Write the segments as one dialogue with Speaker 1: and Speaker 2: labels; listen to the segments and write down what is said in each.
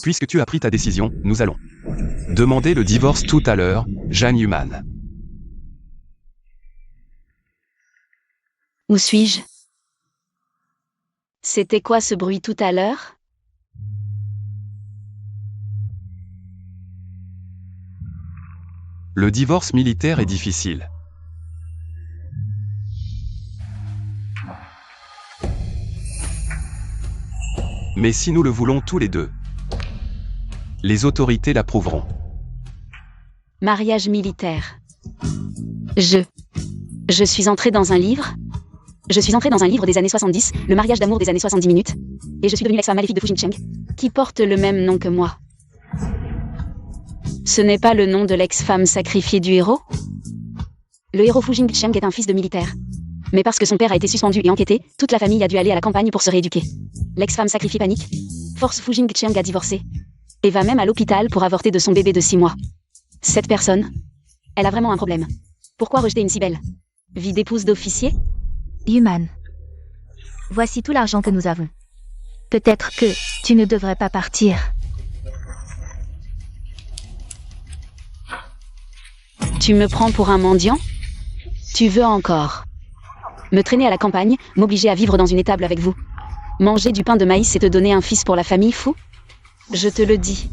Speaker 1: Puisque tu as pris ta décision, nous allons demander le divorce tout à l'heure, Jeanne Human.
Speaker 2: Où suis-je? C'était quoi ce bruit tout à l'heure?
Speaker 1: Le divorce militaire est difficile. Mais si nous le voulons tous les deux, les autorités l'approuveront.
Speaker 2: Mariage militaire. Je suis entrée dans un livre. Je suis entrée dans un livre des années 70, Le mariage d'amour des années 70 minutes. Et je suis devenue l'ex-femme maléfique de Fu Jingcheng, qui porte le même nom que moi. Ce n'est pas le nom de l'ex-femme sacrifiée du héros? Le héros Fu Jingcheng est un fils de militaire. Mais parce que son père a été suspendu et enquêté, toute la famille a dû aller à la campagne pour se rééduquer. L'ex-femme sacrifiée panique, force Fu Jingcheng à divorcer. Et va même à l'hôpital pour avorter de son bébé de 6 mois. Cette personne, elle a vraiment un problème. Pourquoi rejeter une si belle vie d'épouse d'officier?
Speaker 3: Human. Voici tout l'argent que nous avons. Peut-être que tu ne devrais pas partir.
Speaker 2: Tu me prends pour un mendiant? Tu veux encore me traîner à la campagne, m'obliger à vivre dans une étable avec vous? Manger du pain de maïs et te donner un fils pour la famille, fou? Je te le dis.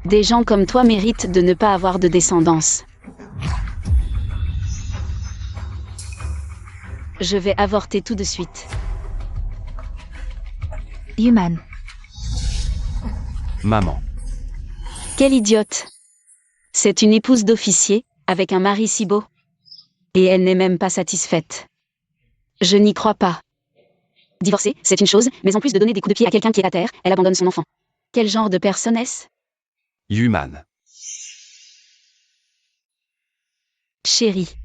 Speaker 2: Des gens comme toi méritent de ne pas avoir de descendance. Je vais avorter tout de suite.
Speaker 3: Human.
Speaker 1: Maman.
Speaker 2: Quelle idiote. C'est une épouse d'officier, avec un mari si beau. Et elle n'est même pas satisfaite. Je n'y crois pas. Divorcer, c'est une chose, mais en plus de donner des coups de pied à quelqu'un qui est à terre, elle abandonne son enfant. Quel genre de personne est-ce?
Speaker 1: Human.
Speaker 2: Chérie.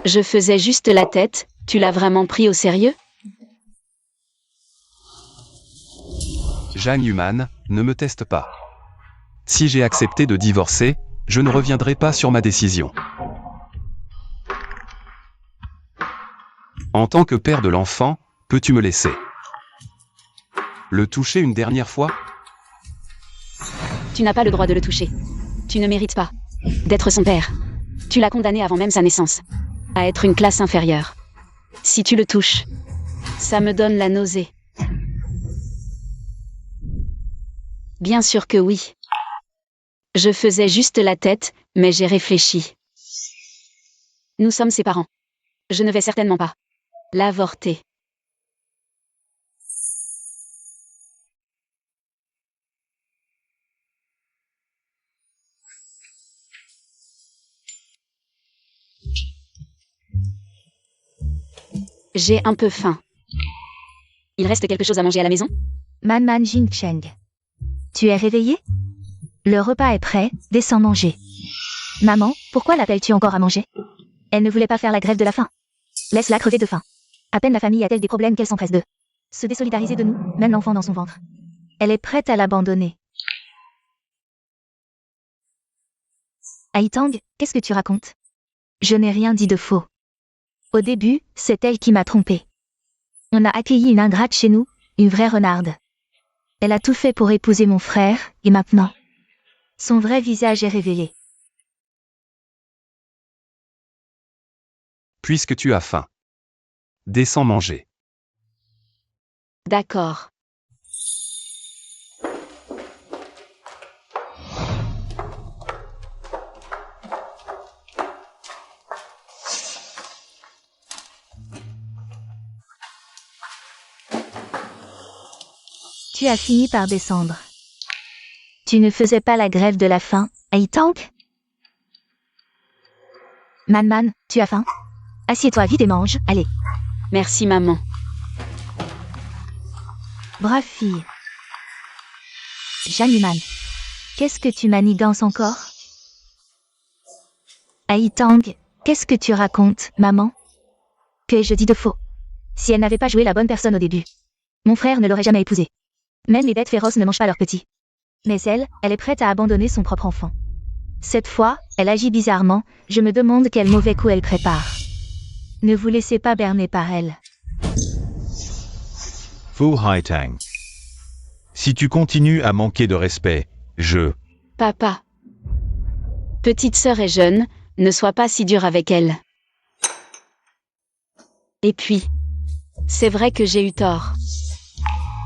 Speaker 2: Je faisais juste la tête, tu l'as vraiment pris au sérieux?
Speaker 1: Jeanne Human, ne me teste pas. Si j'ai accepté de divorcer, je ne reviendrai pas sur ma décision. En tant que père de l'enfant, peux-tu me laisser le toucher une dernière fois?
Speaker 2: Tu n'as pas le droit de le toucher. Tu ne mérites pas d'être son père. Tu l'as condamné avant même sa naissance à être une classe inférieure. Si tu le touches, ça me donne la nausée. Bien sûr que oui. Je faisais juste la tête, mais j'ai réfléchi. Nous sommes ses parents. Je ne vais certainement pas l'avorter. J'ai un peu faim. Il reste quelque chose à manger à la maison?
Speaker 3: Man Jingcheng. Tu es réveillé? Le repas est prêt, descends manger. Maman, pourquoi l'appelles-tu encore à manger? Elle ne voulait pas faire la grève de la faim. Laisse-la crever de faim. À peine la famille a-t-elle des problèmes qu'elle s'empresse de se désolidariser de nous, même l'enfant dans son ventre. Elle est prête à l'abandonner. Haitang, qu'est-ce que tu racontes? Je n'ai rien dit de faux. Au début, c'est elle qui m'a trompée. On a accueilli une ingrate chez nous, une vraie renarde. Elle a tout fait pour épouser mon frère, et maintenant, son vrai visage est révélé.
Speaker 1: Puisque tu as faim, descends manger.
Speaker 2: D'accord.
Speaker 3: Tu as fini par descendre. Tu ne faisais pas la grève de la faim, Haitang? Man, tu as faim? Assieds-toi vite et mange, allez.
Speaker 2: Merci maman.
Speaker 3: Brave fille. Jeanne Human. Qu'est-ce que tu manigances encore? Haitang, qu'est-ce que tu racontes, maman? Que je dis de faux. Si elle n'avait pas joué la bonne personne au début, mon frère ne l'aurait jamais épousée. Même les bêtes féroces ne mangent pas leurs petits. Mais elle est prête à abandonner son propre enfant. Cette fois, elle agit bizarrement, je me demande quel mauvais coup elle prépare. Ne vous laissez pas berner par elle.
Speaker 4: Fu Haitang. Si tu continues à manquer de respect,
Speaker 2: Papa. Petite sœur est jeune, ne sois pas si dur avec elle. Et puis, c'est vrai que j'ai eu tort.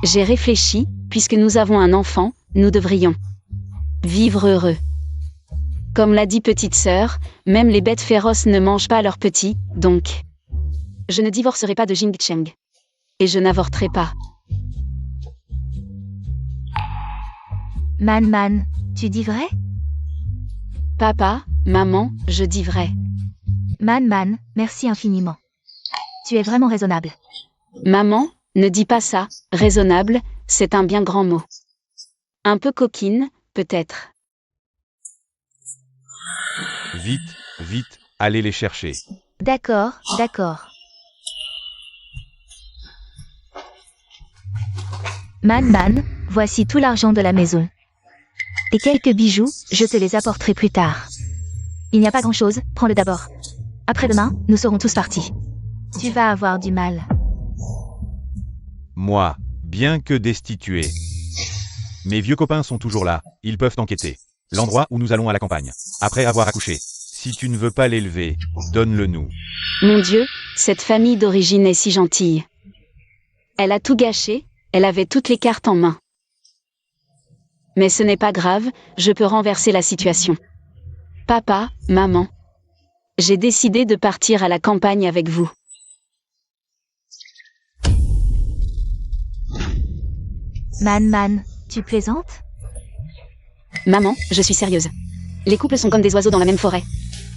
Speaker 2: J'ai réfléchi, puisque nous avons un enfant, nous devrions vivre heureux. Comme l'a dit petite sœur, même les bêtes féroces ne mangent pas leurs petits, donc je ne divorcerai pas de Jing Cheng. Et je n'avorterai pas.
Speaker 3: Man, tu dis vrai?
Speaker 2: Papa, maman, je dis vrai.
Speaker 3: Man, merci infiniment. Tu es vraiment raisonnable.
Speaker 2: Maman, ne dis pas ça, raisonnable, c'est un bien grand mot. Un peu coquine, peut-être.
Speaker 4: vite, allez les chercher.
Speaker 3: D'accord. Man, voici tout l'argent de la maison. Et quelques bijoux, je te les apporterai plus tard. Il n'y a pas grand-chose, prends-le d'abord. Après-demain, nous serons tous partis. Tu vas avoir du mal.
Speaker 4: Moi, bien que destitué. Mes vieux copains sont toujours là, ils peuvent enquêter. L'endroit où nous allons à la campagne, après avoir accouché. Si tu ne veux pas l'élever, donne-le nous.
Speaker 2: Mon Dieu, cette famille d'origine est si gentille. Elle a tout gâché, elle avait toutes les cartes en main. Mais ce n'est pas grave, je peux renverser la situation. Papa, maman. J'ai décidé de partir à la campagne avec vous.
Speaker 3: Man, tu plaisantes?
Speaker 2: Maman, je suis sérieuse. Les couples sont comme des oiseaux dans la même forêt.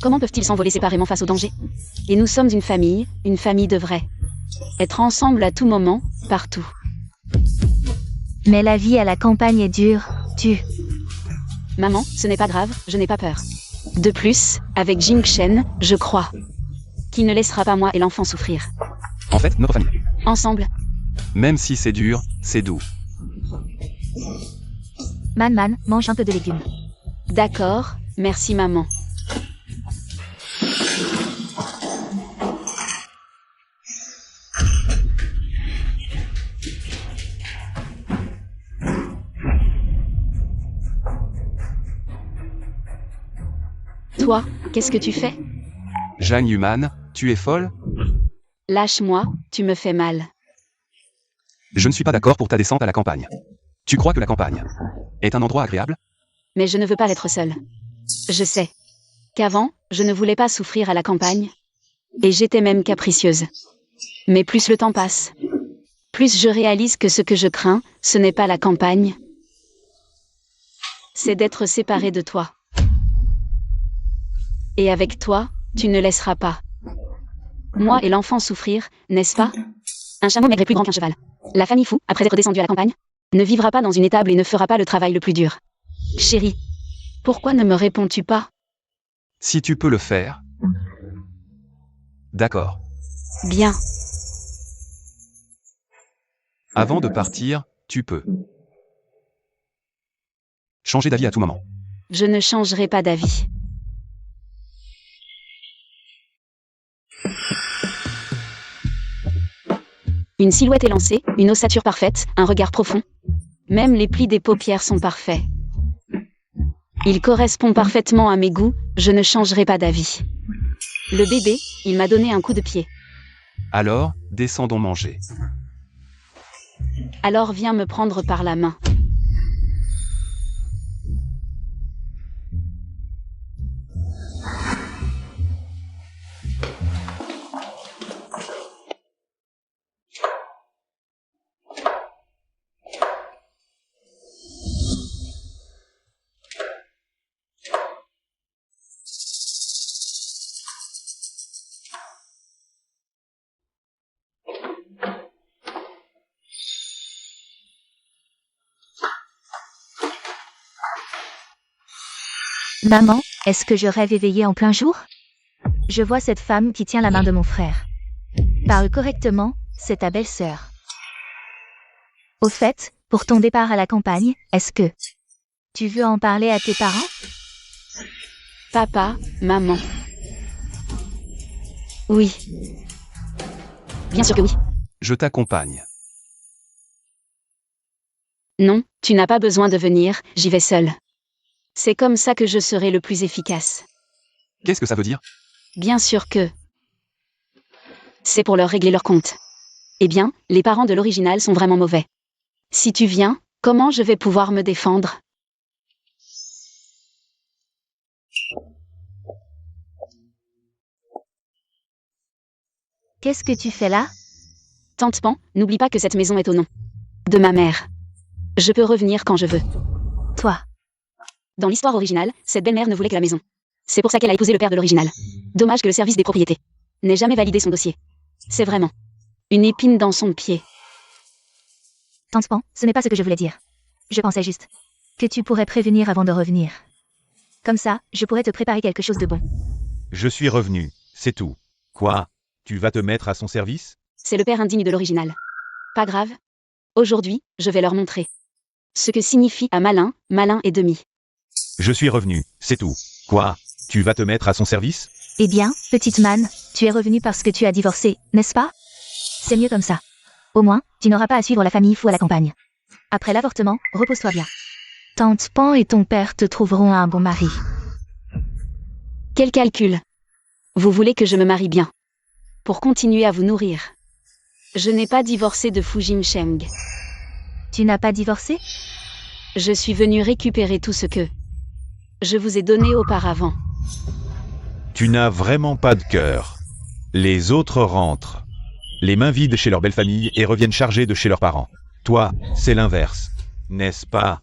Speaker 2: Comment peuvent-ils s'envoler séparément face au danger? Et nous sommes une famille de vrais. Être ensemble à tout moment, partout.
Speaker 3: Mais la vie à la campagne est dure,
Speaker 2: Maman, ce n'est pas grave, je n'ai pas peur. De plus, avec Jing Shen, je crois qu'il ne laissera pas moi et l'enfant souffrir.
Speaker 1: En fait, notre famille.
Speaker 2: Ensemble.
Speaker 1: Même si c'est dur, c'est doux.
Speaker 3: Man, mange un peu de légumes.
Speaker 2: D'accord, merci maman. Toi, qu'est-ce que tu fais?
Speaker 1: Zhang Yuman, tu es folle?
Speaker 2: Lâche-moi, tu me fais mal.
Speaker 1: Je ne suis pas d'accord pour ta descente à la campagne. Tu crois que la campagne est un endroit agréable?
Speaker 2: Mais je ne veux pas être seule. Je sais qu'avant, je ne voulais pas souffrir à la campagne. Et j'étais même capricieuse. Mais plus le temps passe, plus je réalise que ce que je crains, ce n'est pas la campagne. C'est d'être séparée de toi. Et avec toi, tu ne laisseras pas moi et l'enfant souffrir, n'est-ce pas? Un chameau maigre est plus grand qu'un cheval. La famille fou, après être descendue à la campagne, ne vivra pas dans une étable et ne fera pas le travail le plus dur. Chérie, pourquoi ne me réponds-tu pas?
Speaker 1: Si tu peux le faire. D'accord.
Speaker 2: Bien.
Speaker 1: Avant de partir, tu peux changer d'avis à tout moment.
Speaker 2: Je ne changerai pas d'avis. Une silhouette élancée, une ossature parfaite, un regard profond. Même les plis des paupières sont parfaits. Il correspond parfaitement à mes goûts, je ne changerai pas d'avis. Le bébé, il m'a donné un coup de pied.
Speaker 1: Alors, descendons manger.
Speaker 2: Alors viens me prendre par la main.
Speaker 3: Maman, est-ce que je rêve éveillée en plein jour? Je vois cette femme qui tient la main de mon frère. Parle correctement, c'est ta belle-sœur. Au fait, pour ton départ à la campagne, est-ce que tu veux en parler à tes parents?
Speaker 2: Papa, maman. Oui. Bien sûr que oui.
Speaker 1: Je t'accompagne.
Speaker 2: Non, tu n'as pas besoin de venir, j'y vais seule. C'est comme ça que je serai le plus efficace.
Speaker 1: Qu'est-ce que ça veut dire?
Speaker 2: Bien sûr que... C'est pour leur régler leur compte. Eh bien, les parents de l'original sont vraiment mauvais. Si tu viens, comment je vais pouvoir me défendre?
Speaker 3: Qu'est-ce que tu fais là?
Speaker 2: Tante Pan, n'oublie pas que cette maison est au nom de ma mère. Je peux revenir quand je veux.
Speaker 3: Toi.
Speaker 2: Dans l'histoire originale, cette belle-mère ne voulait que la maison. C'est pour ça qu'elle a épousé le père de l'original. Dommage que le service des propriétés n'ait jamais validé son dossier. C'est vraiment une épine dans son pied.
Speaker 3: Tante Pan, ce n'est pas ce que je voulais dire. Je pensais juste que tu pourrais prévenir avant de revenir. Comme ça, je pourrais te préparer quelque chose de bon.
Speaker 4: Je suis revenu, c'est tout. Quoi? Tu vas te mettre à son service?
Speaker 2: C'est le père indigne de l'original. Pas grave. Aujourd'hui, je vais leur montrer ce que signifie un malin, malin et demi.
Speaker 4: Je suis revenu, c'est tout. Quoi? Tu vas te mettre à son service?
Speaker 3: Eh bien, petite manne, tu es revenue parce que tu as divorcé, n'est-ce pas? C'est mieux comme ça. Au moins, tu n'auras pas à suivre la famille fou à la campagne. Après l'avortement, repose-toi bien. Tante Pan et ton père te trouveront un bon mari.
Speaker 2: Quel calcul! Vous voulez que je me marie bien pour continuer à vous nourrir. Je n'ai pas divorcé de Fujin Sheng.
Speaker 3: Tu n'as pas divorcé?
Speaker 2: Je suis venue récupérer tout ce que je vous ai donné auparavant.
Speaker 4: Tu n'as vraiment pas de cœur. Les autres rentrent, les mains vides chez leur belle famille et reviennent chargés de chez leurs parents. Toi, c'est l'inverse, n'est-ce pas?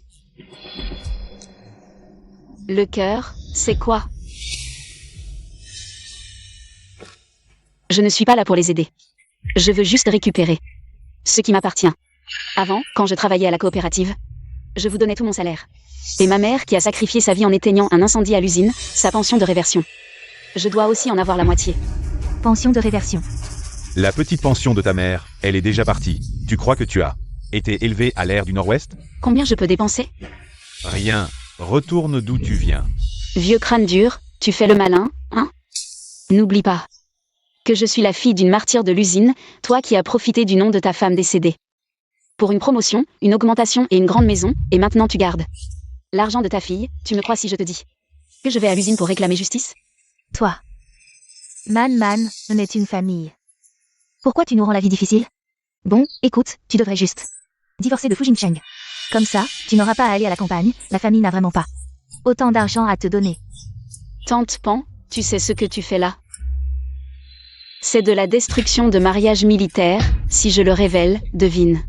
Speaker 2: Le cœur, c'est quoi? Je ne suis pas là pour les aider. Je veux juste récupérer ce qui m'appartient. Avant, quand je travaillais à la coopérative, je vous donnais tout mon salaire. Et ma mère, qui a sacrifié sa vie en éteignant un incendie à l'usine, sa pension de réversion. Je dois aussi en avoir la moitié.
Speaker 3: Pension de réversion.
Speaker 4: La petite pension de ta mère, elle est déjà partie. Tu crois que tu as été élevé à l'ère du Nord-Ouest?
Speaker 2: Combien je peux dépenser?
Speaker 4: Rien. Retourne d'où tu viens.
Speaker 2: Vieux crâne dur, tu fais le malin, hein? N'oublie pas que je suis la fille d'une martyre de l'usine, toi qui as profité du nom de ta femme décédée. Pour une promotion, une augmentation et une grande maison, et maintenant tu gardes l'argent de ta fille, tu me crois si je te dis que je vais à l'usine pour réclamer justice?
Speaker 3: Toi. Man, on est une famille. Pourquoi tu nous rends la vie difficile? Bon, écoute, tu devrais juste divorcer de Fujin Sheng. Comme ça, tu n'auras pas à aller à la campagne, la famille n'a vraiment pas autant d'argent à te donner.
Speaker 2: Tante Pan, tu sais ce que tu fais là? C'est de la destruction de mariage militaire, si je le révèle, devine.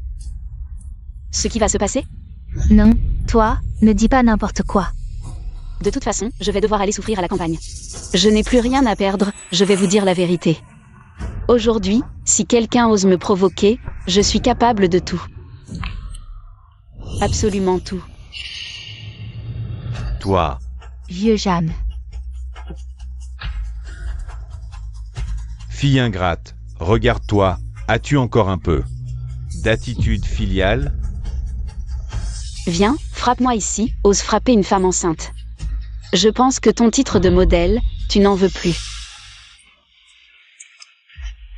Speaker 2: Ce qui va se passer?
Speaker 3: Non, toi, ne dis pas n'importe quoi.
Speaker 2: De toute façon, je vais devoir aller souffrir à la campagne. Je n'ai plus rien à perdre, je vais vous dire la vérité. Aujourd'hui, si quelqu'un ose me provoquer, je suis capable de tout. Absolument tout.
Speaker 4: Toi,
Speaker 3: Vieux Jeanne.
Speaker 4: fille ingrate, regarde-toi, as-tu encore un peu d'attitude filiale?
Speaker 2: Viens, frappe-moi ici, ose frapper une femme enceinte. Je pense que ton titre de modèle, tu n'en veux plus.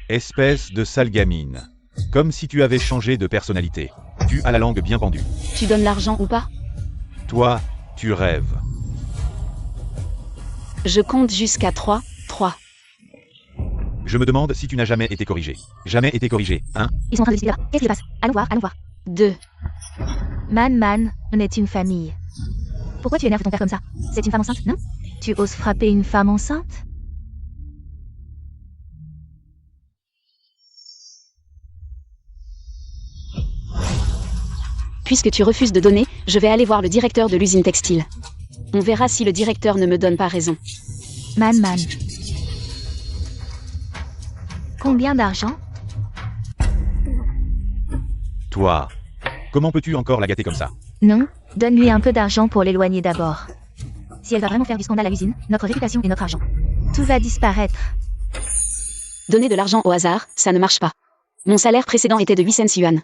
Speaker 4: Espèce de sale gamine. Comme si tu avais changé de personnalité. Tu as la langue bien pendue.
Speaker 2: Tu donnes l'argent ou pas?
Speaker 4: Toi, tu rêves.
Speaker 2: Je compte jusqu'à 3.
Speaker 4: Je me demande si tu n'as jamais été corrigé. Jamais été corrigé, hein?
Speaker 3: Ils sont en train de discuter là. Qu'est-ce qui se passe? Allons voir, allons voir.
Speaker 2: 2.
Speaker 3: Man, on est une famille. Pourquoi tu énerves ton père comme ça? C'est une femme enceinte, non? Tu oses frapper une femme enceinte?
Speaker 2: Puisque tu refuses de donner, je vais aller voir le directeur de l'usine textile. On verra si le directeur ne me donne pas raison.
Speaker 3: Man. Combien d'argent?
Speaker 4: Toi, comment peux-tu encore la gâter comme ça?
Speaker 3: Non, donne-lui un peu d'argent pour l'éloigner d'abord. Si elle va vraiment faire du scandale à l'usine, notre réputation et notre argent, tout va disparaître.
Speaker 2: Donner de l'argent au hasard, ça ne marche pas. Mon salaire précédent était de 8 cents yuan.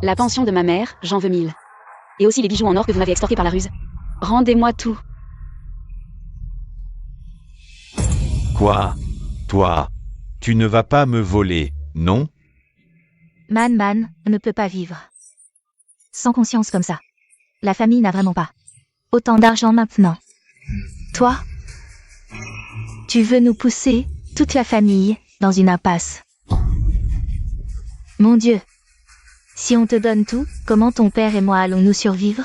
Speaker 2: La pension de ma mère, j'en veux 1000. Et aussi les bijoux en or que vous m'avez extorqués par la ruse. Rendez-moi tout.
Speaker 4: Quoi? Toi, tu ne vas pas me voler, non?
Speaker 3: Man ne peut pas vivre Sans conscience comme ça. La famille n'a vraiment pas autant d'argent maintenant. Toi, tu veux nous pousser, toute la famille, dans une impasse. Mon Dieu. Si on te donne tout, comment ton père et moi allons-nous survivre?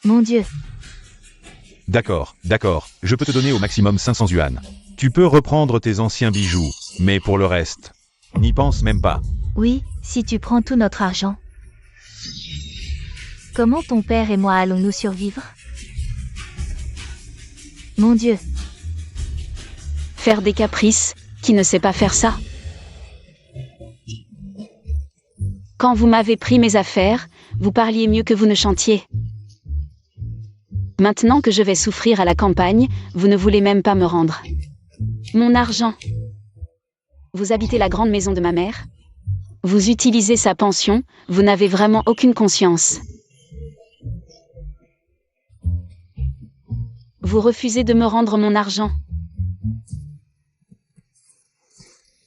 Speaker 3: Mon Dieu.
Speaker 4: D'accord, je peux te donner au maximum 500 yuan. Tu peux reprendre tes anciens bijoux, mais pour le reste, n'y pense même pas.
Speaker 3: Oui, si tu prends tout notre argent. Comment ton père et moi allons-nous survivre? Mon Dieu.
Speaker 2: Faire des caprices, qui ne sait pas faire ça? Quand vous m'avez pris mes affaires, vous parliez mieux que vous ne chantiez. Maintenant que je vais souffrir à la campagne, vous ne voulez même pas me rendre mon argent. Vous habitez la grande maison de ma mère. Vous utilisez sa pension, vous n'avez vraiment aucune conscience. Vous refusez de me rendre mon argent.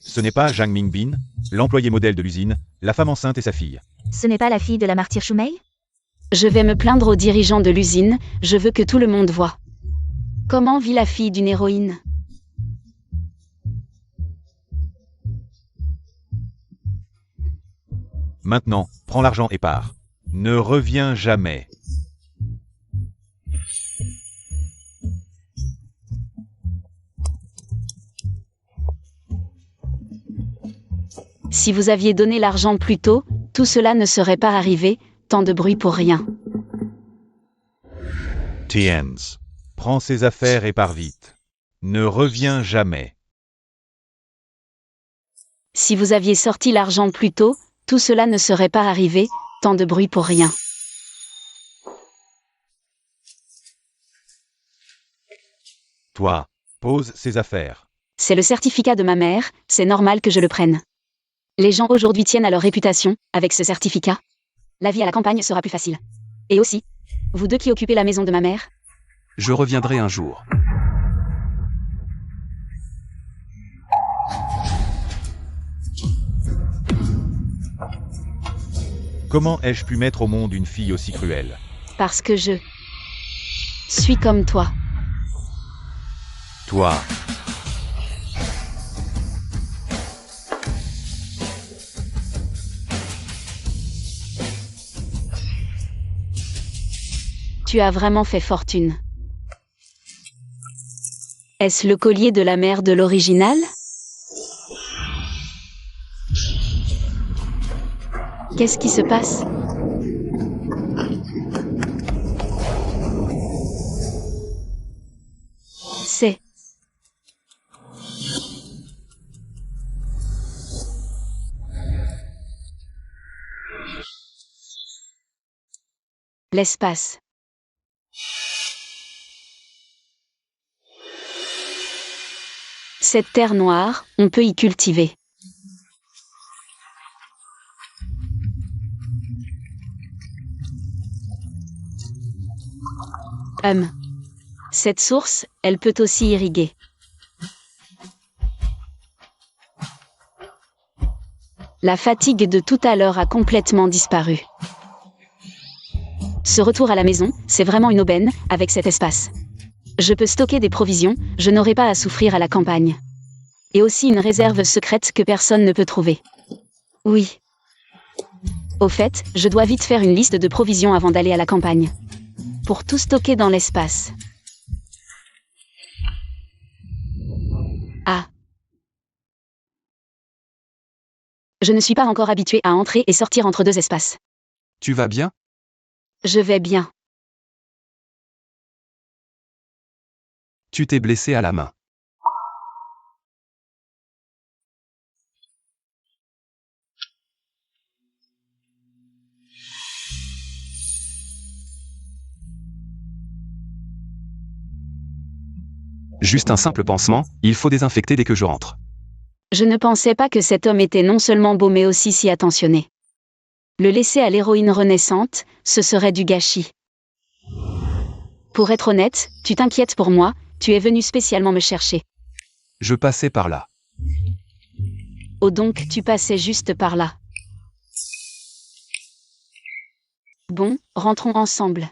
Speaker 4: Ce n'est pas Zhang Mingbin, l'employé modèle de l'usine, la femme enceinte et sa fille.
Speaker 3: Ce n'est pas la fille de la martyre Shumei?
Speaker 2: Je vais me plaindre aux dirigeants de l'usine, je veux que tout le monde voie. Comment vit la fille d'une héroïne?
Speaker 4: Maintenant, prends l'argent et pars. Ne reviens jamais.
Speaker 2: Si vous aviez donné l'argent plus tôt, tout cela ne serait pas arrivé, tant de bruit pour rien.
Speaker 4: Tiens, prends ses affaires et pars vite. Ne reviens jamais.
Speaker 2: Si vous aviez sorti l'argent plus tôt, tout cela ne serait pas arrivé, tant de bruit pour rien.
Speaker 4: Toi, pose ses affaires.
Speaker 2: C'est le certificat de ma mère, c'est normal que je le prenne. Les gens aujourd'hui tiennent à leur réputation, avec ce certificat. La vie à la campagne sera plus facile. Et aussi, vous deux qui occupez la maison de ma mère,
Speaker 1: Je reviendrai un jour.
Speaker 4: Comment ai-je pu mettre au monde une fille aussi cruelle?
Speaker 2: parce que je suis comme toi.
Speaker 4: Toi,
Speaker 2: Tu as vraiment fait fortune. Est-ce le collier de la mère de l'original? Qu'est-ce qui se passe? C'est... l'espace. Cette terre noire, on peut y cultiver. Cette source, elle peut aussi irriguer. La fatigue de tout à l'heure a complètement disparu. Ce retour à la maison, c'est vraiment une aubaine, avec cet espace. Je peux stocker des provisions, je n'aurai pas à souffrir à la campagne. Et aussi une réserve secrète que personne ne peut trouver. Oui. Au fait, je dois vite faire une liste de provisions avant d'aller à la campagne. Pour tout stocker dans l'espace. Ah. Je ne suis pas encore habituée à entrer et sortir entre deux espaces.
Speaker 1: Tu vas bien?
Speaker 2: Je vais bien.
Speaker 1: Tu t'es blessé à la main. Juste un simple pansement, il faut désinfecter dès que je rentre.
Speaker 2: Je ne pensais pas que cet homme était non seulement beau mais aussi si attentionné. Le laisser à l'héroïne renaissante, ce serait du gâchis. Pour être honnête, tu t'inquiètes pour moi, tu es venu spécialement me chercher.
Speaker 1: Je passais par là.
Speaker 2: Oh donc tu passais juste par là. Bon, rentrons ensemble.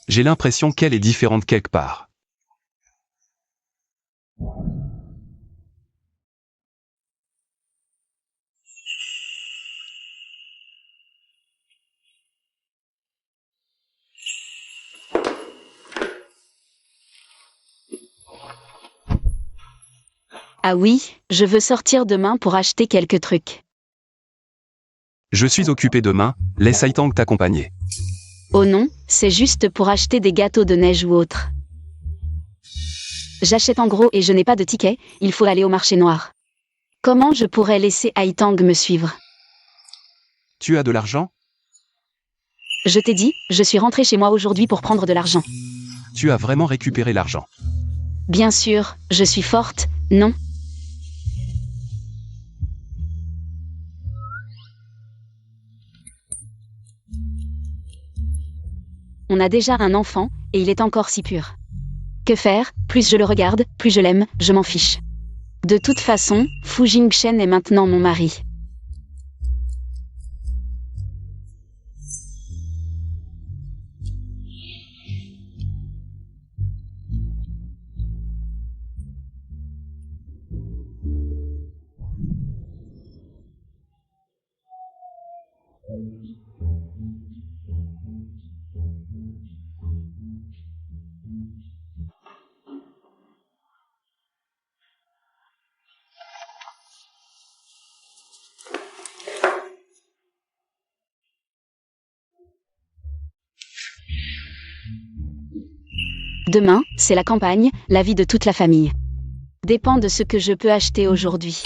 Speaker 1: J'ai l'impression qu'elle est différente quelque part.
Speaker 2: Ah oui, je veux sortir demain pour acheter quelques trucs.
Speaker 1: Je suis occupé demain, laisse Haitang t'accompagner.
Speaker 2: Oh non, c'est juste pour acheter des gâteaux de neige ou autre. J'achète en gros et je n'ai pas de ticket, il faut aller au marché noir. Comment je pourrais laisser Haitang me suivre?
Speaker 1: Tu as de l'argent?
Speaker 2: Je t'ai dit, je suis rentrée chez moi aujourd'hui pour prendre de l'argent.
Speaker 1: Tu as vraiment récupéré l'argent.
Speaker 2: Bien sûr, je suis forte, non? On a déjà un enfant, et il est encore si pur. Que faire? Plus je le regarde, plus je l'aime, je m'en fiche. De toute façon, Fu Jingchen est maintenant mon mari. Demain, c'est la campagne, la vie de toute la famille. Dépend de ce que je peux acheter aujourd'hui.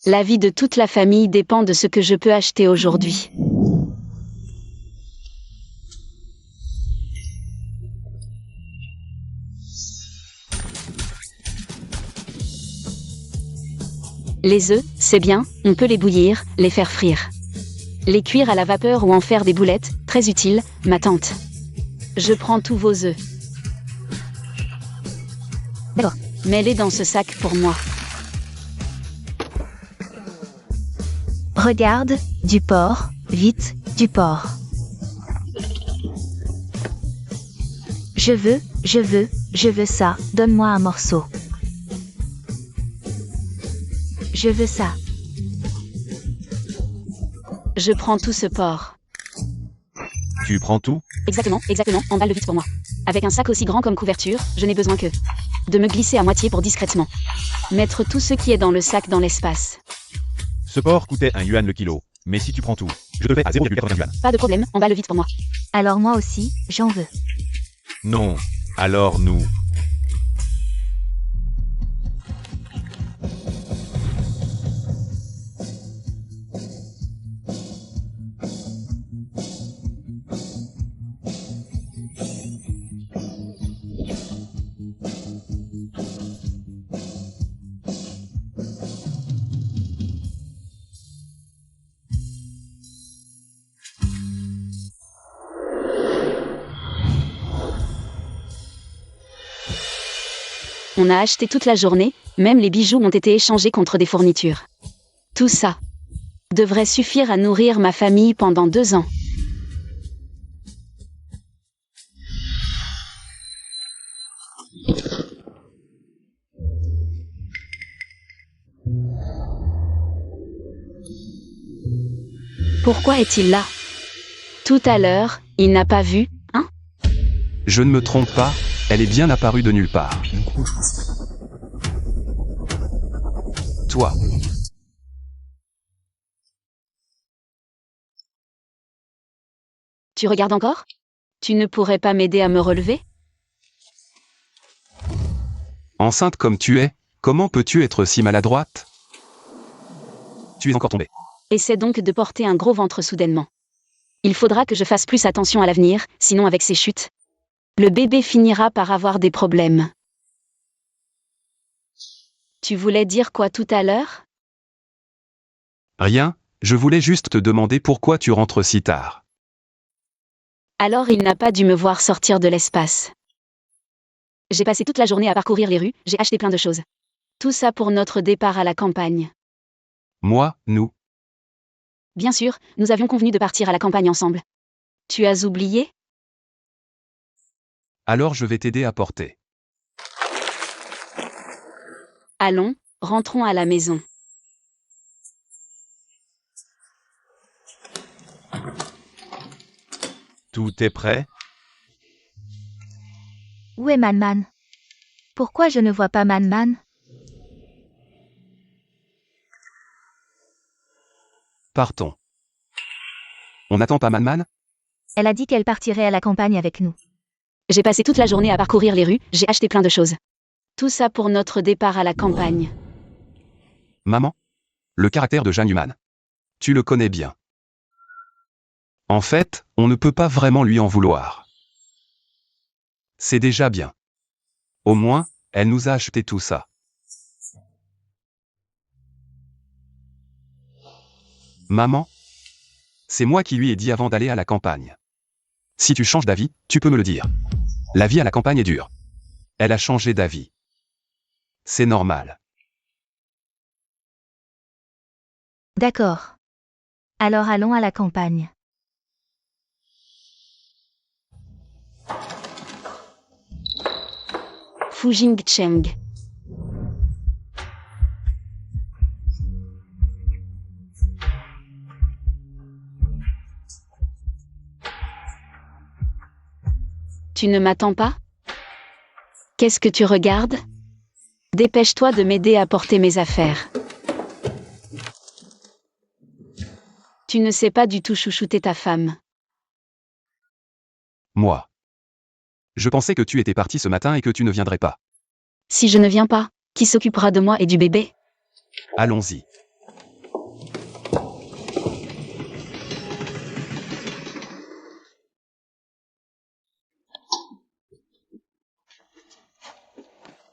Speaker 2: La vie de toute la famille dépend de ce que je peux acheter aujourd'hui. Les œufs, c'est bien, on peut les bouillir, les faire frire. Les cuire à la vapeur ou en faire des boulettes, très utile, ma tante. Je prends tous vos œufs.
Speaker 3: D'accord.
Speaker 2: Mets-les dans ce sac pour moi.
Speaker 3: Regarde, du porc, vite, du porc. Je veux ça, donne-moi un morceau. Je veux ça.
Speaker 2: Je prends tout ce porc.
Speaker 4: Tu prends tout?
Speaker 2: Exactement, emballe-le vite pour moi. Avec un sac aussi grand comme couverture, je n'ai besoin que de me glisser à moitié pour discrètement mettre tout ce qui est dans le sac dans l'espace.
Speaker 4: Ce porc coûtait 1 yuan le kilo. Mais si tu prends tout, je te le fais à 0,80 yuan.
Speaker 2: Pas de problème, emballe vite pour moi.
Speaker 3: Alors moi aussi, j'en veux.
Speaker 4: Non. Alors nous.
Speaker 2: On a acheté toute la journée, même les bijoux ont été échangés contre des fournitures. Tout ça devrait suffire à nourrir ma famille pendant 2 ans. Pourquoi est-il là? Tout à l'heure, il n'a pas vu, hein?
Speaker 1: Je ne me trompe pas, elle est bien apparue de nulle part. Toi.
Speaker 2: Tu regardes encore? Tu ne pourrais pas m'aider à me relever?
Speaker 1: Enceinte comme tu es, comment peux-tu être si maladroite? Tu es encore tombée.
Speaker 2: Essaie donc de porter un gros ventre soudainement. Il faudra que je fasse plus attention à l'avenir, sinon avec ces chutes, le bébé finira par avoir des problèmes. Tu voulais dire quoi tout à l'heure?
Speaker 1: Rien, je voulais juste te demander pourquoi tu rentres si tard.
Speaker 2: Alors il n'a pas dû me voir sortir de l'espace. J'ai passé toute la journée à parcourir les rues, j'ai acheté plein de choses. Tout ça pour notre départ à la campagne.
Speaker 1: Moi, nous
Speaker 2: Bien sûr, nous avions convenu de partir à la campagne ensemble. Tu as oublié?
Speaker 1: Alors je vais t'aider à porter.
Speaker 2: Allons, rentrons à la maison.
Speaker 4: Tout est prêt?
Speaker 3: Où est Man-Man? Pourquoi je ne vois pas Man-Man?
Speaker 1: Partons. On n'attend pas Man-Man?
Speaker 3: Elle a dit qu'elle partirait à la campagne avec nous.
Speaker 2: J'ai passé toute la journée à parcourir les rues, j'ai acheté plein de choses. Tout ça pour notre départ à la campagne.
Speaker 1: Maman? Le caractère de Jeanne Human. Tu le connais bien. En fait, on ne peut pas vraiment lui en vouloir. C'est déjà bien. Au moins, elle nous a acheté tout ça. Maman? C'est moi qui lui ai dit avant d'aller à la campagne. Si tu changes d'avis, tu peux me le dire. La vie à la campagne est dure. Elle a changé d'avis. C'est normal.
Speaker 3: D'accord. Alors allons à la campagne.
Speaker 2: Fujingcheng. Tu ne m'attends pas? Qu'est-ce que tu regardes? Dépêche-toi de m'aider à porter mes affaires. Tu ne sais pas du tout chouchouter ta femme.
Speaker 1: Moi. Je pensais que tu étais parti ce matin et que tu ne viendrais pas.
Speaker 2: Si je ne viens pas, qui s'occupera de moi et du bébé?
Speaker 1: Allons-y.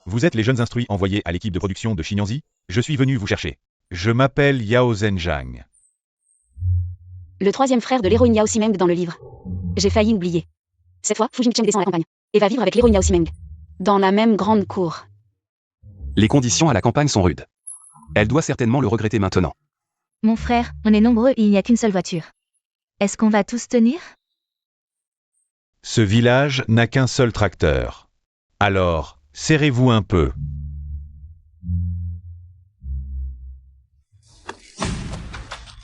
Speaker 4: Vous êtes les jeunes instruits envoyés à l'équipe de production de Xinyanzi? Je suis venu vous chercher. Je m'appelle Yao Zhenjiang.
Speaker 2: Le troisième frère de l'héroïne Yao Simeng dans le livre. J'ai failli oublier. Cette fois, Fujingcheng descend à la campagne et va vivre avec l'héroïne Yao Simeng. Dans la même grande cour.
Speaker 1: Les conditions à la campagne sont rudes. Elle doit certainement le regretter maintenant.
Speaker 3: Mon frère, on est nombreux et il n'y a qu'une seule voiture. Est-ce qu'on va tous tenir?
Speaker 4: Ce village n'a qu'un seul tracteur. Alors, serrez-vous un peu.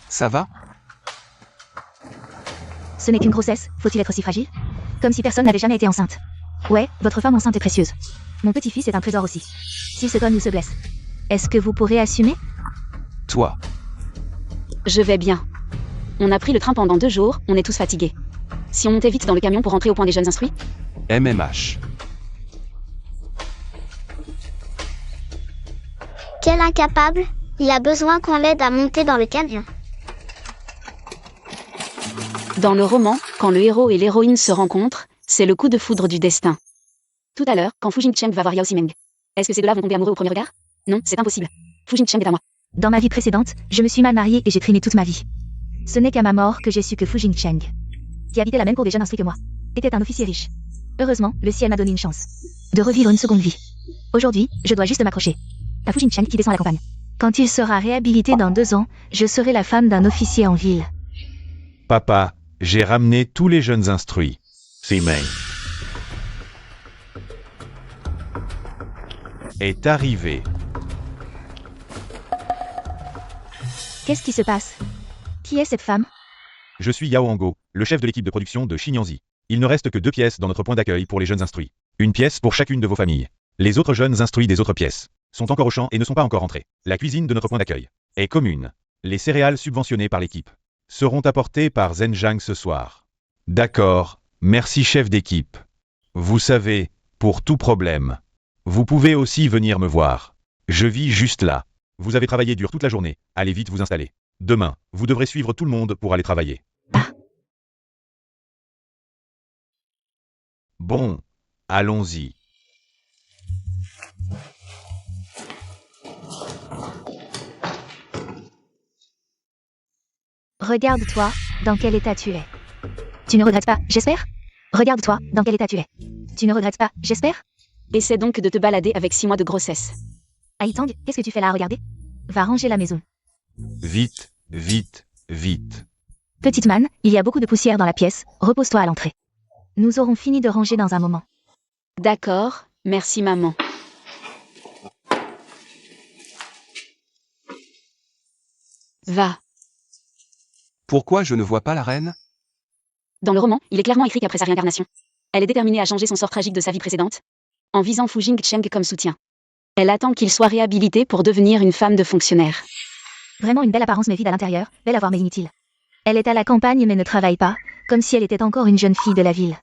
Speaker 1: Ça va?
Speaker 3: Ce n'est qu'une grossesse, faut-il être si fragile? Comme si personne n'avait jamais été enceinte. Ouais, votre femme enceinte est précieuse. Mon petit-fils est un trésor aussi. S'il se cogne ou se blesse. Est-ce que vous pourrez assumer?
Speaker 1: Toi.
Speaker 2: Je vais bien. On a pris le train pendant 2 jours, on est tous fatigués. Si on montait vite dans le camion pour rentrer au point des jeunes instruits?
Speaker 1: MMH.
Speaker 5: Quel incapable! Il a besoin qu'on l'aide à monter dans le camion.
Speaker 2: Dans le roman, quand le héros et l'héroïne se rencontrent, c'est le coup de foudre du destin. Tout à l'heure, quand Fujingcheng va voir Yao Simeng. Est-ce que ces deux-là vont tomber amoureux au premier regard? Non, c'est impossible. Fujingcheng est à moi.
Speaker 3: Dans ma vie précédente, je me suis mal mariée et j'ai traîné toute ma vie. Ce n'est qu'à ma mort que j'ai su que Fujingcheng, qui habitait la même cour des jeunes instruits que moi, était un officier riche. Heureusement, le ciel m'a donné une chance de revivre une seconde vie. Aujourd'hui, je dois juste m'accrocher à Fujingcheng qui descend à la campagne. Quand il sera réhabilité dans 2 ans, je serai la femme d'un officier en ville.
Speaker 4: Papa, j'ai ramené tous les jeunes instruits. Simeng est arrivé.
Speaker 3: Qu'est-ce qui se passe? Qui est cette femme?
Speaker 4: Je suis Yao Ango, le chef de l'équipe de production de Xinyanzi. Il ne reste que 2 pièces dans notre point d'accueil pour les jeunes instruits. Une pièce pour chacune de vos familles. Les autres jeunes instruits des autres pièces sont encore au champ et ne sont pas encore entrés. La cuisine de notre point d'accueil est commune. Les céréales subventionnées par l'équipe seront apportées par Zhenjiang ce soir. D'accord, merci chef d'équipe. Vous savez, pour tout problème, vous pouvez aussi venir me voir. Je vis juste là. Vous avez travaillé dur toute la journée, allez vite vous installer. Demain, vous devrez suivre tout le monde pour aller travailler. Bon, allons-y.
Speaker 3: Regarde-toi, dans quel état tu es. Tu ne regrettes pas, j'espère? Regarde-toi, dans quel état tu es. Tu ne regrettes pas, j'espère?
Speaker 2: Essaie donc de te balader avec 6 mois de grossesse.
Speaker 3: Aïtang, qu'est-ce que tu fais là à regarder? Va ranger la maison.
Speaker 4: Vite, vite, Vite.
Speaker 3: Petite Man, il y a beaucoup de poussière dans la pièce, repose-toi à l'entrée. Nous aurons fini de ranger dans un moment.
Speaker 2: D'accord, merci maman. Va.
Speaker 1: Pourquoi je ne vois pas la reine?
Speaker 2: Dans le roman, il est clairement écrit qu'après sa réincarnation, elle est déterminée à changer son sort tragique de sa vie précédente, en visant Fu Jingcheng comme soutien. Elle attend qu'il soit réhabilité pour devenir une femme de fonctionnaire.
Speaker 3: Vraiment une belle apparence mais vide à l'intérieur, belle à voir mais inutile. Elle est à la campagne mais ne travaille pas, comme si elle était encore une jeune fille de la ville.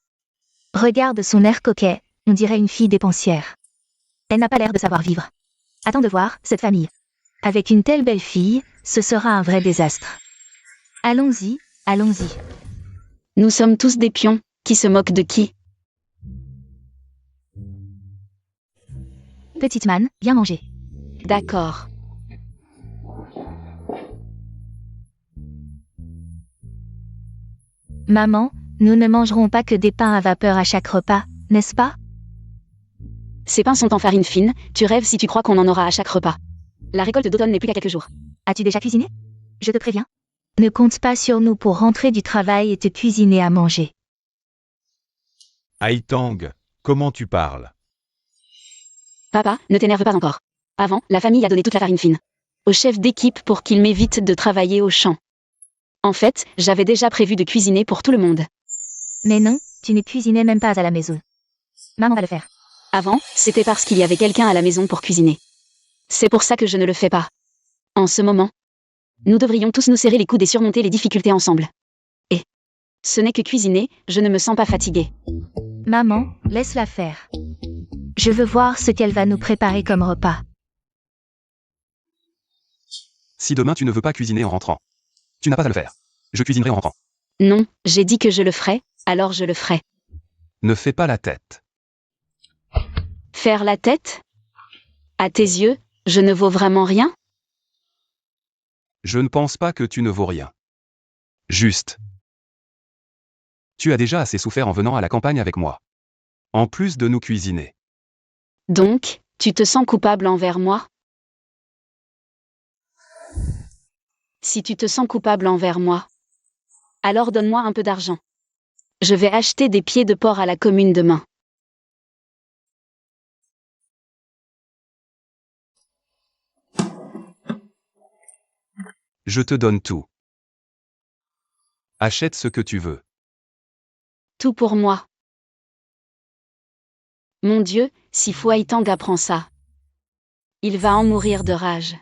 Speaker 3: Regarde son air coquet, on dirait une fille dépensière. Elle n'a pas l'air de savoir vivre. Attends de voir, cette famille. Avec une telle belle fille, ce sera un vrai désastre. Allons-y, allons-y.
Speaker 2: Nous sommes tous des pions, qui se moquent de qui?
Speaker 3: Petite Man, viens manger.
Speaker 2: D'accord.
Speaker 3: Maman, nous ne mangerons pas que des pains à vapeur à chaque repas, n'est-ce pas?
Speaker 2: Ces pains sont en farine fine, tu rêves si tu crois qu'on en aura à chaque repas. La récolte d'automne n'est plus qu'à quelques jours.
Speaker 3: As-tu déjà cuisiné? Je te préviens. Ne compte pas sur nous pour rentrer du travail et te cuisiner à manger.
Speaker 4: Haitang, comment tu parles?
Speaker 2: Papa, ne t'énerve pas encore. Avant, la famille a donné toute la farine fine au chef d'équipe pour qu'il m'évite de travailler au champ. En fait, j'avais déjà prévu de cuisiner pour tout le monde.
Speaker 3: Mais non, tu ne cuisinais même pas à la maison. Maman va le faire.
Speaker 2: Avant, c'était parce qu'il y avait quelqu'un à la maison pour cuisiner. C'est pour ça que je ne le fais pas. En ce moment, nous devrions tous nous serrer les coudes et surmonter les difficultés ensemble. Et ce n'est que cuisiner, je ne me sens pas fatiguée.
Speaker 3: Maman, laisse-la faire. Je veux voir ce qu'elle va nous préparer comme repas.
Speaker 1: Si demain tu ne veux pas cuisiner en rentrant, tu n'as pas à le faire. Je cuisinerai en rentrant.
Speaker 2: Non, j'ai dit que je le ferai, alors je le ferai.
Speaker 1: Ne fais pas la tête.
Speaker 2: Faire la tête? À tes yeux, je ne vaux vraiment rien?
Speaker 1: Je ne pense pas que tu ne vaux rien. Juste. Tu as déjà assez souffert en venant à la campagne avec moi. En plus de nous cuisiner.
Speaker 2: Donc, tu te sens coupable envers moi? Si tu te sens coupable envers moi, alors donne-moi un peu d'argent. Je vais acheter des pieds de porc à la commune demain.
Speaker 1: Je te donne tout. Achète ce que tu veux.
Speaker 2: Tout pour moi. Mon Dieu, si Fu Haitang apprend ça, il va en mourir de rage.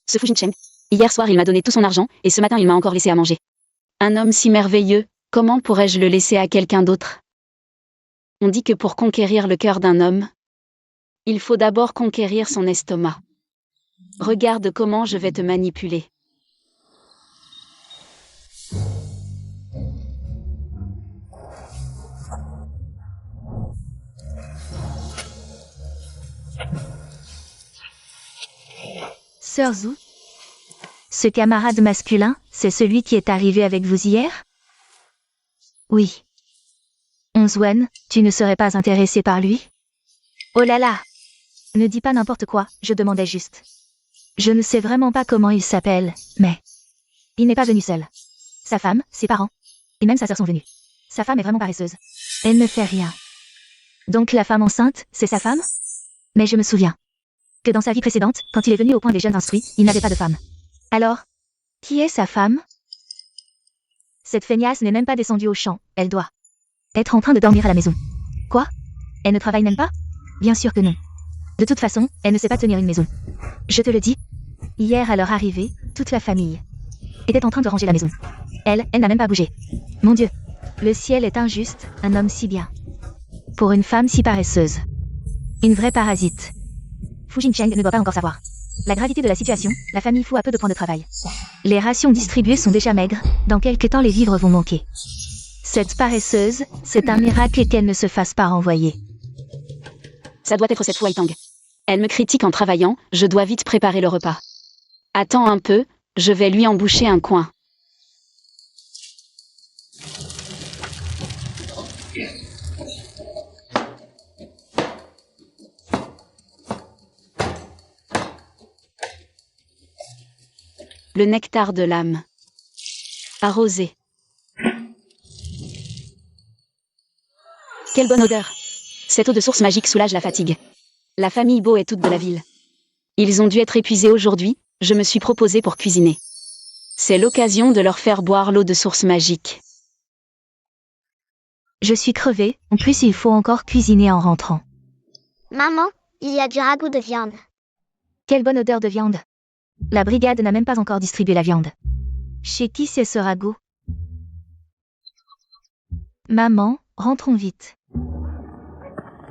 Speaker 2: Ce Fu Jingcheng, hier soir il m'a donné tout son argent, et ce matin il m'a encore laissé à manger. Un homme si merveilleux, comment pourrais-je le laisser à quelqu'un d'autre? On dit que pour conquérir le cœur d'un homme, il faut d'abord conquérir son estomac. Regarde comment je vais te manipuler.
Speaker 3: Sœur Zhu, ce camarade masculin, c'est celui qui est arrivé avec vous hier? Oui. Onzwen, tu ne serais pas intéressé par lui? Oh là là! Ne dis pas n'importe quoi, je demandais juste. Je ne sais vraiment pas comment il s'appelle, mais... Il n'est pas venu seul. Sa femme, ses parents, et même sa sœur sont venus. Sa femme est vraiment paresseuse. Elle ne fait rien. Donc la femme enceinte, c'est sa femme? Mais je me souviens que dans sa vie précédente, quand il est venu au point des jeunes instruits, il n'avait pas de femme. Alors, qui est sa femme? Cette feignasse n'est même pas descendue au champ, elle doit être en train de dormir à la maison. Quoi? Elle ne travaille même pas? Bien sûr que non. De toute façon, elle ne sait pas tenir une maison. Je te le dis, hier à leur arrivée, toute la famille était en train de ranger la maison. Elle n'a même pas bougé. Mon Dieu, le ciel est injuste, un homme si bien. Pour une femme si paresseuse. Une vraie parasite. Fu Jingcheng ne doit pas encore savoir la gravité de la situation, la famille Fu a peu de points de travail. Les rations distribuées sont déjà maigres, dans quelques temps les vivres vont manquer. Cette paresseuse, c'est un miracle qu'elle ne se fasse pas renvoyer.
Speaker 2: Ça doit être cette Fu Haitang. Elle me critique en travaillant, je dois vite préparer le repas. Attends un peu, je vais lui emboucher un coin. Le nectar de l'âme. Arrosé. Quelle bonne odeur. Cette eau de source magique soulage la fatigue. La famille Beau est toute de la ville. Ils ont dû être épuisés aujourd'hui, je me suis proposé pour cuisiner. C'est l'occasion de leur faire boire l'eau de source magique.
Speaker 3: Je suis crevée, en plus il faut encore cuisiner en rentrant.
Speaker 5: Maman, il y a du ragoût de viande.
Speaker 3: Quelle bonne odeur de viande. La brigade n'a même pas encore distribué la viande. Chez qui c'est ce ragoût? Maman, rentrons vite.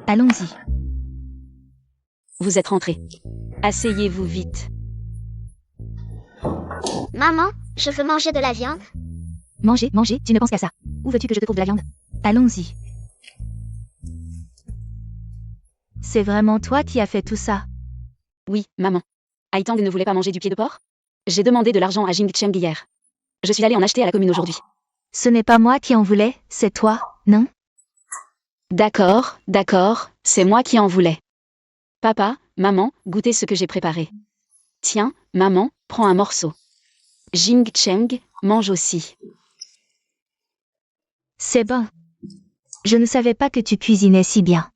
Speaker 3: Allons-y.
Speaker 2: Vous êtes rentrés. Asseyez-vous vite.
Speaker 5: Maman, je veux manger de la viande.
Speaker 3: Manger, manger, tu ne penses qu'à ça. Où veux-tu que je te trouve de la viande? Allons-y. C'est vraiment toi qui as fait tout ça?
Speaker 2: Oui, maman. Haitang ne voulait pas manger du pied de porc? J'ai demandé de l'argent à Jing Cheng hier. Je suis allée en acheter à la commune aujourd'hui.
Speaker 3: Ce n'est pas moi qui en voulais, c'est toi, non?
Speaker 2: D'accord, d'accord, c'est moi qui en voulais. Papa, maman, goûtez ce que j'ai préparé. Tiens, maman, prends un morceau. Jing Cheng, mange aussi.
Speaker 3: C'est bon. Je ne savais pas que tu cuisinais si bien.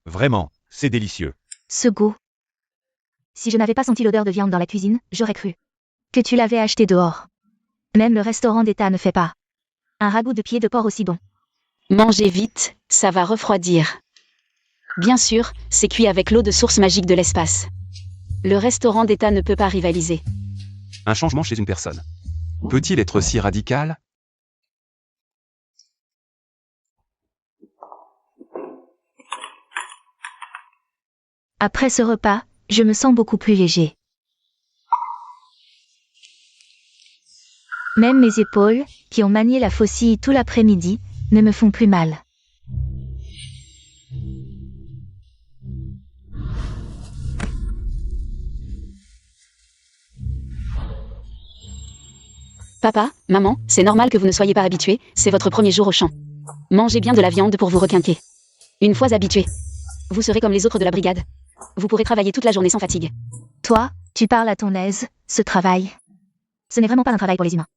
Speaker 4: Vraiment, c'est délicieux.
Speaker 3: Ce goût. Si je n'avais pas senti l'odeur de viande dans la cuisine, j'aurais cru que tu l'avais acheté dehors. Même le restaurant d'État ne fait pas un ragoût de pied de porc aussi bon.
Speaker 2: Mangez vite, ça va refroidir. Bien sûr, c'est cuit avec l'eau de source magique de l'espace. Le restaurant d'État ne peut pas rivaliser.
Speaker 1: Un changement chez une personne. Peut-il être si radical?
Speaker 3: Après ce repas, je me sens beaucoup plus léger. Même mes épaules, qui ont manié la faucille tout l'après-midi, ne me font plus mal.
Speaker 2: Papa, maman, c'est normal que vous ne soyez pas habitués, c'est votre premier jour au champ. Mangez bien de la viande pour vous requinquer. Une fois habitués, vous serez comme les autres de la brigade. Vous pourrez travailler toute la journée sans fatigue.
Speaker 3: Toi, tu parles à ton aise, ce travail. Ce n'est vraiment pas un travail pour les humains.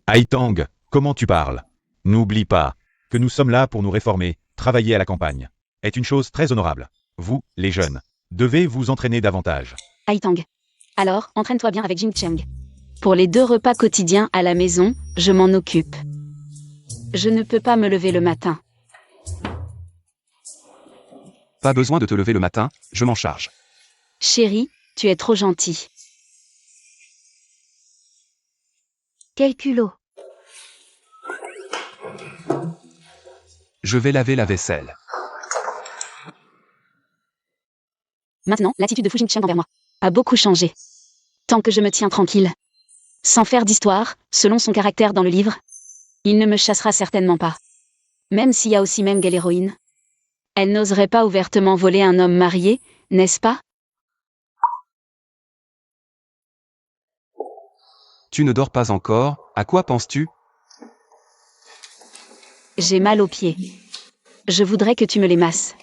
Speaker 4: Haitang, comment tu parles? N'oublie pas que nous sommes là pour nous réformer, travailler à la campagne. Est une chose très honorable. Vous, les jeunes, devez vous entraîner davantage.
Speaker 2: Haitang. Alors, entraîne-toi bien avec Jing Cheng. Pour les 2 repas quotidiens à la maison, je m'en occupe. Je ne peux pas me lever le matin.
Speaker 1: Pas besoin de te lever le matin, je m'en charge.
Speaker 2: Chérie, tu es trop gentil.
Speaker 3: Quel culot.
Speaker 1: Je vais laver la vaisselle.
Speaker 2: Maintenant, l'attitude de Fu Jingcheng envers moi a beaucoup changé. Tant que je me tiens tranquille. Sans faire d'histoire, selon son caractère dans le livre, il ne me chassera certainement pas. Même s'il y a aussi Meng et l'héroïne. Elle n'oserait pas ouvertement voler un homme marié, n'est-ce pas?
Speaker 1: Tu ne dors pas encore, à quoi penses-tu?
Speaker 2: J'ai mal aux pieds. Je voudrais que tu me les masses.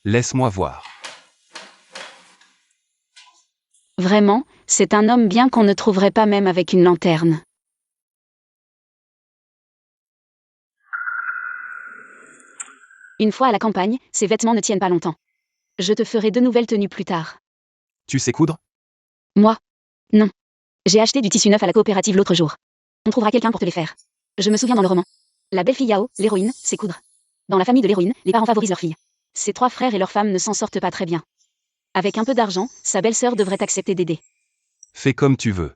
Speaker 1: Laisse-moi voir.
Speaker 2: Vraiment, c'est un homme bien qu'on ne trouverait pas même avec une lanterne. Une fois à la campagne, ses vêtements ne tiennent pas longtemps. Je te ferai de nouvelles tenues plus tard.
Speaker 1: Tu sais coudre?
Speaker 2: Moi? Non. J'ai acheté du tissu neuf à la coopérative l'autre jour. On trouvera quelqu'un pour te les faire. Je me souviens dans le roman. La belle fille Yao, l'héroïne, sait coudre. Dans la famille de l'héroïne, les parents favorisent leurs filles. Ses 3 frères et leurs femmes ne s'en sortent pas très bien. Avec un peu d'argent, sa belle-sœur devrait accepter d'aider.
Speaker 1: Fais comme tu veux.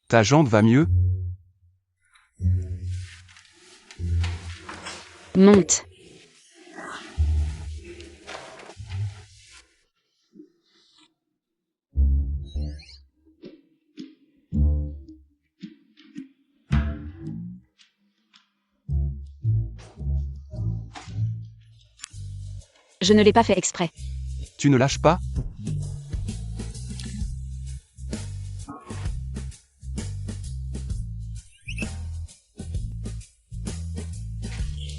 Speaker 1: Ta jambe va mieux?
Speaker 2: Monte. Je ne l'ai pas fait exprès.
Speaker 1: Tu ne lâches pas?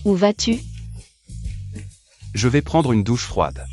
Speaker 2: Où vas-tu?
Speaker 1: Je vais prendre une douche froide.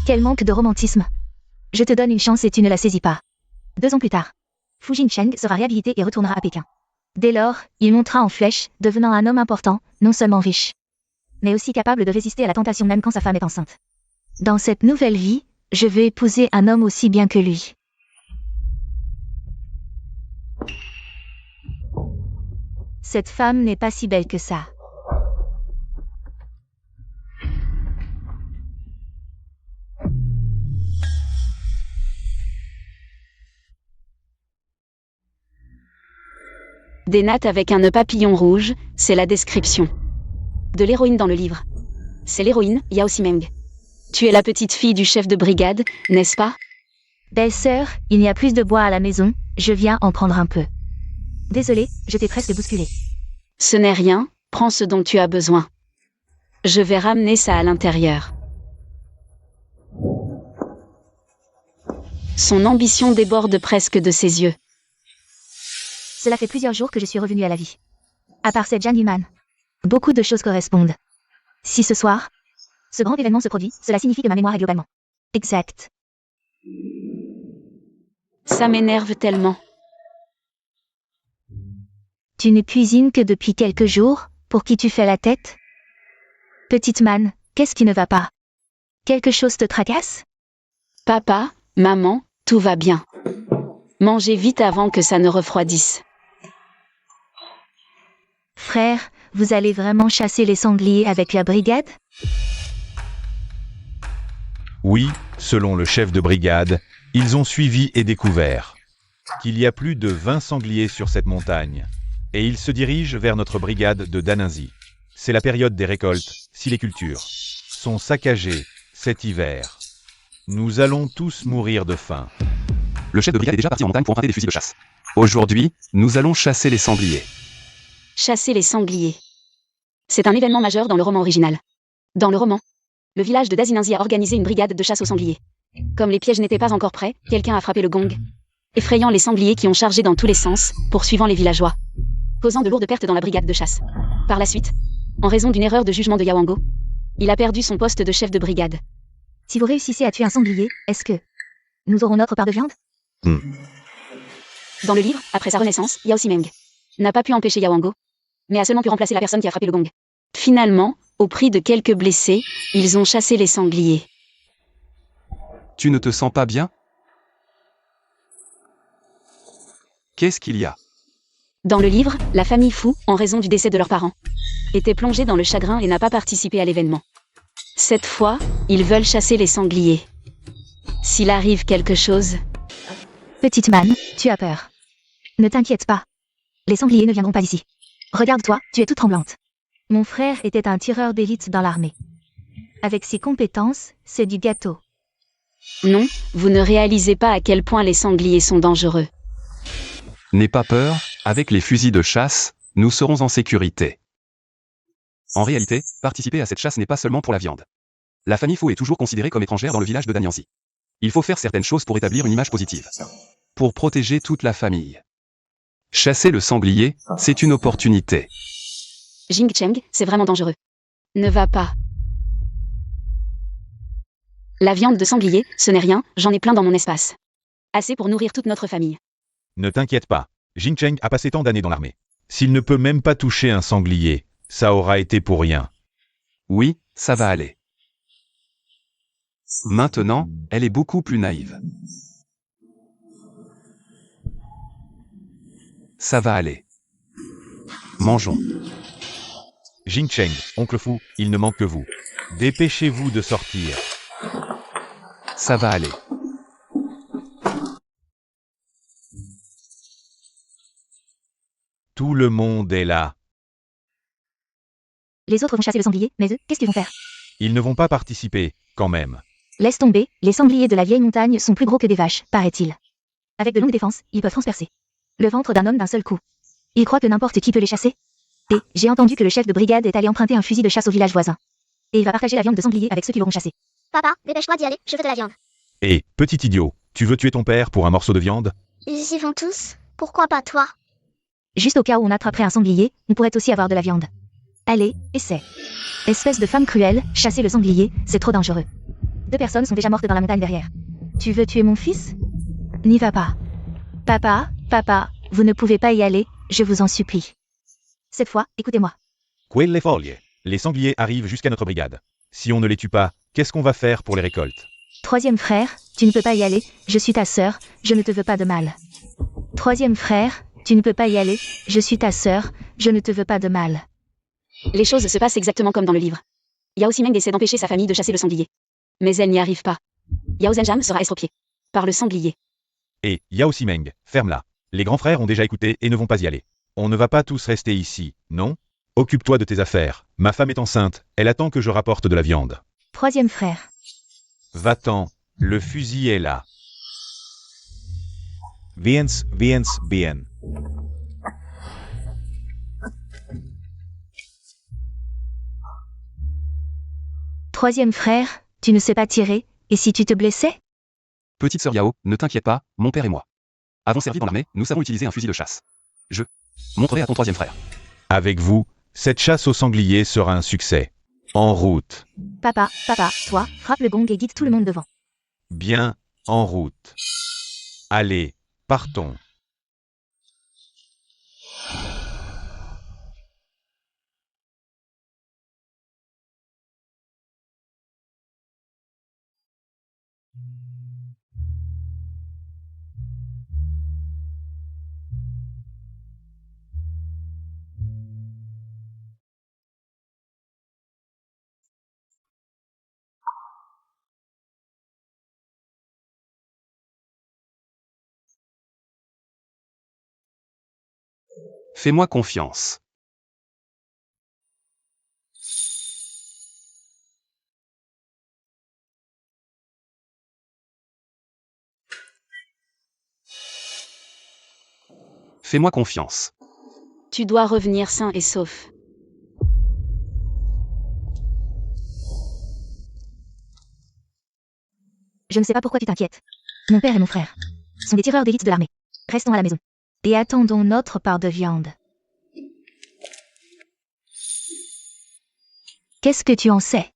Speaker 3: Quel manque de romantisme. Je te donne une chance et tu ne la saisis pas. 2 ans plus tard, Fu Jingcheng sera réhabilité et retournera à Pékin. Dès lors, il montera en flèche, devenant un homme important, non seulement riche, mais aussi capable de résister à la tentation même quand sa femme est enceinte. Dans cette nouvelle vie, je veux épouser un homme aussi bien que lui. Cette femme n'est pas si belle que ça.
Speaker 2: Des nattes avec un nœud papillon rouge, c'est la description de l'héroïne dans le livre. C'est l'héroïne, Yao Simeng. Tu es la petite fille du chef de brigade, n'est-ce pas?
Speaker 3: Belle-sœur, il y a plus de bois à la maison, je viens en prendre un peu. Désolée, je t'ai presque bousculé.
Speaker 2: Ce n'est rien, prends ce dont tu as besoin. Je vais ramener ça à l'intérieur. Son ambition déborde presque de ses yeux.
Speaker 3: Cela fait plusieurs jours que je suis revenue à la vie. À part cette Zhang Yuman, beaucoup de choses correspondent. Si ce soir, ce grand événement se produit, cela signifie que ma mémoire est globalement exacte.
Speaker 2: Ça m'énerve tellement.
Speaker 3: Tu ne cuisines que depuis quelques jours, pour qui tu fais la tête? Petite Man, qu'est-ce qui ne va pas? Quelque chose te tracasse?
Speaker 2: Papa, maman, tout va bien. Mangez vite avant que ça ne refroidisse.
Speaker 3: Frère, vous allez vraiment chasser les sangliers avec la brigade?
Speaker 4: Oui, selon le chef de brigade, ils ont suivi et découvert qu'il y a plus de 20 sangliers sur cette montagne, et ils se dirigent vers notre brigade de Daninzi. C'est la période des récoltes, si les cultures sont saccagées cet hiver. Nous allons tous mourir de faim.
Speaker 1: Le chef de brigade est déjà parti en montagne pour emprunter des fusils de chasse. Aujourd'hui, nous allons chasser les sangliers.
Speaker 2: Chasser les sangliers. C'est un événement majeur dans le roman original. Dans le roman, le village de Dazinanzi a organisé une brigade de chasse aux sangliers. Comme les pièges n'étaient pas encore prêts, quelqu'un a frappé le gong, effrayant les sangliers qui ont chargé dans tous les sens, poursuivant les villageois, causant de lourdes pertes dans la brigade de chasse. Par la suite, en raison d'une erreur de jugement de Yawango, il a perdu son poste de chef de brigade.
Speaker 3: Si vous réussissez à tuer un sanglier, est-ce que nous aurons notre part de viande?
Speaker 2: Dans le livre, après sa renaissance, Yao Simeng n'a pas pu empêcher Yawango, mais a seulement pu remplacer la personne qui a frappé le gong. Finalement, au prix de quelques blessés, ils ont chassé les sangliers.
Speaker 1: Tu ne te sens pas bien? Qu'est-ce qu'il y a?
Speaker 2: Dans le livre, la famille Fu, en raison du décès de leurs parents, était plongée dans le chagrin et n'a pas participé à l'événement. Cette fois, ils veulent chasser les sangliers. S'il arrive quelque chose...
Speaker 3: Petite Man, tu as peur. Ne t'inquiète pas. Les sangliers ne viendront pas ici. Regarde-toi, tu es toute tremblante. Mon frère était un tireur d'élite dans l'armée. Avec ses compétences, c'est du gâteau.
Speaker 2: Non, vous ne réalisez pas à quel point les sangliers sont dangereux.
Speaker 1: N'aie pas peur, avec les fusils de chasse, nous serons en sécurité. En réalité, participer à cette chasse n'est pas seulement pour la viande. La famille Fu est toujours considérée comme étrangère dans le village de Danyansi. Il faut faire certaines choses pour établir une image positive. Pour protéger toute la famille. Chasser le sanglier, c'est une opportunité.
Speaker 2: Jing Cheng, c'est vraiment dangereux. Ne va pas. La viande de sanglier, ce n'est rien, j'en ai plein dans mon espace. Assez pour nourrir toute notre famille.
Speaker 4: Ne t'inquiète pas, Jingcheng a passé tant d'années dans l'armée. S'il ne peut même pas toucher un sanglier, ça aura été pour rien.
Speaker 1: Oui, ça va aller. Maintenant, elle est beaucoup plus naïve. Ça va aller. Mangeons.
Speaker 4: Jing Cheng, oncle fou, il ne manque que vous. Dépêchez-vous de sortir.
Speaker 1: Ça va aller.
Speaker 4: Tout le monde est là.
Speaker 3: Les autres vont chasser le sanglier, mais eux, qu'est-ce qu'ils vont faire?
Speaker 4: Ils ne vont pas participer, quand même.
Speaker 3: Laisse tomber, les sangliers de la vieille montagne sont plus gros que des vaches, paraît-il. Avec de longues défenses, ils peuvent transpercer le ventre d'un homme d'un seul coup. Ils croient que n'importe qui peut les chasser? Et j'ai entendu que le chef de brigade est allé emprunter un fusil de chasse au village voisin. Et il va partager la viande de sanglier avec ceux qui l'auront chassé.
Speaker 5: Papa, dépêche-toi d'y aller, je veux de la viande.
Speaker 4: Et, petit idiot, tu veux tuer ton père pour un morceau de viande?
Speaker 5: Ils y vont tous. Pourquoi pas toi?
Speaker 3: Juste au cas où on attraperait un sanglier, on pourrait aussi avoir de la viande. Allez, essaie. Espèce de femme cruelle, chasser le sanglier, c'est trop dangereux. 2 personnes sont déjà mortes dans la montagne derrière. Tu veux tuer mon fils? N'y va pas. Papa, vous ne pouvez pas y aller, je vous en supplie. Cette fois, écoutez-moi.
Speaker 4: Quelle folie. Les sangliers arrivent jusqu'à notre brigade. Si on ne les tue pas, qu'est-ce qu'on va faire pour les récoltes?
Speaker 3: 3e frère, tu ne peux pas y aller, je suis ta sœur, je ne te veux pas de mal. 3e frère, tu ne peux pas y aller, je suis ta sœur, je ne te veux pas de mal.
Speaker 2: Les choses se passent exactement comme dans le livre. Yao Simeng essaie d'empêcher sa famille de chasser le sanglier. Mais elle n'y arrive pas. Yao Zhenjam sera estropié par le sanglier.
Speaker 4: Et, Yao Simeng, ferme-la. Les grands frères ont déjà écouté et ne vont pas y aller. On ne va pas tous rester ici, non? Occupe-toi de tes affaires. Ma femme est enceinte, elle attend que je rapporte de la viande.
Speaker 3: 3e frère.
Speaker 4: Va-t'en, le fusil est là. Bien.
Speaker 3: 3e frère, tu ne sais pas tirer, et si tu te blessais?
Speaker 1: Petite sœur Yao, ne t'inquiète pas, mon père et moi avons servi dans l'armée, nous savons utiliser un fusil de chasse. Je montrerai à ton 3e frère.
Speaker 4: Avec vous, cette chasse au sanglier sera un succès. En route.
Speaker 3: Papa, toi, frappe le gong et guide tout le monde devant.
Speaker 4: Bien, en route. Allez, partons.
Speaker 1: Fais-moi confiance. Fais-moi confiance.
Speaker 2: Tu dois revenir sain et sauf.
Speaker 3: Je ne sais pas pourquoi tu t'inquiètes. Mon père et mon frère sont des tireurs d'élite de l'armée. Restons à la maison. Et attendons notre part de viande. Qu'est-ce que tu en sais?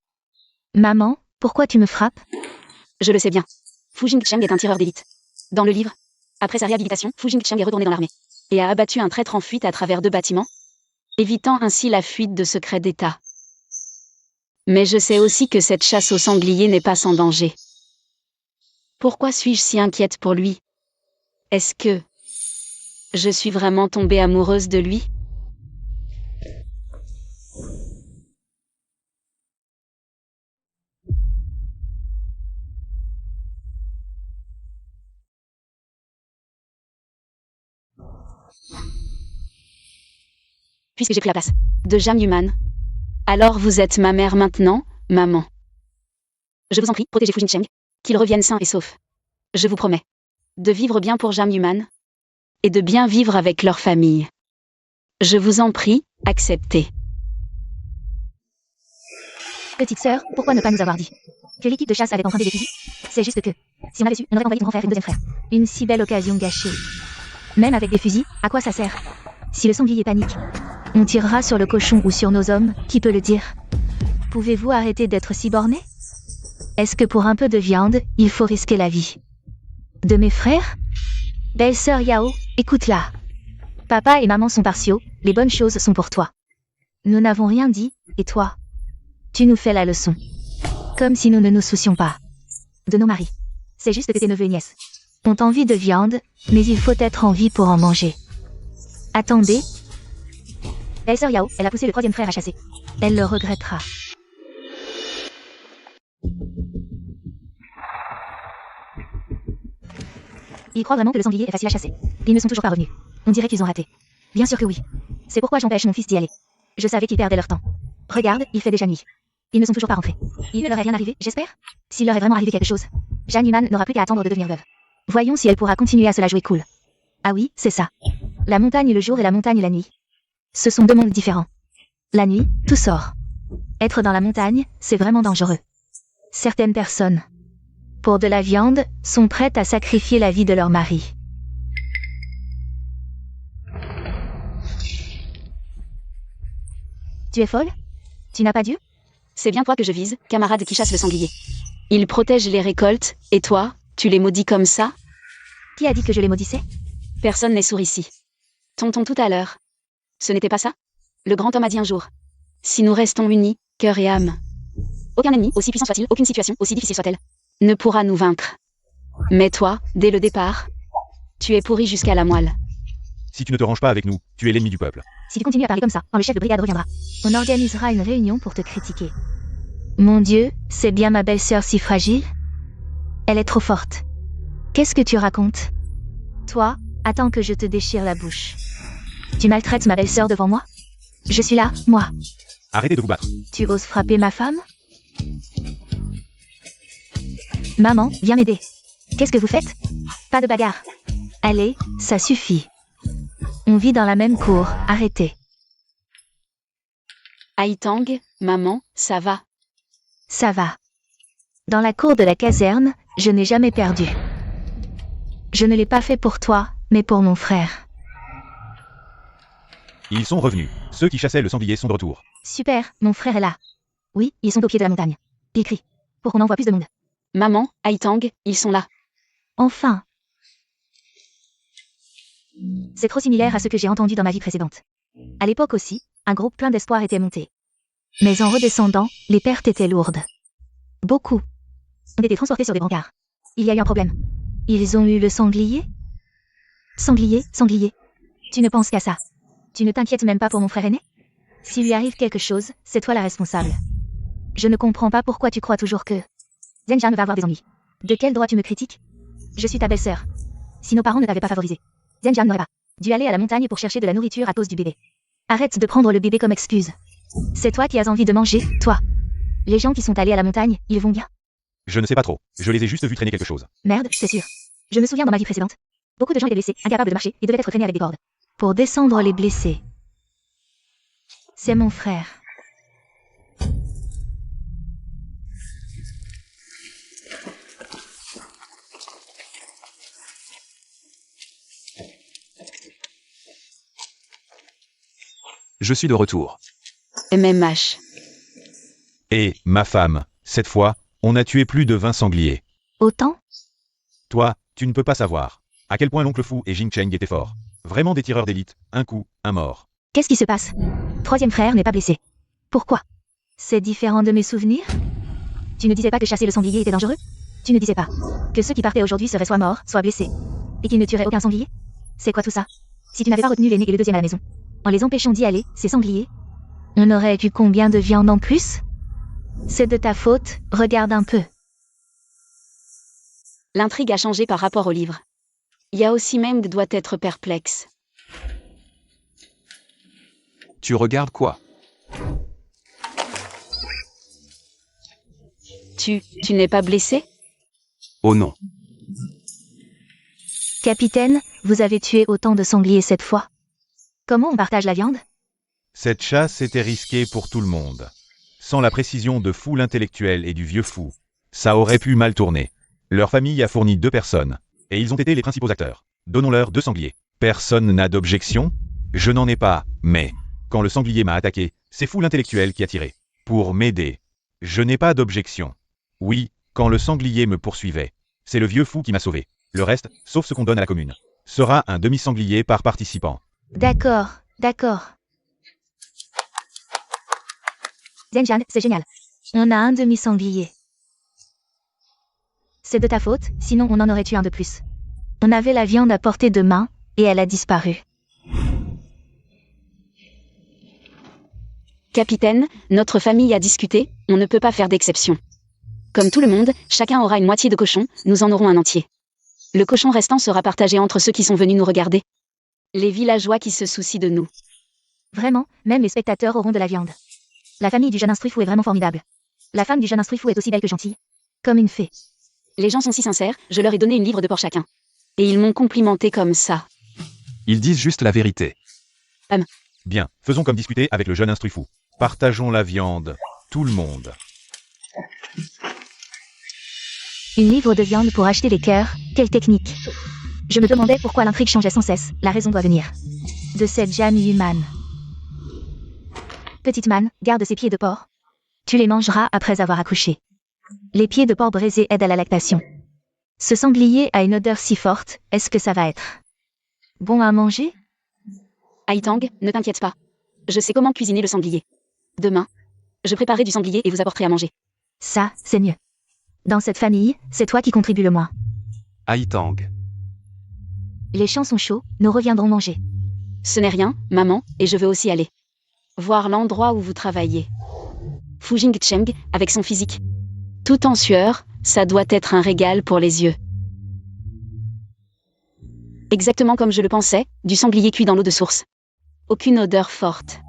Speaker 3: Maman, pourquoi tu me frappes?
Speaker 2: Je le sais bien. Fu Jingcheng est un tireur d'élite. Dans le livre, après sa réhabilitation, Fu Jingcheng est retourné dans l'armée et a abattu un traître en fuite à travers 2 bâtiments, évitant ainsi la fuite de secrets d'État. Mais je sais aussi que cette chasse au sanglier n'est pas sans danger. Pourquoi suis-je si inquiète pour lui? Est-ce que je suis vraiment tombée amoureuse de lui? Puisque j'ai pris la place de Zhang Yuman, alors vous êtes ma mère maintenant, maman. Je vous en prie, protégez Fu Jingcheng, qu'il revienne sain et sauf. Je vous promets de vivre bien pour Zhang Yuman et de bien vivre avec leur famille. Je vous en prie, acceptez.
Speaker 3: Petite sœur, pourquoi ne pas nous avoir dit que l'équipe de chasse avait emprunté des fusils? C'est juste que, si on avait su, on aurait envoyé ton grand frère et ton 2e frère. Une si belle occasion gâchée. Même avec des fusils, à quoi ça sert? Si le sanglier panique, on tirera sur le cochon ou sur nos hommes, qui peut le dire? Pouvez-vous arrêter d'être si borné? Est-ce que pour un peu de viande, il faut risquer la vie de mes frères? Belle-sœur Yao, écoute-la. Papa et maman sont partiaux, les bonnes choses sont pour toi. Nous n'avons rien dit, et toi? Tu nous fais la leçon. Comme si nous ne nous soucions pas de nos maris. C'est juste que tes neveux et nièces ont envie de viande, mais il faut être en vie pour en manger. Attendez. Belle-sœur Yao, elle a poussé le troisième frère à chasser. Elle le regrettera. Ils croient vraiment que le sanglier est facile à chasser. Ils ne sont toujours pas revenus. On dirait qu'ils ont raté. Bien sûr que oui. C'est pourquoi j'empêche mon fils d'y aller. Je savais qu'ils perdaient leur temps. Regarde, il fait déjà nuit. Ils ne sont toujours pas rentrés. Il ne leur est rien arrivé, j'espère? S'il leur est vraiment arrivé quelque chose, Jeanne Human n'aura plus qu'à attendre de devenir veuve. Voyons si elle pourra continuer à se la jouer cool. Ah oui, c'est ça. La montagne le jour et la montagne la nuit. Ce sont deux mondes différents. La nuit, tout sort. Être dans la montagne, c'est vraiment dangereux. Certaines personnes, pour de la viande, sont prêtes à sacrifier la vie de leur mari. Tu es folle? Tu n'as pas Dieu?
Speaker 2: C'est bien toi que je vise, camarade qui chasse le sanglier. Il protège les récoltes, et toi, tu les maudis comme ça?
Speaker 3: Qui a dit que je les maudissais?
Speaker 2: Personne n'est sourd ici. Tonton tout à l'heure. Ce n'était pas ça? Le grand homme a dit un jour. Si nous restons unis, cœur et âme. Aucun ennemi, aussi puissant soit-il, aucune situation, aussi difficile soit-elle, ne pourra nous vaincre. Mais toi, dès le départ, tu es pourri jusqu'à la moelle.
Speaker 4: Si tu ne te ranges pas avec nous, tu es l'ennemi du peuple.
Speaker 3: Si tu continues à parler comme ça, quand le chef de brigade reviendra, on organisera une réunion pour te critiquer. Mon Dieu, c'est bien ma belle-sœur si fragile? Elle est trop forte. Qu'est-ce que tu racontes? Toi, attends que je te déchire la bouche. Tu maltraites ma belle-sœur devant moi? Je suis là, moi.
Speaker 4: Arrêtez de vous battre.
Speaker 3: Tu oses frapper ma femme? Maman, viens m'aider. Qu'est-ce que vous faites? Pas de bagarre. Allez, ça suffit. On vit dans la même cour, arrêtez.
Speaker 2: Aïtang, maman, ça va.
Speaker 3: Ça va. Dans la cour de la caserne, je n'ai jamais perdu. Je ne l'ai pas fait pour toi, mais pour mon frère.
Speaker 4: Ils sont revenus. Ceux qui chassaient le sanglier sont de retour.
Speaker 3: Super, mon frère est là. Oui, ils sont au pied de la montagne. Il crie. Pour qu'on envoie plus de monde.
Speaker 2: Maman, Aïtang, ils sont là.
Speaker 3: Enfin. C'est trop similaire à ce que j'ai entendu dans ma vie précédente. À l'époque aussi, un groupe plein d'espoir était monté. Mais en redescendant, les pertes étaient lourdes. Beaucoup. On était transportés sur des brancards. Il y a eu un problème. Ils ont eu le sanglier? Sanglier. Tu ne penses qu'à ça. Tu ne t'inquiètes même pas pour mon frère aîné? S'il lui arrive quelque chose, c'est toi la responsable. Je ne comprends pas pourquoi tu crois toujours que... Zenjan va avoir des ennuis. De quel droit tu me critiques? Je suis ta belle-sœur. Si nos parents ne t'avaient pas favorisé, Zenjan n'aurait pas dû aller à la montagne pour chercher de la nourriture à cause du bébé. Arrête de prendre le bébé comme excuse. C'est toi qui as envie de manger, toi. Les gens qui sont allés à la montagne, ils vont bien.
Speaker 4: Je ne sais pas trop. Je les ai juste vus traîner quelque chose.
Speaker 3: Merde, c'est sûr. Je me souviens dans ma vie précédente. Beaucoup de gens étaient blessés, incapables de marcher, et devaient être traînés avec des cordes. Pour descendre les blessés. C'est mon frère.
Speaker 1: Je suis de retour.
Speaker 2: MMH.
Speaker 4: Et, ma femme, cette fois, on a tué plus de 20 sangliers.
Speaker 3: Autant?
Speaker 4: Toi, tu ne peux pas savoir à quel point l'oncle Fou et Jing Cheng étaient forts. Vraiment des tireurs d'élite, un coup, un mort.
Speaker 3: Qu'est-ce qui se passe? Troisième frère n'est pas blessé. Pourquoi? C'est différent de mes souvenirs? Tu ne disais pas que chasser le sanglier était dangereux? Tu ne disais pas que ceux qui partaient aujourd'hui seraient soit morts, soit blessés, et qu'ils ne tueraient aucun sanglier? C'est quoi tout ça? Si tu n'avais pas retenu l'aîné et le deuxième à la maison, en les empêchant d'y aller, ces sangliers, on aurait eu combien de viande en plus? C'est de ta faute, regarde un peu.
Speaker 2: L'intrigue a changé par rapport au livre. Yao Simeng doit être perplexe.
Speaker 1: Tu regardes quoi?
Speaker 2: Tu n'es pas blessé?
Speaker 1: Oh non.
Speaker 3: Capitaine, vous avez tué autant de sangliers cette fois. Comment on partage la viande?
Speaker 4: Cette chasse était risquée pour tout le monde. Sans la précision de Fou l'intellectuel et du vieux Fou, ça aurait pu mal tourner. Leur famille a fourni 2 personnes, et ils ont été les principaux acteurs. Donnons-leur 2 sangliers. Personne n'a d'objection? Je n'en ai pas, mais... Quand le sanglier m'a attaqué, c'est Fou l'intellectuel qui a tiré. Pour m'aider. Je n'ai pas d'objection. Oui, quand le sanglier me poursuivait. C'est le vieux Fou qui m'a sauvé. Le reste, sauf ce qu'on donne à la commune, sera un demi-sanglier par participant.
Speaker 3: D'accord. Zenjan, c'est génial. On a un demi-sanglier. C'est de ta faute, sinon on en aurait tué un de plus. On avait la viande à portée de main, et elle a disparu.
Speaker 2: Capitaine, notre famille a discuté, on ne peut pas faire d'exception. Comme tout le monde, chacun aura une moitié de cochon, nous en aurons un entier. Le cochon restant sera partagé entre ceux qui sont venus nous regarder. Les villageois qui se soucient de nous.
Speaker 3: Vraiment, même les spectateurs auront de la viande. La famille du jeune instruit fou est vraiment formidable. La femme du jeune instruit fou est aussi belle que gentille. Comme une fée.
Speaker 2: Les gens sont si sincères, je leur ai donné une livre de porc chacun. Et ils m'ont complimenté comme ça.
Speaker 1: Ils disent juste la vérité.
Speaker 4: Bien, faisons comme discuter avec le jeune instruit fou. Partageons la viande. Tout le monde.
Speaker 3: Une livre de viande pour acheter les cœurs, quelle technique. Je me demandais pourquoi l'intrigue changeait sans cesse, la raison doit venir. De cette Jeanne Human. Petite manne, garde ces pieds de porc. Tu les mangeras après avoir accouché. Les pieds de porc braisés aident à la lactation. Ce sanglier a une odeur si forte, est-ce que ça va être bon à manger?
Speaker 2: Aïtang, ne t'inquiète pas. Je sais comment cuisiner le sanglier. Demain, je préparerai du sanglier et vous apporterai à manger.
Speaker 3: Ça, c'est mieux. Dans cette famille, c'est toi qui contribue le moins.
Speaker 1: Aïtang.
Speaker 3: Les champs sont chauds, nous reviendrons manger.
Speaker 2: Ce n'est rien, maman, et je veux aussi aller voir l'endroit où vous travaillez. Fu Jingcheng, avec son physique. Tout en sueur, ça doit être un régal pour les yeux. Exactement comme je le pensais, du sanglier cuit dans l'eau de source. Aucune odeur forte.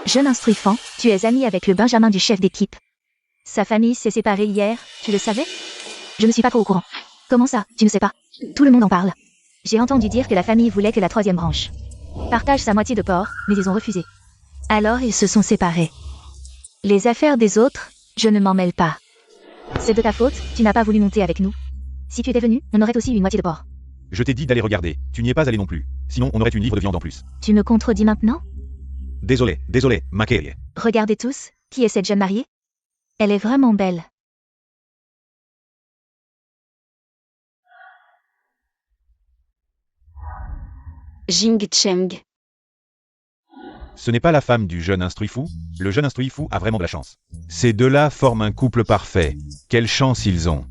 Speaker 3: Jeune instruifant, tu es ami avec le Benjamin du chef d'équipe. Sa famille s'est séparée hier, tu le savais? Je ne suis pas trop au courant. Comment ça, tu ne sais pas? Tout le monde en parle. J'ai entendu dire que la famille voulait que la troisième branche partage sa moitié de porc, mais ils ont refusé. Alors ils se sont séparés. Les affaires des autres, je ne m'en mêle pas. C'est de ta faute, tu n'as pas voulu monter avec nous. Si tu étais venu, on aurait aussi eu une moitié de porc.
Speaker 4: Je t'ai dit d'aller regarder, tu n'y es pas allé non plus. Sinon, on aurait une livre de viande en plus.
Speaker 3: Tu me contredis maintenant?
Speaker 4: Désolé, Mackay.
Speaker 3: Regardez tous, qui est cette jeune mariée? Elle est vraiment belle.
Speaker 2: Jingcheng.
Speaker 4: Ce n'est pas la femme du jeune instruit fou. Le jeune instruit fou a vraiment de la chance. Ces deux-là forment un couple parfait. Quelle chance ils ont.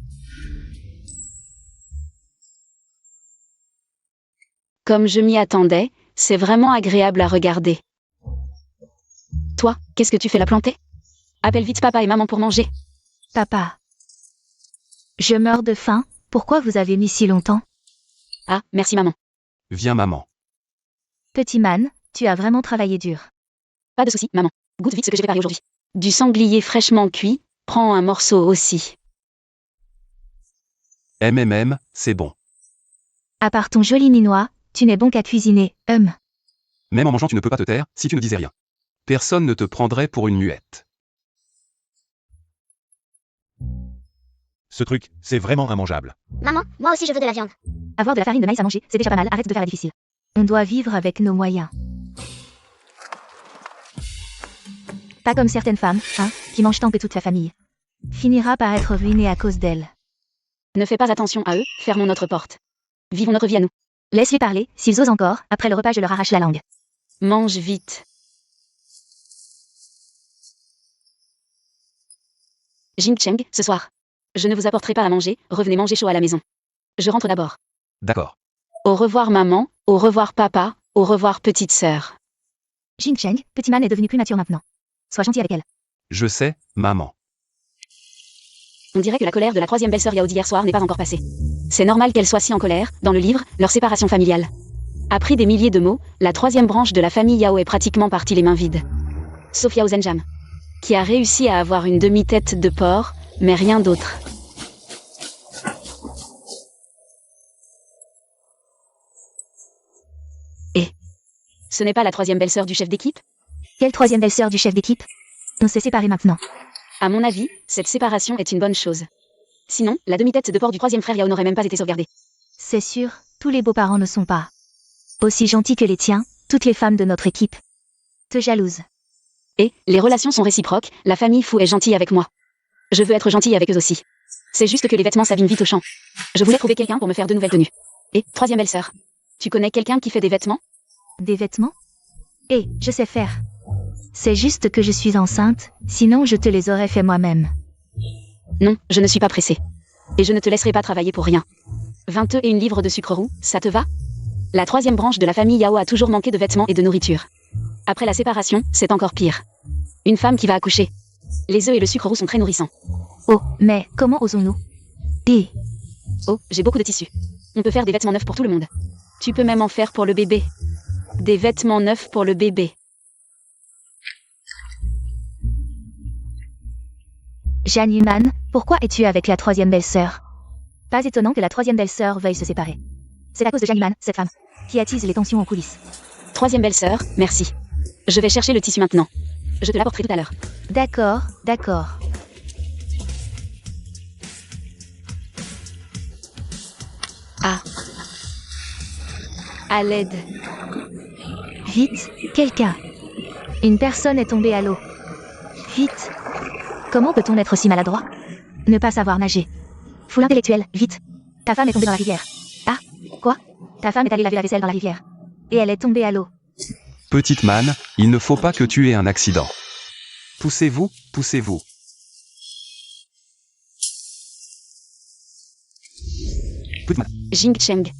Speaker 2: Comme je m'y attendais, c'est vraiment agréable à regarder. Toi, qu'est-ce que tu fais la planter? Appelle vite papa et maman pour manger.
Speaker 3: Papa. Je meurs de faim, pourquoi vous avez mis si longtemps?
Speaker 2: Ah, merci maman.
Speaker 1: Viens maman.
Speaker 3: Petit man, tu as vraiment travaillé dur.
Speaker 2: Pas de soucis, maman. Goûte vite ce que j'ai préparé aujourd'hui. Du sanglier fraîchement cuit, prends un morceau aussi.
Speaker 1: C'est bon.
Speaker 3: À part ton joli minois, tu n'es bon qu'à cuisiner,
Speaker 1: Même en mangeant tu ne peux pas te taire, si tu ne disais rien. Personne ne te prendrait pour une muette.
Speaker 4: Ce truc, c'est vraiment immangeable.
Speaker 5: Maman, moi aussi je veux de la viande.
Speaker 3: Avoir de la farine de maïs à manger, c'est déjà pas mal, arrête de faire la difficile. On doit vivre avec nos moyens. Pas comme certaines femmes, qui mangent tant que toute la famille finira par être ruinée à cause d'elles.
Speaker 2: Ne fais pas attention à eux, fermons notre porte. Vivons notre vie à nous.
Speaker 3: Laisse-les parler, s'ils osent encore, après le repas je leur arrache la langue.
Speaker 2: Mange vite. Jingcheng, ce soir. Je ne vous apporterai pas à manger, revenez manger chaud à la maison. Je rentre d'abord.
Speaker 1: D'accord.
Speaker 2: Au revoir maman, au revoir papa, au revoir petite sœur.
Speaker 3: Jingcheng, petit man est devenu plus mature maintenant. Sois gentil avec elle.
Speaker 1: Je sais, maman.
Speaker 2: On dirait que la colère de la troisième belle-sœur Yao d'hier soir n'est pas encore passée. C'est normal qu'elle soit si en colère, dans le livre, leur séparation familiale. Après des milliers de mots, la troisième branche de la famille Yao est pratiquement partie les mains vides. Sauf Yao Zhenjam, qui a réussi à avoir une demi-tête de porc, mais rien d'autre. Et ce n'est pas la troisième belle-sœur du chef d'équipe?
Speaker 3: Quelle troisième belle-sœur du chef d'équipe? On s'est séparés maintenant.
Speaker 2: À mon avis, cette séparation est une bonne chose. Sinon, la demi-tête de porc du troisième frère Yao n'aurait même pas été sauvegardée.
Speaker 3: C'est sûr, tous les beaux-parents ne sont pas aussi gentils que les tiens, toutes les femmes de notre équipe te jalousent.
Speaker 2: Et, les relations sont réciproques, la famille Fu est gentille avec moi. Je veux être gentille avec eux aussi. C'est juste que les vêtements s'abîment vite au champ. Je voulais trouver quelqu'un pour me faire de nouvelles tenues. Et, troisième belle-sœur. Tu connais quelqu'un qui fait des vêtements?
Speaker 3: Des vêtements? Je sais faire. C'est juste que je suis enceinte, sinon je te les aurais fait moi-même.
Speaker 2: Non, je ne suis pas pressée. Et je ne te laisserai pas travailler pour rien. 21 livres de sucre roux, ça te va? La troisième branche de la famille Yao a toujours manqué de vêtements et de nourriture. Après la séparation, c'est encore pire. Une femme qui va accoucher. Les œufs et le sucre roux sont très nourrissants.
Speaker 3: Oh, mais comment osons-nous? Et
Speaker 2: Oh, j'ai beaucoup de tissus. On peut faire des vêtements neufs pour tout le monde. Tu peux même en faire pour le bébé. Des vêtements neufs pour le bébé.
Speaker 3: Jeanne Yuman, pourquoi es-tu avec la troisième belle-sœur? Pas étonnant que la troisième belle-sœur veuille se séparer. C'est à cause de Jeanne Yuman, cette femme, qui attise les tensions en coulisses.
Speaker 2: Troisième belle-sœur, merci. Je vais chercher le tissu maintenant. Je te l'apporterai tout à l'heure.
Speaker 3: D'accord, d'accord.
Speaker 2: Ah. À l'aide.
Speaker 3: Vite, quelqu'un. Une personne est tombée à l'eau. Vite. Comment peut-on être si maladroit? Ne pas savoir nager. Foule intellectuelle, vite. Ta femme est tombée dans la rivière. Ah, quoi? Ta femme est allée laver la vaisselle dans la rivière. Et elle est tombée à l'eau.
Speaker 1: Petite manne, il ne faut pas que tu aies un accident. Poussez-vous, poussez-vous. Petite manne,
Speaker 2: Jing Cheng.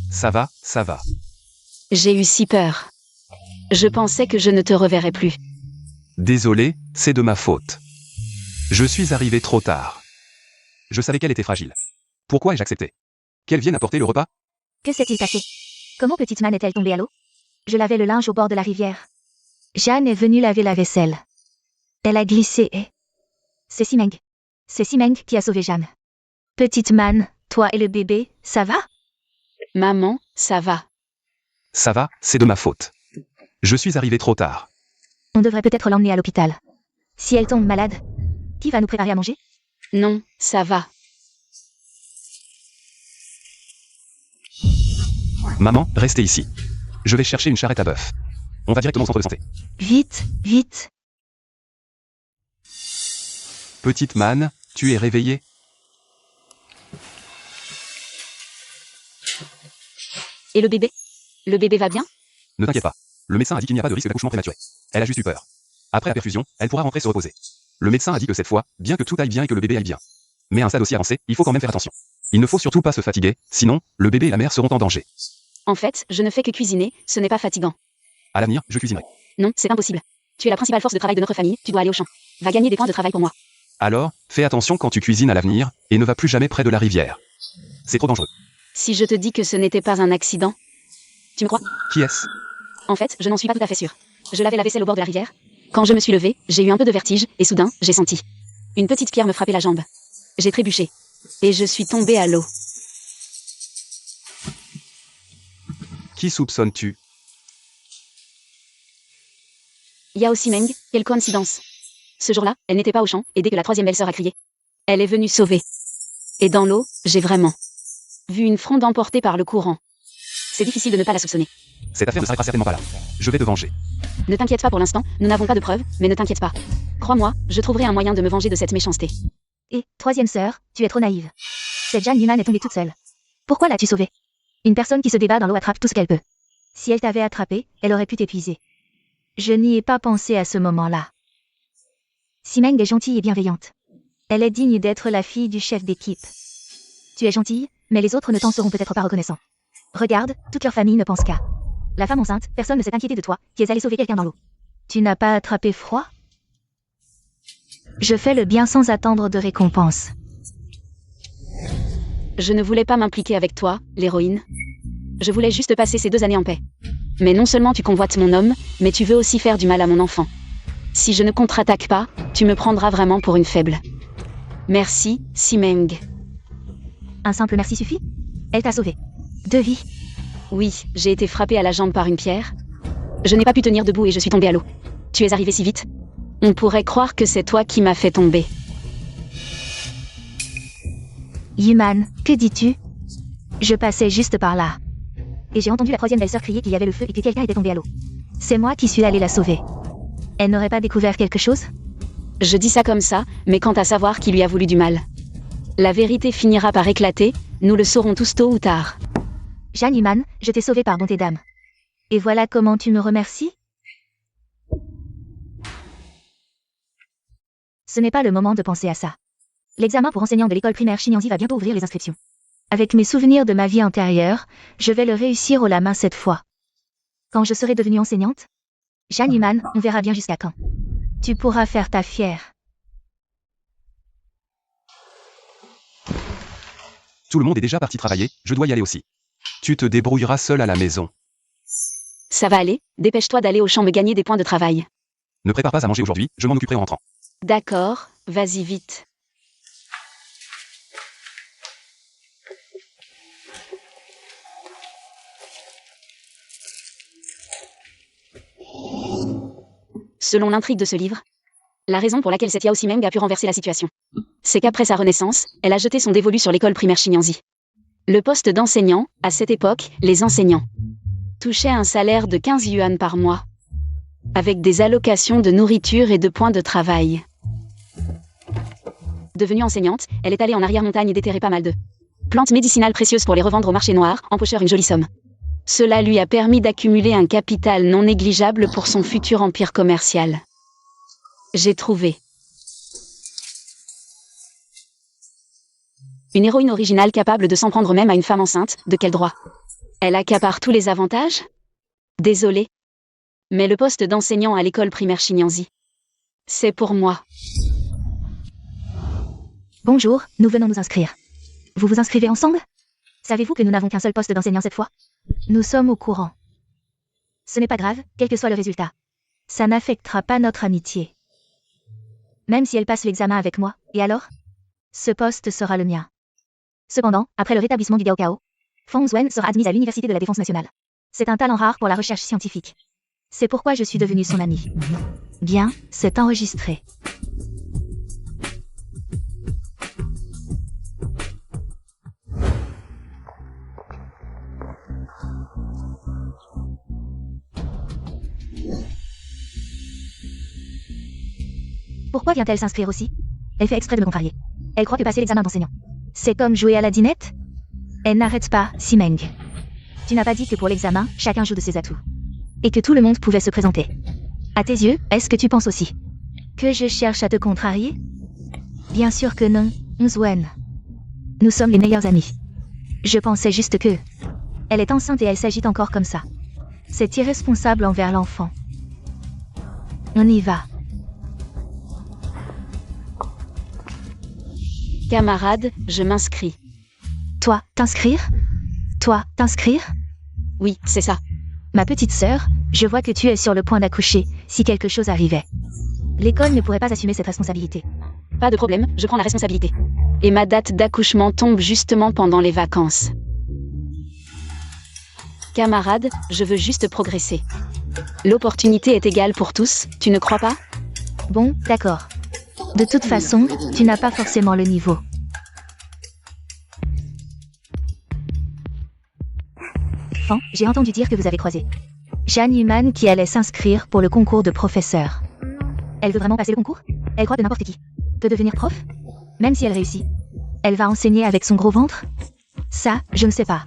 Speaker 1: ça va, ça va.
Speaker 2: J'ai eu si peur. Je pensais que je ne te reverrais plus.
Speaker 1: Désolé, c'est de ma faute. Je suis arrivé trop tard. Je savais qu'elle était fragile. Pourquoi ai-je accepté? Qu'elle vienne apporter le repas?
Speaker 3: Que s'est-il passé? Comment petite man est-elle tombée à l'eau? Je lavais le linge au bord de la rivière. Jeanne est venue laver la vaisselle. Elle a glissé et... C'est Simeng. C'est Simeng qui a sauvé Jeanne. Petite man, toi et le bébé, ça va?
Speaker 2: Maman, ça va.
Speaker 1: Ça va, c'est de ma faute. Je suis arrivé trop tard.
Speaker 3: On devrait peut-être l'emmener à l'hôpital. Si elle tombe malade, qui va nous préparer à manger?
Speaker 2: Non, ça va.
Speaker 1: Maman, restez ici. Je vais chercher une charrette à bœuf. On va directement au centre de santé.
Speaker 3: Vite, vite.
Speaker 1: Petite manne, tu es réveillée?
Speaker 2: Et le bébé? Le bébé va bien?
Speaker 1: Ne t'inquiète pas. Le médecin a dit qu'il n'y a pas de risque d'accouchement prématuré. Elle a juste eu peur. Après la perfusion, elle pourra rentrer se reposer. Le médecin a dit que cette fois, bien que tout aille bien et que le bébé aille bien. Mais à un stade aussi avancé, il faut quand même faire attention. Il ne faut surtout pas se fatiguer, sinon, le bébé et la mère seront en danger.
Speaker 2: En fait, je ne fais que cuisiner, ce n'est pas fatigant.
Speaker 1: À l'avenir, je cuisinerai.
Speaker 2: Non, c'est impossible. Tu es la principale force de travail de notre famille, tu dois aller au champ. Va gagner des points de travail pour moi.
Speaker 1: Alors, fais attention quand tu cuisines à l'avenir, et ne va plus jamais près de la rivière. C'est trop dangereux.
Speaker 2: Si je te dis que ce n'était pas un accident, tu me crois?
Speaker 1: Qui est-ce?
Speaker 2: En fait, je n'en suis pas tout à fait sûre. Je lavais la vaisselle au bord de la rivière. Quand je me suis levée, j'ai eu un peu de vertige, et soudain, j'ai senti une petite pierre me frapper la jambe. J'ai trébuché. Et je suis tombée à l'eau.
Speaker 1: Qui soupçonnes-tu?
Speaker 2: Yao Simeng, quelle coïncidence. Ce jour-là, elle n'était pas au champ, et dès que la troisième belle-sœur a crié, elle est venue sauver. Et dans l'eau, j'ai vraiment vu une fronde emportée par le courant. C'est difficile de ne pas la soupçonner.
Speaker 1: Cette affaire ne s'arrêtera certainement pas là. Je vais te venger.
Speaker 2: Ne t'inquiète pas pour l'instant, nous n'avons pas de preuves, mais ne t'inquiète pas. Crois-moi, je trouverai un moyen de me venger de cette méchanceté.
Speaker 3: Et, troisième sœur, tu es trop naïve. Cette Jeanne Yuman est tombée toute seule. Pourquoi l'as-tu sauvée? Une personne qui se débat dans l'eau attrape tout ce qu'elle peut. Si elle t'avait attrapé, elle aurait pu t'épuiser. Je n'y ai pas pensé à ce moment-là. Simeng est gentille et bienveillante. Elle est digne d'être la fille du chef d'équipe. Tu es gentille, mais les autres ne t'en seront peut-être pas reconnaissants. Regarde, toute leur famille ne pense qu'à la femme enceinte, personne ne s'est inquiété de toi, qui es allé sauver quelqu'un dans l'eau. Tu n'as pas attrapé froid? Je fais le bien sans attendre de récompense.
Speaker 2: Je ne voulais pas m'impliquer avec toi, l'héroïne. Je voulais juste passer ces 2 années en paix. Mais non seulement tu convoites mon homme, mais tu veux aussi faire du mal à mon enfant. Si je ne contre-attaque pas, tu me prendras vraiment pour une faible. Merci, Simeng.
Speaker 3: Un simple merci suffit? Elle t'a sauvé. 2 vies.
Speaker 2: Oui, j'ai été frappée à la jambe par une pierre. Je n'ai pas pu tenir debout et je suis tombée à l'eau. Tu es arrivé si vite. On pourrait croire que c'est toi qui m'as fait tomber.
Speaker 3: Yuman, que dis-tu? Je passais juste par là. Et j'ai entendu la troisième belle-sœur crier qu'il y avait le feu et que quelqu'un était tombé à l'eau. C'est moi qui suis allée la sauver. Elle n'aurait pas découvert quelque chose?
Speaker 2: Je dis ça comme ça, mais quant à savoir qui lui a voulu du mal. La vérité finira par éclater, nous le saurons tous tôt ou tard.
Speaker 3: Jeanne Yuman, je t'ai sauvée par bonté d'âme. Et voilà comment tu me remercies? Ce n'est pas le moment de penser à ça. L'examen pour enseignant de l'école primaire Shinyanzi va bientôt ouvrir les inscriptions. Avec mes souvenirs de ma vie antérieure, je vais le réussir haut la main cette fois. Quand je serai devenue enseignante? Jeanne Yuman, on verra bien jusqu'à quand. Tu pourras faire ta fière.
Speaker 1: Tout le monde est déjà parti travailler, je dois y aller aussi. Tu te débrouilleras seul à la maison.
Speaker 2: Ça va aller, dépêche-toi d'aller au champ me gagner des points de travail.
Speaker 1: Ne prépare pas à manger aujourd'hui, je m'en occuperai en rentrant.
Speaker 2: D'accord, vas-y vite. Selon l'intrigue de ce livre, la raison pour laquelle cette Yao Simeng a pu renverser la situation, c'est qu'après sa renaissance, elle a jeté son dévolu sur l'école primaire Shinyanzi. Le poste d'enseignant, à cette époque, les enseignants touchaient un salaire de 15 yuan par mois, avec des allocations de nourriture et de points de travail. Devenue enseignante, elle est allée en arrière-montagne et déterrer pas mal de plantes médicinales précieuses pour les revendre au marché noir, empocheur une jolie somme. Cela lui a permis d'accumuler un capital non négligeable pour son futur empire commercial. J'ai trouvé une héroïne originale capable de s'en prendre même à une femme enceinte. De quel droit? Elle accapare tous les avantages? Désolé. Mais le poste d'enseignant à l'école primaire Shinyanzi, c'est pour moi.
Speaker 3: Bonjour, nous venons nous inscrire. Vous vous inscrivez ensemble? Savez-vous que nous n'avons qu'un seul poste d'enseignant cette fois? Nous sommes au courant. Ce n'est pas grave, quel que soit le résultat. Ça n'affectera pas notre amitié. Même si elle passe l'examen avec moi, et alors? Ce poste sera le mien. Cependant, après le rétablissement du Gaokao, Feng Zwen sera admise à l'Université de la Défense nationale. C'est un talent rare pour la recherche scientifique. C'est pourquoi je suis devenue son amie. Bien, c'est enregistré. Pourquoi vient-elle s'inscrire aussi? Elle fait exprès de me contrarier. Elle croit que passer l'examen d'enseignant, c'est comme jouer à la dinette? Elle n'arrête pas, Simeng. Tu n'as pas dit que pour l'examen, chacun joue de ses atouts. Et que tout le monde pouvait se présenter. À tes yeux, est-ce que tu penses aussi que je cherche à te contrarier? Bien sûr que non, Nzwen. Nous sommes les meilleurs amis. Je pensais juste que... Elle est enceinte et elle s'agite encore comme ça. C'est irresponsable envers l'enfant. On y va.
Speaker 2: Camarade, je m'inscris.
Speaker 3: Toi, t'inscrire? Toi, t'inscrire?
Speaker 2: Oui, c'est ça.
Speaker 3: Ma petite sœur, je vois que tu es sur le point d'accoucher, si quelque chose arrivait. L'école ne pourrait pas assumer cette responsabilité.
Speaker 2: Pas de problème, je prends la responsabilité. Et ma date d'accouchement tombe justement pendant les vacances. Camarade, je veux juste progresser. L'opportunité est égale pour tous, tu ne crois pas?
Speaker 3: Bon, d'accord. De toute façon, tu n'as pas forcément le niveau. Fan, j'ai entendu dire que vous avez croisé Jeanne Yuman qui allait s'inscrire pour le concours de professeur. Elle veut vraiment passer le concours? Elle croit que n'importe qui peut devenir prof? Même si elle réussit, elle va enseigner avec son gros ventre? Ça, je ne sais pas.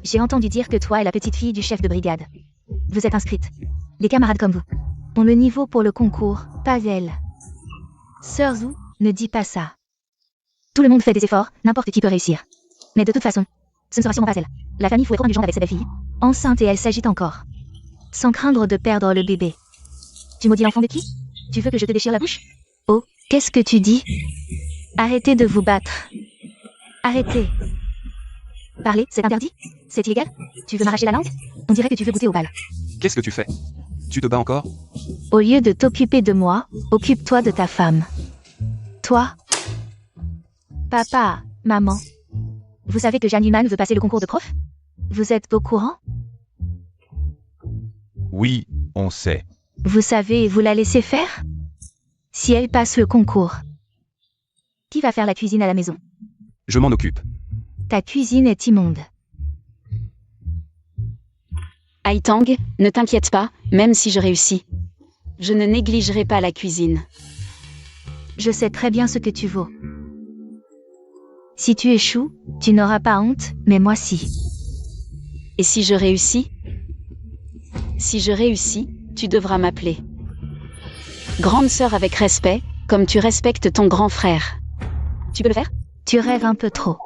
Speaker 3: J'ai entendu dire que toi et la petite fille du chef de brigade, vous êtes inscrites. Les camarades comme vous ont le niveau pour le concours, pas elle. Sœur Zhu, ne dis pas ça. Tout le monde fait des efforts, n'importe qui peut réussir. Mais de toute façon, ce ne sera sûrement pas elle. La famille faut être indulgente avec sa belle-fille, enceinte et elle s'agite encore. Sans craindre de perdre le bébé. Tu maudis l'enfant de qui? Tu veux que je te déchire la bouche? Oh, qu'est-ce que tu dis? Arrêtez de vous battre. Arrêtez. Parler, c'est interdit? C'est illégal? Tu veux m'arracher la langue? On dirait que tu veux goûter au bal.
Speaker 1: Qu'est-ce que tu fais? Tu te bats encore?
Speaker 3: Au lieu de t'occuper de moi, occupe-toi de ta femme. Toi? Papa, maman. Vous savez que Jeanne Yuman veut passer le concours de prof? Vous êtes au courant?
Speaker 4: Oui, on sait.
Speaker 3: Vous savez et vous la laissez faire? Si elle passe le concours, qui va faire la cuisine à la maison?
Speaker 1: Je m'en occupe.
Speaker 3: Ta cuisine est immonde.
Speaker 2: Haitang, ne t'inquiète pas, même si je réussis. Je ne négligerai pas la cuisine.
Speaker 3: Je sais très bien ce que tu vaux. Si tu échoues, tu n'auras pas honte, mais moi si.
Speaker 2: Et si je réussis? Si je réussis, tu devras m'appeler grande sœur avec respect, comme tu respectes ton grand frère. Tu peux le faire?
Speaker 3: Tu rêves un peu trop.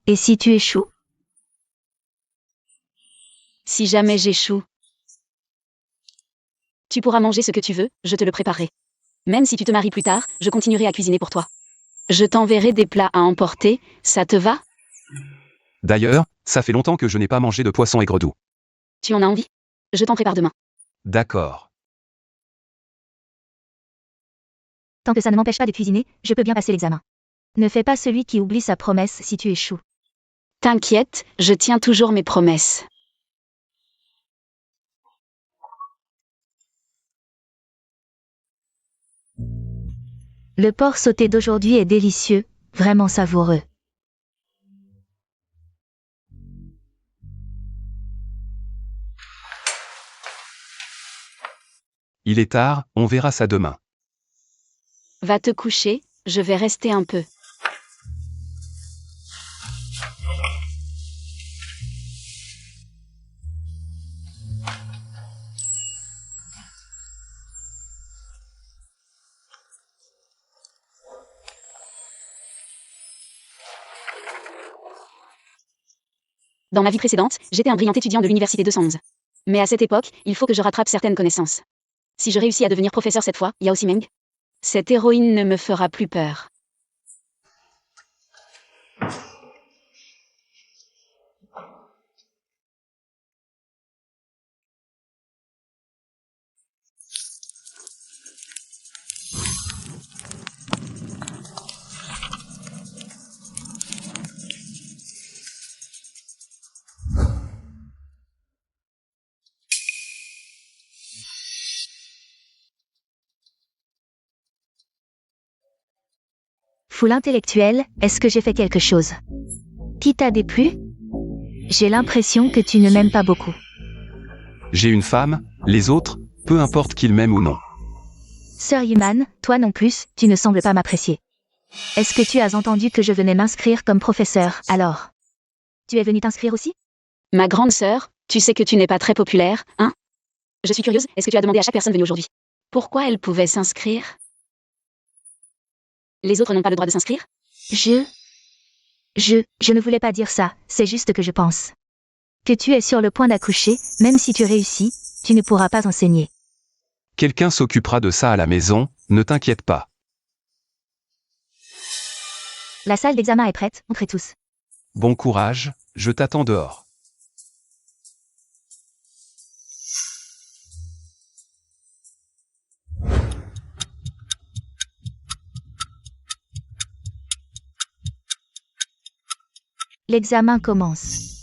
Speaker 3: Et si tu échoues?
Speaker 2: Si jamais j'échoue, tu pourras manger ce que tu veux, je te le préparerai. Même si tu te maries plus tard, je continuerai à cuisiner pour toi. Je t'enverrai des plats à emporter, ça te va?
Speaker 1: D'ailleurs, ça fait longtemps que je n'ai pas mangé de poisson aigre doux.
Speaker 2: Tu en as envie? Je t'en prépare demain.
Speaker 1: D'accord.
Speaker 3: Tant que ça ne m'empêche pas de cuisiner, je peux bien passer l'examen. Ne fais pas celui qui oublie sa promesse si tu échoues.
Speaker 2: T'inquiète, je tiens toujours mes promesses.
Speaker 3: Le porc sauté d'aujourd'hui est délicieux, vraiment savoureux.
Speaker 1: Il est tard, on verra ça demain.
Speaker 2: Va te coucher, je vais rester un peu. Dans ma vie précédente, j'étais un brillant étudiant de l'université de Sons. Mais à cette époque, il faut que je rattrape certaines connaissances. Si je réussis à devenir professeur cette fois, Yao Simeng, cette héroïne ne me fera plus peur.
Speaker 3: Foule intellectuelle, est-ce que j'ai fait quelque chose? Qui t'a déplu? J'ai l'impression que tu ne m'aimes pas beaucoup.
Speaker 1: J'ai une femme, les autres, peu importe qu'ils m'aiment ou non.
Speaker 3: Sir Yuman, toi non plus, tu ne sembles pas m'apprécier. Est-ce que tu as entendu que je venais m'inscrire comme professeur, alors? Tu es venu t'inscrire aussi?
Speaker 2: Ma grande sœur, tu sais que tu n'es pas très populaire, hein? Je suis curieuse, est-ce que tu as demandé à chaque personne venue aujourd'hui pourquoi elle pouvait s'inscrire? Les autres n'ont pas le droit de s'inscrire?
Speaker 3: Je ne voulais pas dire ça, c'est juste que je pense que tu es sur le point d'accoucher, même si tu réussis, tu ne pourras pas enseigner.
Speaker 1: Quelqu'un s'occupera de ça à la maison, ne t'inquiète pas.
Speaker 3: La salle d'examen est prête, entrez tous.
Speaker 1: Bon courage, je t'attends dehors.
Speaker 3: L'examen commence.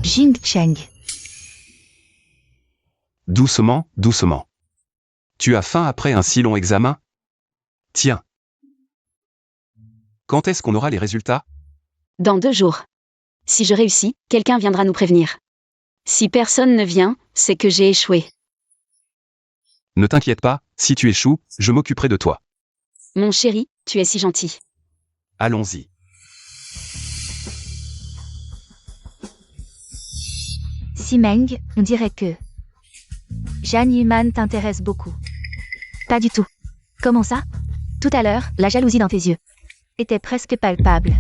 Speaker 3: Jing Cheng.
Speaker 1: Doucement, doucement. Tu as faim après un si long examen? Tiens. Quand est-ce qu'on aura les résultats?
Speaker 2: Dans 2 jours. Si je réussis, quelqu'un viendra nous prévenir. Si personne ne vient, c'est que j'ai échoué.
Speaker 1: Ne t'inquiète pas, si tu échoues, je m'occuperai de toi.
Speaker 2: Mon chéri, tu es si gentil.
Speaker 1: Allons-y.
Speaker 3: Simeng, on dirait que Jeanne Yuman t'intéresse beaucoup. Pas du tout. Comment ça? Tout à l'heure, la jalousie dans tes yeux était presque palpable.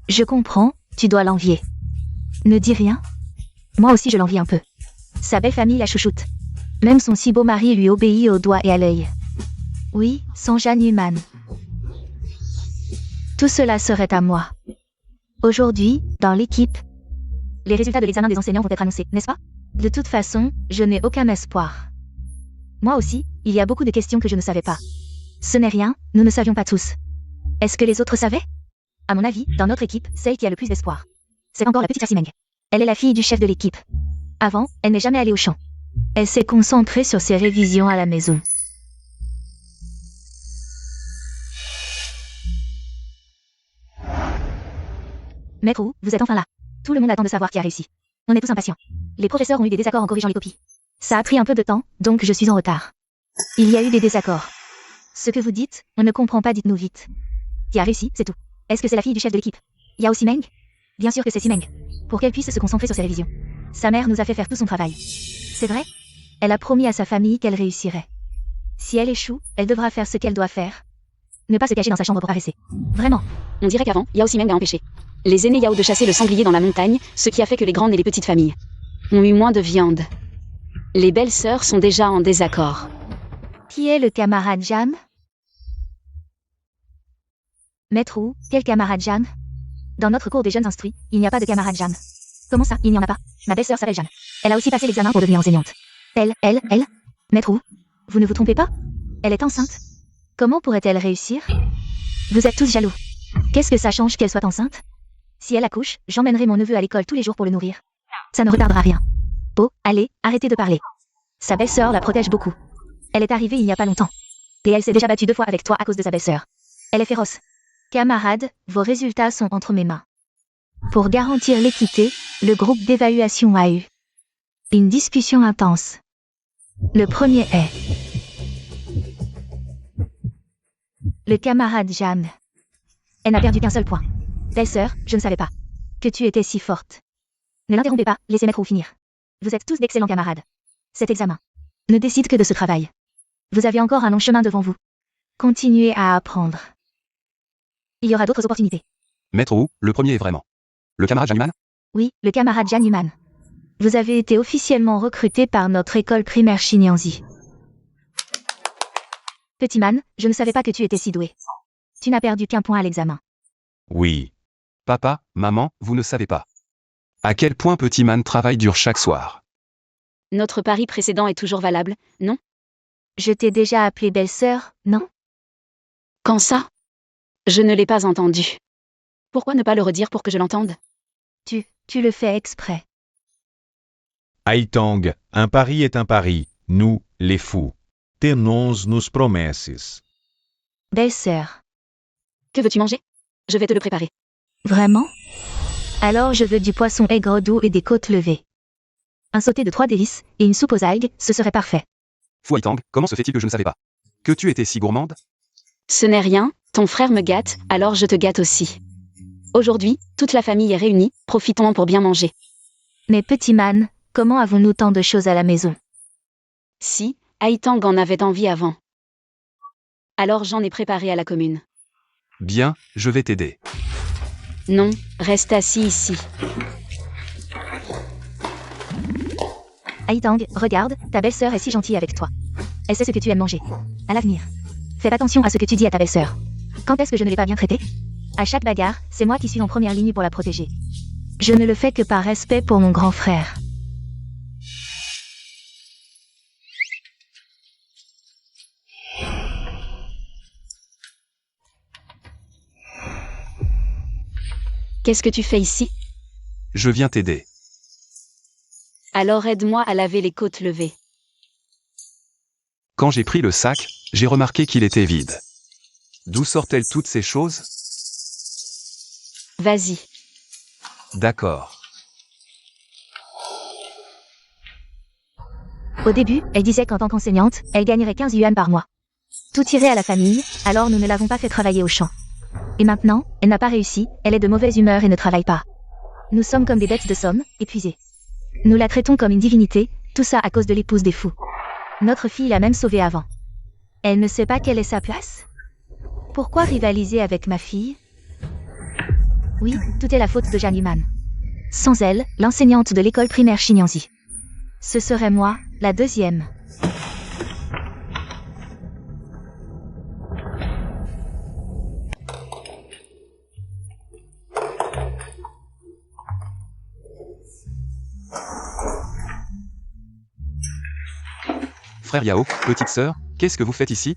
Speaker 3: Je comprends, tu dois l'envier. Ne dis rien. Moi aussi je l'envie un peu. Sa belle famille la chouchoute. Même son si beau mari lui obéit au doigt et à l'œil. Oui, sans Jeanne Yuman. Tout cela serait à moi. Aujourd'hui, dans l'équipe, les résultats de l'examen des enseignants vont être annoncés, n'est-ce pas? De toute façon, je n'ai aucun espoir. Moi aussi, il y a beaucoup de questions que je ne savais pas. Ce n'est rien, nous ne savions pas tous. Est-ce que les autres savaient? À mon avis, dans notre équipe, celle qui a le plus d'espoir, c'est encore la petite Simeng. Elle est la fille du chef de l'équipe. Avant, elle n'est jamais allée au champ. Elle s'est concentrée sur ses révisions à la maison. Maître Wu, vous êtes enfin là. Tout le monde attend de savoir qui a réussi. On est tous impatients. Les professeurs ont eu des désaccords en corrigeant les copies. Ça a pris un peu de temps, donc je suis en retard. Il y a eu des désaccords. Ce que vous dites, on ne comprend pas, dites-nous vite. Qui a réussi, c'est tout. Est-ce que c'est la fille du chef de l'équipe, Yao Simeng? Bien sûr que c'est Simeng. Pour qu'elle puisse se concentrer sur ses révisions. Sa mère nous a fait faire tout son travail. C'est vrai? Elle a promis à sa famille qu'elle réussirait. Si elle échoue, elle devra faire ce qu'elle doit faire. Ne pas se cacher dans sa chambre pour caresser. Vraiment.
Speaker 2: On dirait qu'avant, Yao Simeng a empêché les aînés Yao de chasser le sanglier dans la montagne, ce qui a fait que les grandes et les petites familles ont eu moins de viande. Les belles-sœurs sont déjà en désaccord.
Speaker 3: Qui est le camarade Jam? Maître Wu, quel camarade Jam? Dans notre cours des jeunes instruits, il n'y a pas de camarade Jam. Comment ça, il n'y en a pas? Ma belle-sœur s'appelle Jam. Elle a aussi passé l'examen pour devenir enseignante. Elle? Maître Wu, vous ne vous trompez pas? Elle est enceinte. Comment pourrait-elle réussir? Vous êtes tous jaloux. Qu'est-ce que ça change qu'elle soit enceinte? Si elle accouche, j'emmènerai mon neveu à l'école tous les jours pour le nourrir. Ça ne retardera rien. Oh, allez, arrêtez de parler. Sa belle-sœur la protège beaucoup. Elle est arrivée il n'y a pas longtemps. Et elle s'est déjà battue 2 fois avec toi à cause de sa belle-sœur. Elle est féroce. Camarades, vos résultats sont entre mes mains. Pour garantir l'équité, le groupe d'évaluation a eu une discussion intense. Le premier est le camarade Jam. Elle n'a perdu qu'un seul point. Belle-sœur, je ne savais pas que tu étais si forte. Ne l'interrompez pas, laissez Maître Wu finir. Vous êtes tous d'excellents camarades. Cet examen ne décide que de ce travail. Vous avez encore un long chemin devant vous. Continuez à apprendre. Il y aura d'autres opportunités.
Speaker 1: Maître Wu, le premier est vraiment. Le camarade Janiman?
Speaker 3: Oui, le camarade Jan Yuman. Vous avez été officiellement recruté par notre école primaire Xinyanzi. Petit man, je ne savais pas que tu étais si doué. Tu n'as perdu qu'un point à l'examen.
Speaker 4: Oui.
Speaker 1: Papa, maman, vous ne savez pas. À quel point Petit Man travaille dur chaque soir.
Speaker 2: Notre pari précédent est toujours valable, non?
Speaker 3: Je t'ai déjà appelé belle-sœur, non?
Speaker 2: Quand ça? Je ne l'ai pas entendu. Pourquoi ne pas le redire pour que je l'entende?
Speaker 3: Tu le fais exprès.
Speaker 4: Aitang, un pari est un pari. Nous, les fous. Tenons nos promesses.
Speaker 3: Belle-sœur.
Speaker 2: Que veux-tu manger? Je vais te le préparer.
Speaker 3: Vraiment? Alors je veux du poisson aigre doux et des côtes levées. Un sauté de 3 délices et une soupe aux algues, ce serait parfait.
Speaker 1: Fou Aitang, comment se fait-il que je ne savais pas? Que tu étais si gourmande?
Speaker 2: Ce n'est rien, ton frère me gâte, alors je te gâte aussi. Aujourd'hui, toute la famille est réunie, profitons-en pour bien manger.
Speaker 3: Mais petit man, comment avons-nous tant de choses à la maison?
Speaker 2: Si, Aitang en avait envie avant. Alors j'en ai préparé à la commune.
Speaker 1: Bien, je vais t'aider.
Speaker 2: Non, reste assis ici.
Speaker 3: Aitang, regarde, ta belle-sœur est si gentille avec toi. Elle sait ce que tu aimes manger. À l'avenir, fais attention à ce que tu dis à ta belle-sœur. Quand est-ce que je ne l'ai pas bien traitée? À chaque bagarre, c'est moi qui suis en première ligne pour la protéger. Je ne le fais que par respect pour mon grand frère.
Speaker 2: Qu'est-ce que tu fais ici?
Speaker 1: Je viens t'aider.
Speaker 2: Alors aide-moi à laver les côtes levées.
Speaker 1: Quand j'ai pris le sac, j'ai remarqué qu'il était vide. D'où sortent-elles toutes ces choses?
Speaker 2: Vas-y.
Speaker 1: D'accord.
Speaker 3: Au début, elle disait qu'en tant qu'enseignante, elle gagnerait 15 yuan par mois. Tout irait à la famille, alors nous ne l'avons pas fait travailler au champ. Et maintenant, elle n'a pas réussi, elle est de mauvaise humeur et ne travaille pas. Nous sommes comme des bêtes de somme, épuisées. Nous la traitons comme une divinité, tout ça à cause de l'épouse des fous. Notre fille l'a même sauvée avant. Elle ne sait pas quelle est sa place? Pourquoi rivaliser avec ma fille? Oui, tout est la faute de Jan Yuman. Sans elle, l'enseignante de l'école primaire Xinyanzi. Ce serait moi, la deuxième.
Speaker 1: Frère Yao, petite sœur, qu'est-ce que vous faites ici?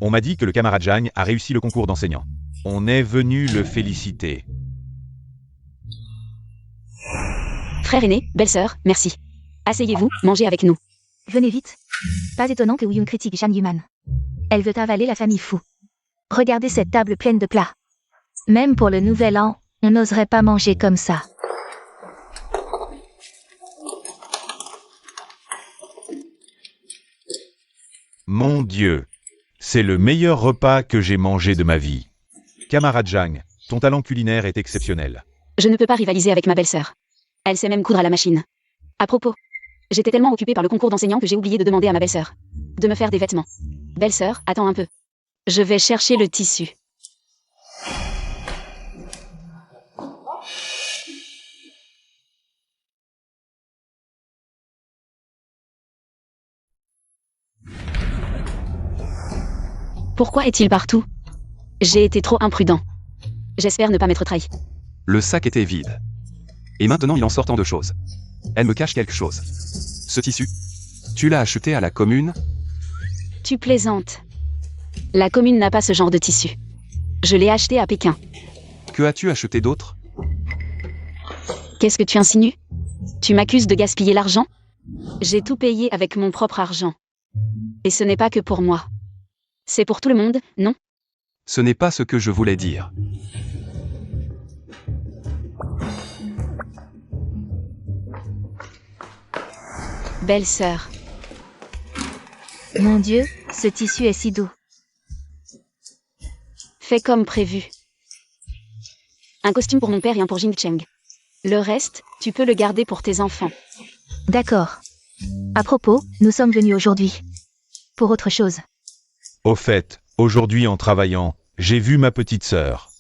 Speaker 4: On m'a dit que le camarade Jagne a réussi le concours d'enseignant. On est venu le féliciter.
Speaker 2: Frère aîné, belle-sœur, merci. Asseyez-vous, mangez avec nous.
Speaker 3: Venez vite. Pas étonnant que Wuyun critique Jan Yuman. Elle veut avaler la famille fou. Regardez cette table pleine de plats. Même pour le nouvel an, on n'oserait pas manger comme ça.
Speaker 4: Mon Dieu! C'est le meilleur repas que j'ai mangé de ma vie. Camarade Zhang, ton talent culinaire est exceptionnel.
Speaker 2: Je ne peux pas rivaliser avec ma belle-sœur. Elle sait même coudre à la machine. À propos, j'étais tellement occupée par le concours d'enseignant que j'ai oublié de demander à ma belle-sœur de me faire des vêtements. Belle-sœur, attends un peu. Je vais chercher le tissu. Pourquoi est-il partout? J'ai été trop imprudent. J'espère ne pas m'être trahi.
Speaker 1: Le sac était vide. Et maintenant il en sort tant de choses. Elle me cache quelque chose. Ce tissu, tu l'as acheté à la commune?
Speaker 2: Tu plaisantes. La commune n'a pas ce genre de tissu. Je l'ai acheté à Pékin.
Speaker 1: Que as-tu acheté d'autre?
Speaker 2: Qu'est-ce que tu insinues? Tu m'accuses de gaspiller l'argent? J'ai tout payé avec mon propre argent. Et ce n'est pas que pour moi. C'est pour tout le monde, non?
Speaker 1: Ce n'est pas ce que je voulais dire.
Speaker 2: Belle-sœur.
Speaker 3: Mon Dieu, ce tissu est si doux.
Speaker 2: Fais comme prévu. Un costume pour mon père et un pour Jing Cheng. Le reste, tu peux le garder pour tes enfants.
Speaker 3: D'accord. À propos, nous sommes venus aujourd'hui. Pour autre chose.
Speaker 4: Au fait, aujourd'hui en travaillant, j'ai vu ma petite sœur.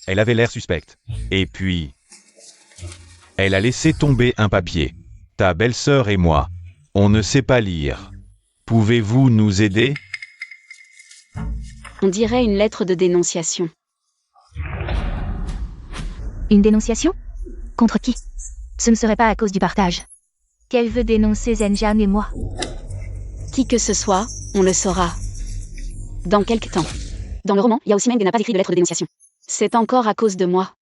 Speaker 4: Elle avait l'air suspecte. Et puis... elle a laissé tomber un papier. Ta belle-sœur et moi, on ne sait pas lire. Pouvez-vous nous aider?
Speaker 2: On dirait une lettre de dénonciation.
Speaker 3: Une dénonciation? Contre qui? Ce ne serait pas à cause du partage. Qu'elle veut dénoncer Zhenjian et moi.
Speaker 2: Qui que ce soit, on le saura. Dans quelque temps. Dans le roman, Yao Ximeng n'a pas écrit de lettre de dénonciation. C'est encore à cause de moi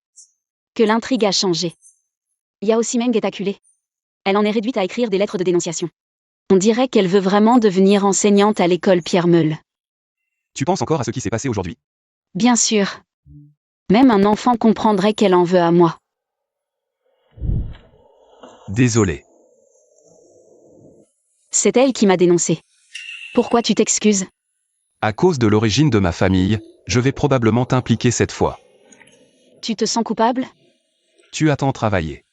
Speaker 2: que l'intrigue a changé. Yao Ximeng est acculée. Elle en est réduite à écrire des lettres de dénonciation. On dirait qu'elle veut vraiment devenir enseignante à l'école Pierre Meule.
Speaker 1: Tu penses encore à ce qui s'est passé aujourd'hui?
Speaker 2: Bien sûr. Même un enfant comprendrait qu'elle en veut à moi.
Speaker 1: Désolé.
Speaker 2: C'est elle qui m'a dénoncé. Pourquoi tu t'excuses?
Speaker 1: À cause de l'origine de ma famille, je vais probablement t'impliquer cette fois.
Speaker 2: Tu te sens coupable?
Speaker 1: Tu as tant travaillé.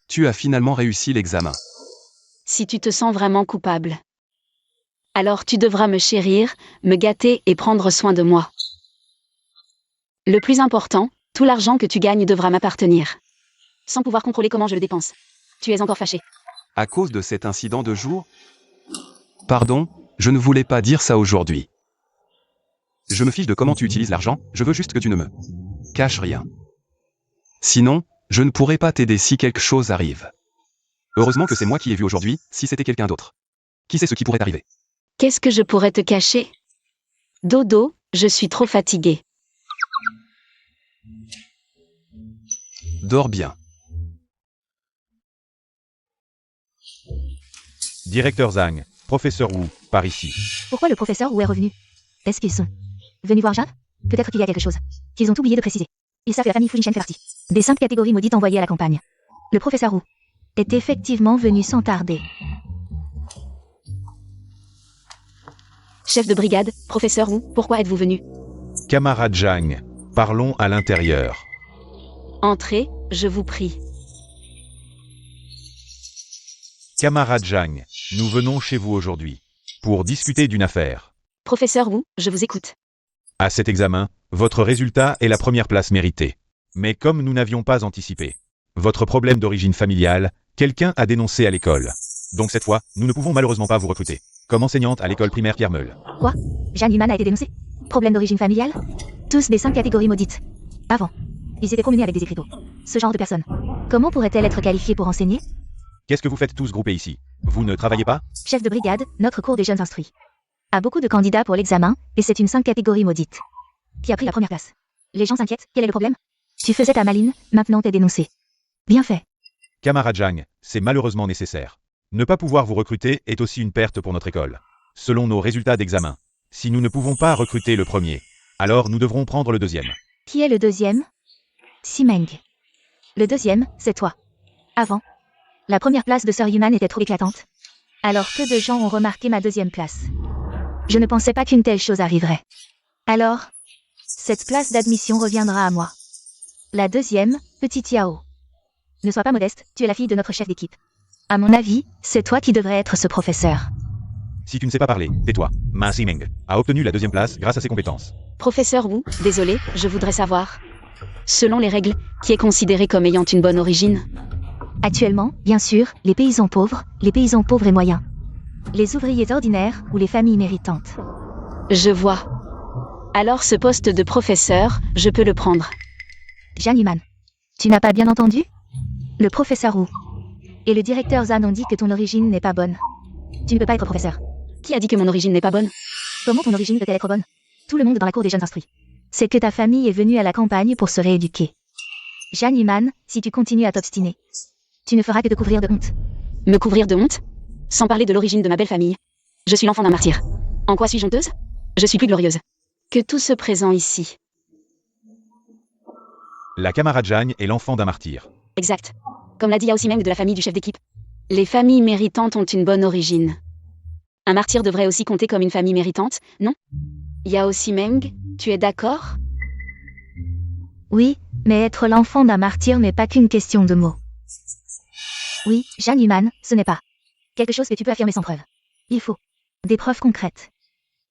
Speaker 1: Tu as finalement réussi l'examen.
Speaker 2: Si tu te sens vraiment coupable, alors tu devras me chérir, me gâter et prendre soin de moi. Le plus important, tout l'argent que tu gagnes devra m'appartenir. Sans pouvoir contrôler comment je le dépense. Tu es encore fâché.
Speaker 1: À cause de cet incident de jour? Pardon, je ne voulais pas dire ça aujourd'hui. Je me fiche de comment tu utilises l'argent, je veux juste que tu ne me caches rien. Sinon, je ne pourrais pas t'aider si quelque chose arrive. Heureusement que c'est moi qui ai vu aujourd'hui, si c'était quelqu'un d'autre. Qui sait ce qui pourrait arriver?
Speaker 2: Qu'est-ce que je pourrais te cacher? Dodo, je suis trop fatiguée.
Speaker 1: Dors bien.
Speaker 4: Directeur Zhang, professeur Wu, par ici.
Speaker 3: Pourquoi le professeur Wu est revenu? Est-ce qu'ils sont venus voir Jean? Peut-être qu'il y a quelque chose qu'ils ont oublié de préciser. Ils savent que la famille Fujinshen fait partie des 5 catégories maudites envoyées à la campagne. Le professeur Wu est effectivement venu sans tarder.
Speaker 2: Chef de brigade, professeur Wu, pourquoi êtes-vous venu?
Speaker 4: Camarade Zhang, parlons à l'intérieur.
Speaker 2: Entrez, je vous prie.
Speaker 4: Camarade Zhang, nous venons chez vous aujourd'hui pour discuter d'une affaire.
Speaker 2: Professeur Wu, je vous écoute.
Speaker 4: À cet examen, votre résultat est la première place méritée. Mais comme nous n'avions pas anticipé votre problème d'origine familiale, quelqu'un a dénoncé à l'école. Donc cette fois, nous ne pouvons malheureusement pas vous recruter comme enseignante à l'école primaire Pierre Meule.
Speaker 3: Quoi? Jeanne Liman a été dénoncé? Problème d'origine familiale? Tous des 5 catégories maudites. Avant, ils étaient promenés avec des écriteaux. Ce genre de personnes. Comment pourrait-elle être qualifiée pour enseigner?
Speaker 4: Qu'est-ce que vous faites tous groupés ici? Vous ne travaillez pas?
Speaker 3: Chef de brigade, notre cours des jeunes instruits a beaucoup de candidats pour l'examen, et c'est une 5 catégories maudite. Qui a pris la première place? Les gens s'inquiètent, quel est le problème? Tu faisais ta maline, maintenant t'es dénoncé. Bien fait.
Speaker 4: Camarade Zhang, c'est malheureusement nécessaire. Ne pas pouvoir vous recruter est aussi une perte pour notre école. Selon nos résultats d'examen, si nous ne pouvons pas recruter le premier, alors nous devrons prendre le deuxième.
Speaker 3: Qui est le deuxième? Ximeng. Le deuxième, c'est toi. Avant, la première place de Sœur Yuman était trop éclatante. Alors peu de gens ont remarqué ma deuxième place. Je ne pensais pas qu'une telle chose arriverait. Alors, cette place d'admission reviendra à moi. La deuxième, petite Yao. Ne sois pas modeste, tu es la fille de notre chef d'équipe. À mon avis, c'est toi qui devrais être ce professeur.
Speaker 4: Si tu ne sais pas parler, tais-toi. Ma Ximeng a obtenu la deuxième place grâce à ses compétences.
Speaker 2: Professeur Wu, désolé, je voudrais savoir. Selon les règles, qui est considéré comme ayant une bonne origine?
Speaker 3: Actuellement, bien sûr, les paysans pauvres et moyens. Les ouvriers ordinaires ou les familles méritantes.
Speaker 2: Je vois. Alors ce poste de professeur, je peux le prendre.
Speaker 3: Jiang Yuman. Tu n'as pas bien entendu? Le professeur Wu. Et le directeur Zhan ont dit que ton origine n'est pas bonne. Tu ne peux pas être professeur.
Speaker 2: Qui a dit que mon origine n'est pas bonne?
Speaker 3: Comment ton origine peut-elle être bonne? Tout le monde dans la cour des jeunes instruits. C'est que ta famille est venue à la campagne pour se rééduquer. Jiang Yuman, si tu continues à t'obstiner, tu ne feras que te couvrir de honte.
Speaker 2: Me couvrir de honte? Sans parler de l'origine de ma belle famille. Je suis l'enfant d'un martyr. En quoi suis-je honteuse? Je suis plus glorieuse que tout ce présent ici.
Speaker 4: La camarade Zhang est l'enfant d'un martyr.
Speaker 2: Exact. Comme l'a dit Yao Ximeng de la famille du chef d'équipe. Les familles méritantes ont une bonne origine. Un martyr devrait aussi compter comme une famille méritante, non? Yao Ximeng, tu es d'accord?
Speaker 3: Oui, mais être l'enfant d'un martyr n'est pas qu'une question de mots. Oui, Jiang Yuman, ce n'est pas quelque chose que tu peux affirmer sans preuve. Il faut des preuves concrètes.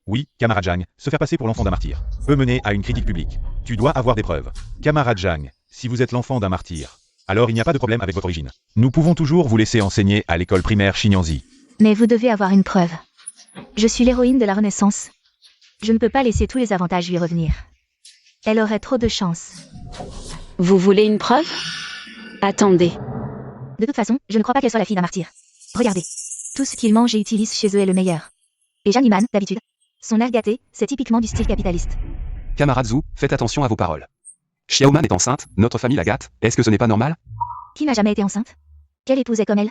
Speaker 4: Oui, camarade Zhang, se faire passer pour l'enfant d'un martyr peut mener à une critique publique. Tu dois avoir des preuves. Camarade Zhang, si vous êtes l'enfant d'un martyr, alors il n'y a pas de problème avec votre origine. Nous pouvons toujours vous laisser enseigner à l'école primaire Xinyanzi.
Speaker 3: Mais vous devez avoir une preuve. Je suis l'héroïne de la Renaissance. Je ne peux pas laisser tous les avantages lui revenir. Elle aurait trop de chance.
Speaker 2: Vous voulez une preuve? Attendez.
Speaker 3: De toute façon, je ne crois pas qu'elle soit la fille d'un martyr. Regardez. Tout ce qu'ils mangent et utilisent chez eux est le meilleur. Et Jiang Yuman, d'habitude, son air gâté, c'est typiquement du style capitaliste.
Speaker 1: Camarade Zhu, faites attention à vos paroles. Xiaoman est enceinte, notre famille la gâte, est-ce que ce n'est pas normal?
Speaker 3: Qui n'a jamais été enceinte? Quelle épouse est comme elle?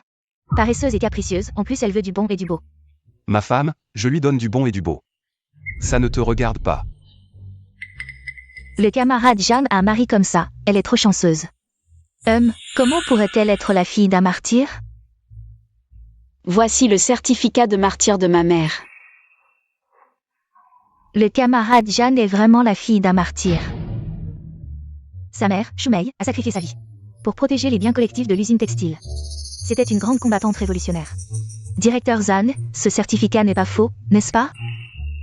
Speaker 3: Paresseuse et capricieuse, en plus elle veut du bon et du beau.
Speaker 1: Ma femme, je lui donne du bon et du beau. Ça ne te regarde pas.
Speaker 3: Le camarade Jeanne a un mari comme ça, elle est trop chanceuse. Comment pourrait-elle être la fille d'un martyr?
Speaker 2: Voici le certificat de martyr de ma mère.
Speaker 3: Le camarade Jeanne est vraiment la fille d'un martyr. Sa mère, Shumei, a sacrifié sa vie pour protéger les biens collectifs de l'usine textile. C'était une grande combattante révolutionnaire. Directeur Zhan, ce certificat n'est pas faux, n'est-ce pas?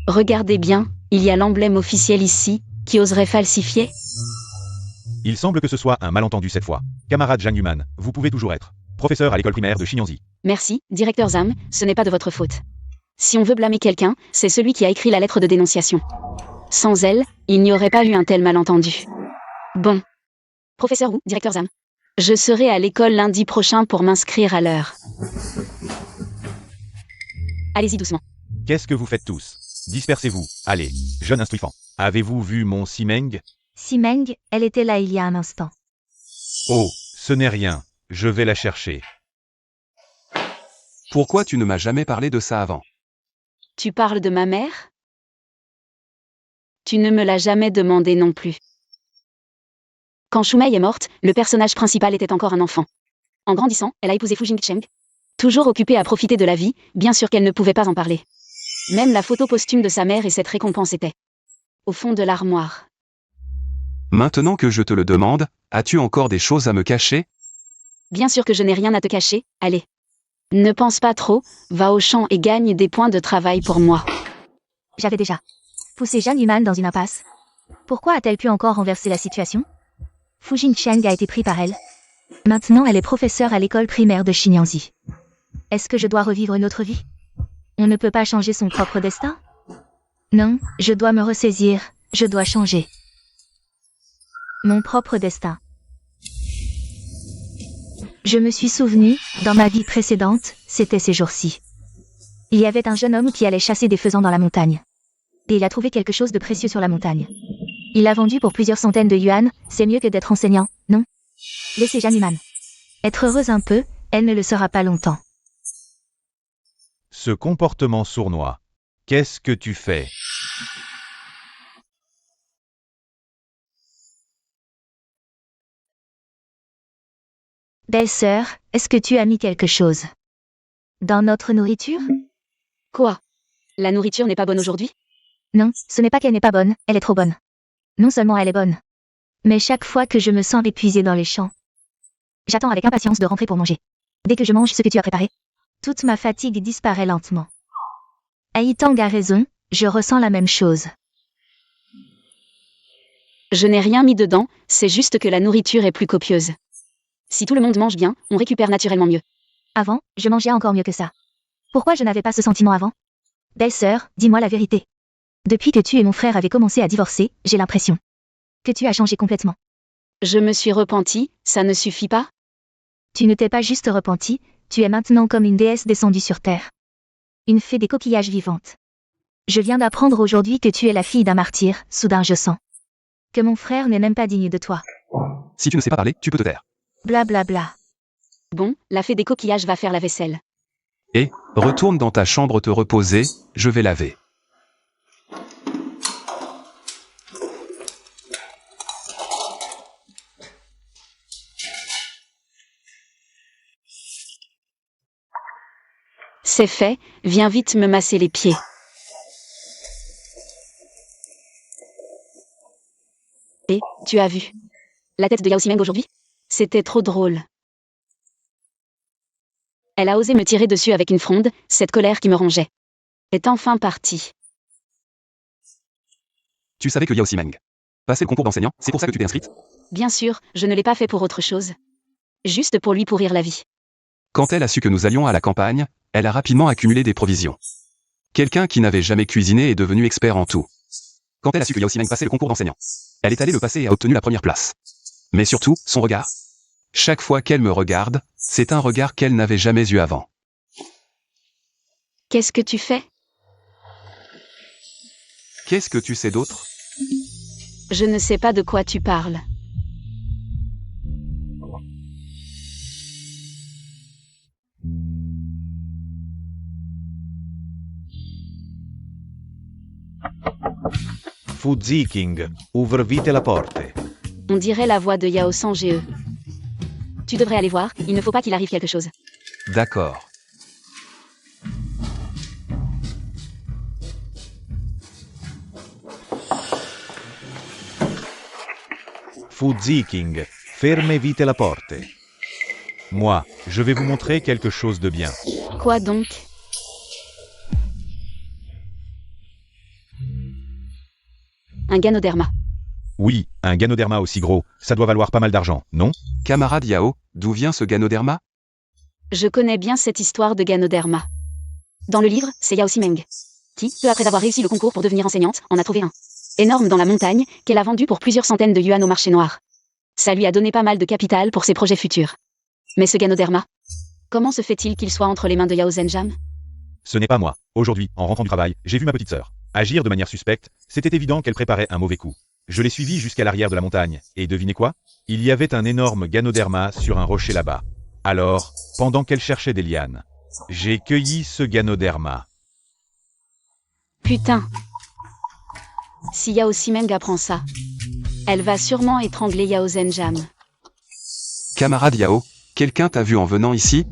Speaker 2: Regardez bien, il y a l'emblème officiel ici, qui oserait falsifier?
Speaker 4: Il semble que ce soit un malentendu cette fois. Camarade Jiang Yuman, vous pouvez toujours être professeur à l'école primaire de Xinyanzi.
Speaker 2: Merci, directeur Zhang, ce n'est pas de votre faute. Si on veut blâmer quelqu'un, c'est celui qui a écrit la lettre de dénonciation. Sans elle, il n'y aurait pas eu un tel malentendu. Bon. Professeur Wu, directeur Zhang. Je serai à l'école lundi prochain pour m'inscrire à l'heure. Allez-y doucement.
Speaker 4: Qu'est-ce que vous faites tous? Dispersez-vous. Allez, jeune instruisant. Avez-vous vu mon Ximeng?
Speaker 3: Ximeng, elle était là il y a un instant.
Speaker 4: Oh, ce n'est rien. Je vais la chercher.
Speaker 1: Pourquoi tu ne m'as jamais parlé de ça avant?
Speaker 2: Tu parles de ma mère? Tu ne me l'as jamais demandé non plus. Quand Shumei est morte, le personnage principal était encore un enfant. En grandissant, elle a épousé Fu Jingcheng. Toujours occupée à profiter de la vie, bien sûr qu'elle ne pouvait pas en parler. Même la photo posthume de sa mère et cette récompense étaient au fond de l'armoire.
Speaker 1: Maintenant que je te le demande, as-tu encore des choses à me cacher?
Speaker 2: Bien sûr que je n'ai rien à te cacher, allez. Ne pense pas trop, va au champ et gagne des points de travail pour moi.
Speaker 3: J'avais déjà poussé Jiang Yuman dans une impasse. Pourquoi a-t-elle pu encore renverser la situation? Fu Jingcheng a été pris par elle. Maintenant elle est professeure à l'école primaire de Xinyanzi. Est-ce que je dois revivre une autre vie? On ne peut pas changer son propre destin? Non, je dois me ressaisir, je dois changer. Mon propre destin. Je me suis souvenu, dans ma vie précédente, c'était ces jours-ci. Il y avait un jeune homme qui allait chasser des faisans dans la montagne. Et il a trouvé quelque chose de précieux sur la montagne. Il l'a vendu pour plusieurs centaines de yuan, c'est mieux que d'être enseignant, non? Laissez Jiang Yuman être heureuse un peu, elle ne le sera pas longtemps.
Speaker 4: Ce comportement sournois. Qu'est-ce que tu fais?
Speaker 3: Belle-sœur, est-ce que tu as mis quelque chose dans notre nourriture?
Speaker 2: Quoi? La nourriture n'est pas bonne aujourd'hui?
Speaker 3: Non, ce n'est pas qu'elle n'est pas bonne, elle est trop bonne. Non seulement elle est bonne, mais chaque fois que je me sens épuisée dans les champs, j'attends avec impatience de rentrer pour manger. Dès que je mange ce que tu as préparé, toute ma fatigue disparaît lentement. Aïtang a raison, je ressens la même chose.
Speaker 2: Je n'ai rien mis dedans, c'est juste que la nourriture est plus copieuse. Si tout le monde mange bien, on récupère naturellement mieux.
Speaker 3: Avant, je mangeais encore mieux que ça. Pourquoi je n'avais pas ce sentiment avant? Belle-sœur, dis-moi la vérité. Depuis que tu et mon frère avez commencé à divorcer, j'ai l'impression que tu as changé complètement.
Speaker 2: Je me suis repentie, ça ne suffit pas?
Speaker 3: Tu ne t'es pas juste repentie, tu es maintenant comme une déesse descendue sur terre. Une fée des coquillages vivantes. Je viens d'apprendre aujourd'hui que tu es la fille d'un martyr, soudain je sens que mon frère n'est même pas digne de toi.
Speaker 1: Si tu ne sais pas parler, tu peux te taire.
Speaker 3: Bla bla bla.
Speaker 2: Bon, la fée des coquillages va faire la vaisselle.
Speaker 1: Et, retourne dans ta chambre te reposer, je vais laver.
Speaker 2: C'est fait, viens vite me masser les pieds. Et, tu as vu la tête de Yao Ximeng aujourd'hui? C'était trop drôle. Elle a osé me tirer dessus avec une fronde, cette colère qui me rongeait est enfin partie.
Speaker 1: Tu savais que Yao Ximeng passait le concours d'enseignant, c'est pour ça que tu t'es inscrite?
Speaker 2: Bien sûr, je ne l'ai pas fait pour autre chose. Juste pour lui pourrir la vie.
Speaker 1: Quand elle a su que nous allions à la campagne, elle a rapidement accumulé des provisions. Quelqu'un qui n'avait jamais cuisiné est devenu expert en tout. Quand elle a su que Yao Ximeng passait le concours d'enseignant, elle est allée le passer et a obtenu la première place. Mais surtout, son regard. Chaque fois qu'elle me regarde, c'est un regard qu'elle n'avait jamais eu avant.
Speaker 2: Qu'est-ce que tu fais?
Speaker 1: Qu'est-ce que tu sais d'autre?
Speaker 2: Je ne sais pas de quoi tu parles.
Speaker 6: Fu Ziking, ouvre vite la porte.
Speaker 2: On dirait la voix de Yao San GE. Tu devrais aller voir, il ne faut pas qu'il arrive quelque chose.
Speaker 1: D'accord.
Speaker 6: Fu Ziking, ferme vite la porte. Moi, je vais vous montrer quelque chose de bien.
Speaker 2: Quoi donc? Un ganoderma.
Speaker 4: Oui, un ganoderma aussi gros, ça doit valoir pas mal d'argent, non?
Speaker 1: Camarade Yao, d'où vient ce ganoderma?
Speaker 2: Je connais bien cette histoire de ganoderma. Dans le livre, c'est Yao Ximeng qui, peu après avoir réussi le concours pour devenir enseignante, en a trouvé un énorme dans la montagne, qu'elle a vendu pour plusieurs centaines de yuan au marché noir. Ça lui a donné pas mal de capital pour ses projets futurs. Mais ce ganoderma, comment se fait-il qu'il soit entre les mains de Yao Zhenjam?
Speaker 4: Ce n'est pas moi. Aujourd'hui, en rentrant du travail, j'ai vu ma petite sœur agir de manière suspecte. C'était évident qu'elle préparait un mauvais coup. Je l'ai suivie jusqu'à l'arrière de la montagne, et devinez quoi? Il y avait un énorme ganoderma sur un rocher là-bas. Alors, pendant qu'elle cherchait des lianes, j'ai cueilli ce ganoderma.
Speaker 2: Putain. Si Yao Ximeng apprend ça, elle va sûrement étrangler Yao Zhenjam.
Speaker 1: Camarade Yao, quelqu'un t'a vu en venant ici?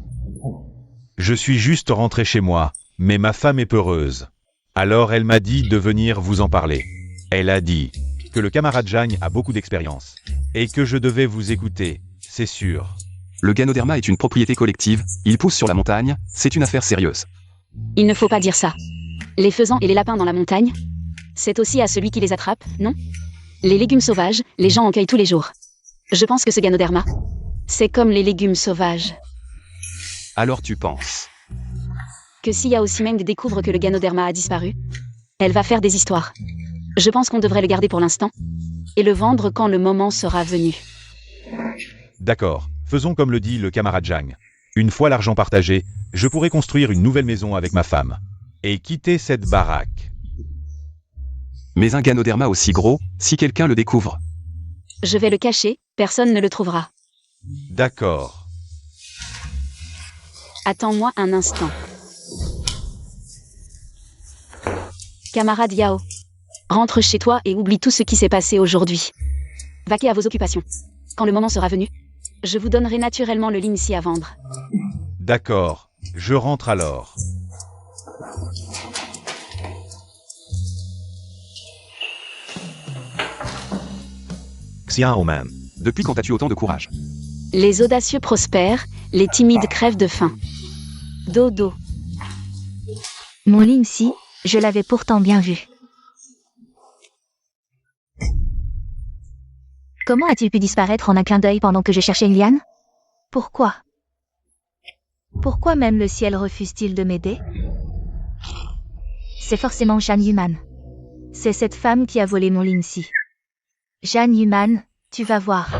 Speaker 4: Je suis juste rentré chez moi, mais ma femme est peureuse. Alors elle m'a dit de venir vous en parler. Elle a dit que le camarade Zhang a beaucoup d'expérience, et que je devais vous écouter, c'est sûr.
Speaker 1: Le ganoderma est une propriété collective, il pousse sur la montagne, c'est une affaire sérieuse.
Speaker 2: Il ne faut pas dire ça. Les faisans et les lapins dans la montagne, c'est aussi à celui qui les attrape, non? Les légumes sauvages, les gens en cueillent tous les jours. Je pense que ce ganoderma, c'est comme les légumes sauvages.
Speaker 1: Alors tu penses?
Speaker 2: Que si Yao Ximeng découvre que le ganoderma a disparu, elle va faire des histoires. Je pense qu'on devrait le garder pour l'instant, et le vendre quand le moment sera venu.
Speaker 4: D'accord, faisons comme le dit le camarade Zhang. Une fois l'argent partagé, je pourrai construire une nouvelle maison avec ma femme. Et quitter cette baraque.
Speaker 1: Mais un ganoderma aussi gros, si quelqu'un le découvre.
Speaker 2: Je vais le cacher, personne ne le trouvera.
Speaker 4: D'accord.
Speaker 2: Attends-moi un instant. Camarade Yao, rentre chez toi et oublie tout ce qui s'est passé aujourd'hui. Vaquez à vos occupations. Quand le moment sera venu, je vous donnerai naturellement le Linxi à vendre.
Speaker 4: D'accord, je rentre alors.
Speaker 6: Xiao Man.
Speaker 1: Depuis quand as-tu autant de courage?
Speaker 2: Les audacieux prospèrent, les timides crèvent de faim. Dodo.
Speaker 3: Mon Lindsay, je l'avais pourtant bien vu. Comment a-t-il pu disparaître en un clin d'œil pendant que je cherchais une liane? Pourquoi? Pourquoi même le ciel refuse-t-il de m'aider? C'est forcément Jeanne Human. C'est cette femme qui a volé mon Lindsay. Jeanne Human, tu vas voir.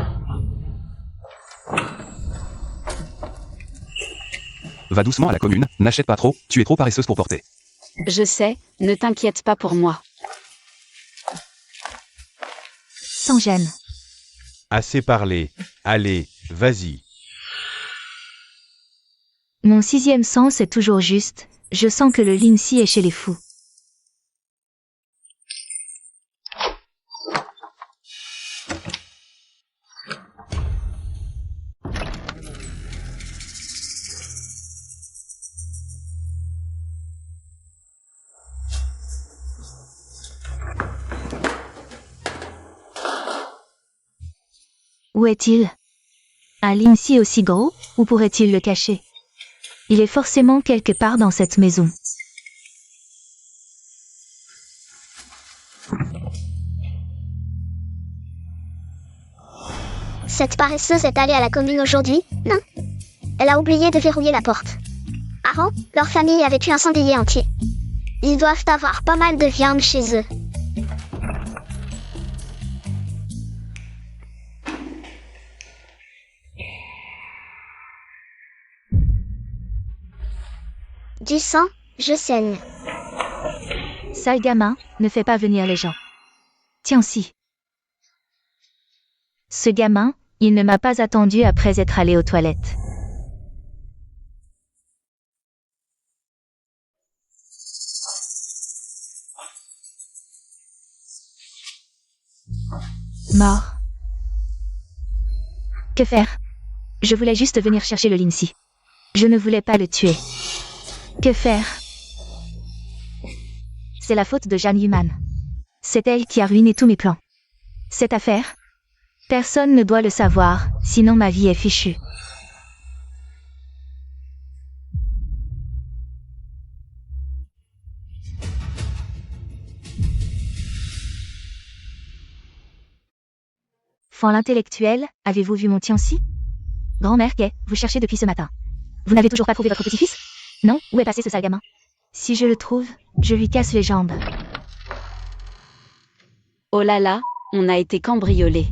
Speaker 1: Va doucement à la commune, n'achète pas trop, tu es trop paresseuse pour porter.
Speaker 2: Je sais, ne t'inquiète pas pour moi.
Speaker 3: Sans gêne.
Speaker 6: Assez parlé. Allez, vas-y.
Speaker 3: Mon sixième sens est toujours juste, je sens que le Lindsay est chez les fous. Où est-il? Un Lindsay aussi gros, où pourrait-il le cacher? Il est forcément quelque part dans cette maison.
Speaker 5: Cette paresseuse est allée à la commune aujourd'hui? Non. Elle a oublié de verrouiller la porte. Avant, leur famille avait eu un sanglier entier. Ils doivent avoir pas mal de viande chez eux. Du sang, je saigne.
Speaker 3: Sale gamin, ne fais pas venir les gens. Tiens-ci. Ce gamin, il ne m'a pas attendu après être allé aux toilettes. Mort. Que faire? Je voulais juste venir chercher le Lindsay. Je ne voulais pas le tuer. Que faire? C'est la faute de Jeanne Human. C'est elle qui a ruiné tous mes plans. Cette affaire? Personne ne doit le savoir, sinon ma vie est fichue. Fan l'intellectuel, avez-vous vu mon Tiancy? Grand-mère Gay, vous cherchez depuis ce matin. Vous n'avez toujours pas trouvé votre petit-fils? Non? Où est passé ce sale gamin? Si je le trouve, je lui casse les jambes.
Speaker 2: Oh là là, on a été cambriolés.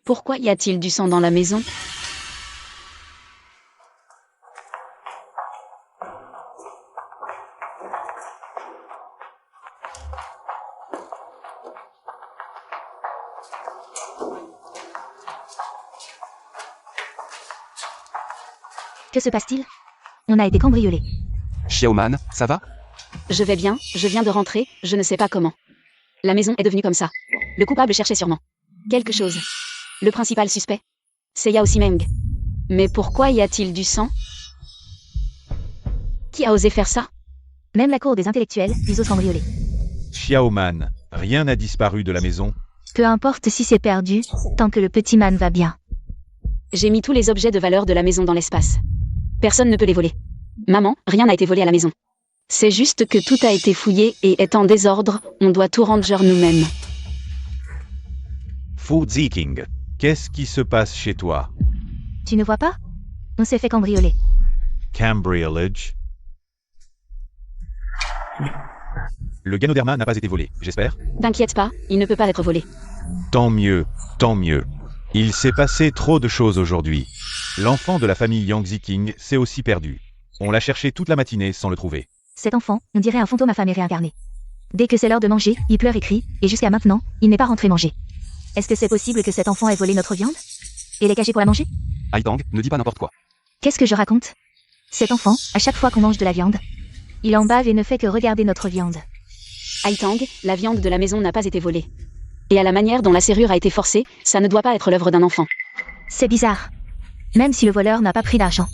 Speaker 2: Pourquoi y a-t-il du sang dans la maison?
Speaker 3: Que se passe-t-il? On a été cambriolés.
Speaker 1: Xiaoman, ça va?
Speaker 2: Je vais bien, je viens de rentrer, je ne sais pas comment. La maison est devenue comme ça. Le coupable cherchait sûrement quelque chose. Le principal suspect, c'est Yao Simeng. Mais pourquoi y a-t-il du sang? Qui a osé faire ça?
Speaker 3: Même la cour des intellectuels, ils osent cambrioler.
Speaker 6: Xiao Man, rien n'a disparu de la maison.
Speaker 3: Peu importe si c'est perdu, tant que le petit man va bien.
Speaker 2: J'ai mis tous les objets de valeur de la maison dans l'espace. Personne ne peut les voler. Maman, rien n'a été volé à la maison. C'est juste que tout a été fouillé et est en désordre, on doit tout ranger nous-mêmes.
Speaker 6: Fu Ziking, qu'est-ce qui se passe chez toi?
Speaker 3: Tu ne vois pas? On s'est fait cambrioler.
Speaker 6: Cambriolage. Le Ganoderma n'a pas été volé, j'espère?
Speaker 2: T'inquiète pas, il ne peut pas être volé.
Speaker 6: Tant mieux, tant mieux. Il s'est passé trop de choses aujourd'hui. L'enfant de la famille Yang Ziking s'est aussi perdu. On l'a cherché toute la matinée sans le trouver.
Speaker 3: Cet enfant, on dirait un fantôme affamé réincarné. Dès que c'est l'heure de manger, il pleure et crie, et jusqu'à maintenant, il n'est pas rentré manger. Est-ce que c'est possible que cet enfant ait volé notre viande? Et l'ait cachée pour la manger?
Speaker 1: Haitang, ne dis pas n'importe quoi.
Speaker 3: Qu'est-ce que je raconte? Cet enfant, à chaque fois qu'on mange de la viande, il en bave et ne fait que regarder notre viande.
Speaker 2: Haitang, la viande de la maison n'a pas été volée. Et à la manière dont la serrure a été forcée, ça ne doit pas être l'œuvre d'un enfant.
Speaker 3: C'est bizarre. Même si le voleur n'a pas pris d'argent.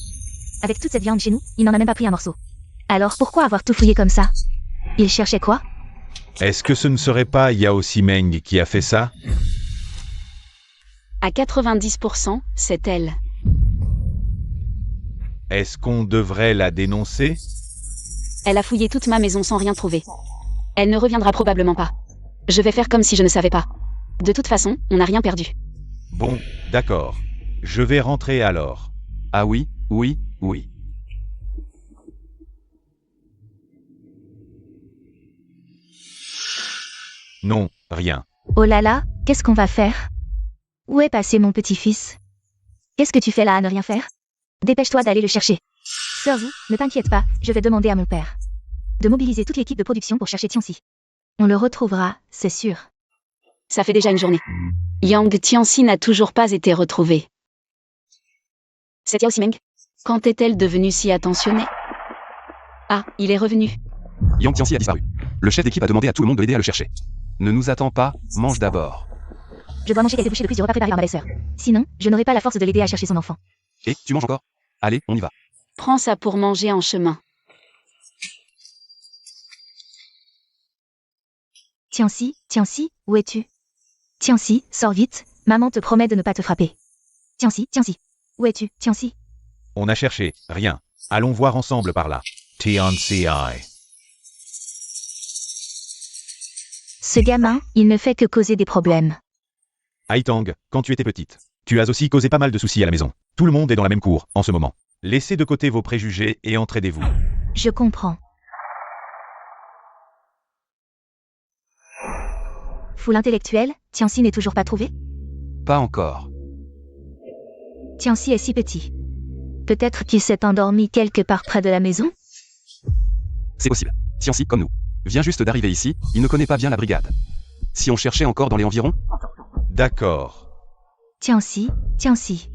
Speaker 3: Avec toute cette viande chez nous, il n'en a même pas pris un morceau. Alors pourquoi avoir tout fouillé comme ça? Il cherchait quoi?
Speaker 6: Est-ce que ce ne serait pas Yao Simeng qui a fait ça?
Speaker 2: À 90%, c'est elle.
Speaker 6: Est-ce qu'on devrait la dénoncer?
Speaker 2: Elle a fouillé toute ma maison sans rien trouver. Elle ne reviendra probablement pas. Je vais faire comme si je ne savais pas. De toute façon, on n'a rien perdu.
Speaker 6: Bon, d'accord. Je vais rentrer alors.
Speaker 1: Ah oui, oui, oui.
Speaker 6: Non, rien.
Speaker 3: Oh là là, qu'est-ce qu'on va faire? Où est passé mon petit-fils? Qu'est-ce que tu fais là à ne rien faire? Dépêche-toi d'aller le chercher. Sœur Zhu, ne t'inquiète pas, je vais demander à mon père de mobiliser toute l'équipe de production pour chercher Tianxi. On le retrouvera, c'est sûr.
Speaker 2: Ça fait déjà une journée. Yang Tianxi n'a toujours pas été retrouvée. C'est Yao Simeng. Quand est-elle devenue si attentionnée? Ah, il est revenu.
Speaker 1: Yang Tianxi a disparu. Le chef d'équipe a demandé à tout le monde de l'aider à le chercher. Ne nous attends pas, mange d'abord.
Speaker 3: Je dois manger quelques bouchées de plus du repas préparé par ma belle-sœur. Sinon, je n'aurai pas la force de l'aider à chercher son enfant.
Speaker 1: Et, tu manges encore? Allez, on y va.
Speaker 2: Prends ça pour manger en chemin.
Speaker 3: Tianxi, Tianxi, où es-tu? Tianxi, sors vite, maman te promet de ne pas te frapper. Tianxi, Tianxi, où es-tu, Tianxi?
Speaker 6: On a cherché, rien. Allons voir ensemble par là. Tianxi.
Speaker 3: Ce gamin, il ne fait que causer des problèmes.
Speaker 6: Haitang, quand tu étais petite, tu as aussi causé pas mal de soucis à la maison. Tout le monde est dans la même cour, en ce moment. Laissez de côté vos préjugés et entraidez-vous.
Speaker 3: Je comprends. Foule intellectuelle, Tianxi n'est toujours pas trouvé?
Speaker 1: Pas encore.
Speaker 3: Tianxi est si petit. Peut-être qu'il s'est endormi quelque part près de la maison?
Speaker 1: C'est possible. Tianxi, comme nous, vient juste d'arriver ici, il ne connaît pas bien la brigade. Si on cherchait encore dans les environs?
Speaker 6: D'accord.
Speaker 3: Tianxi, Tianxi.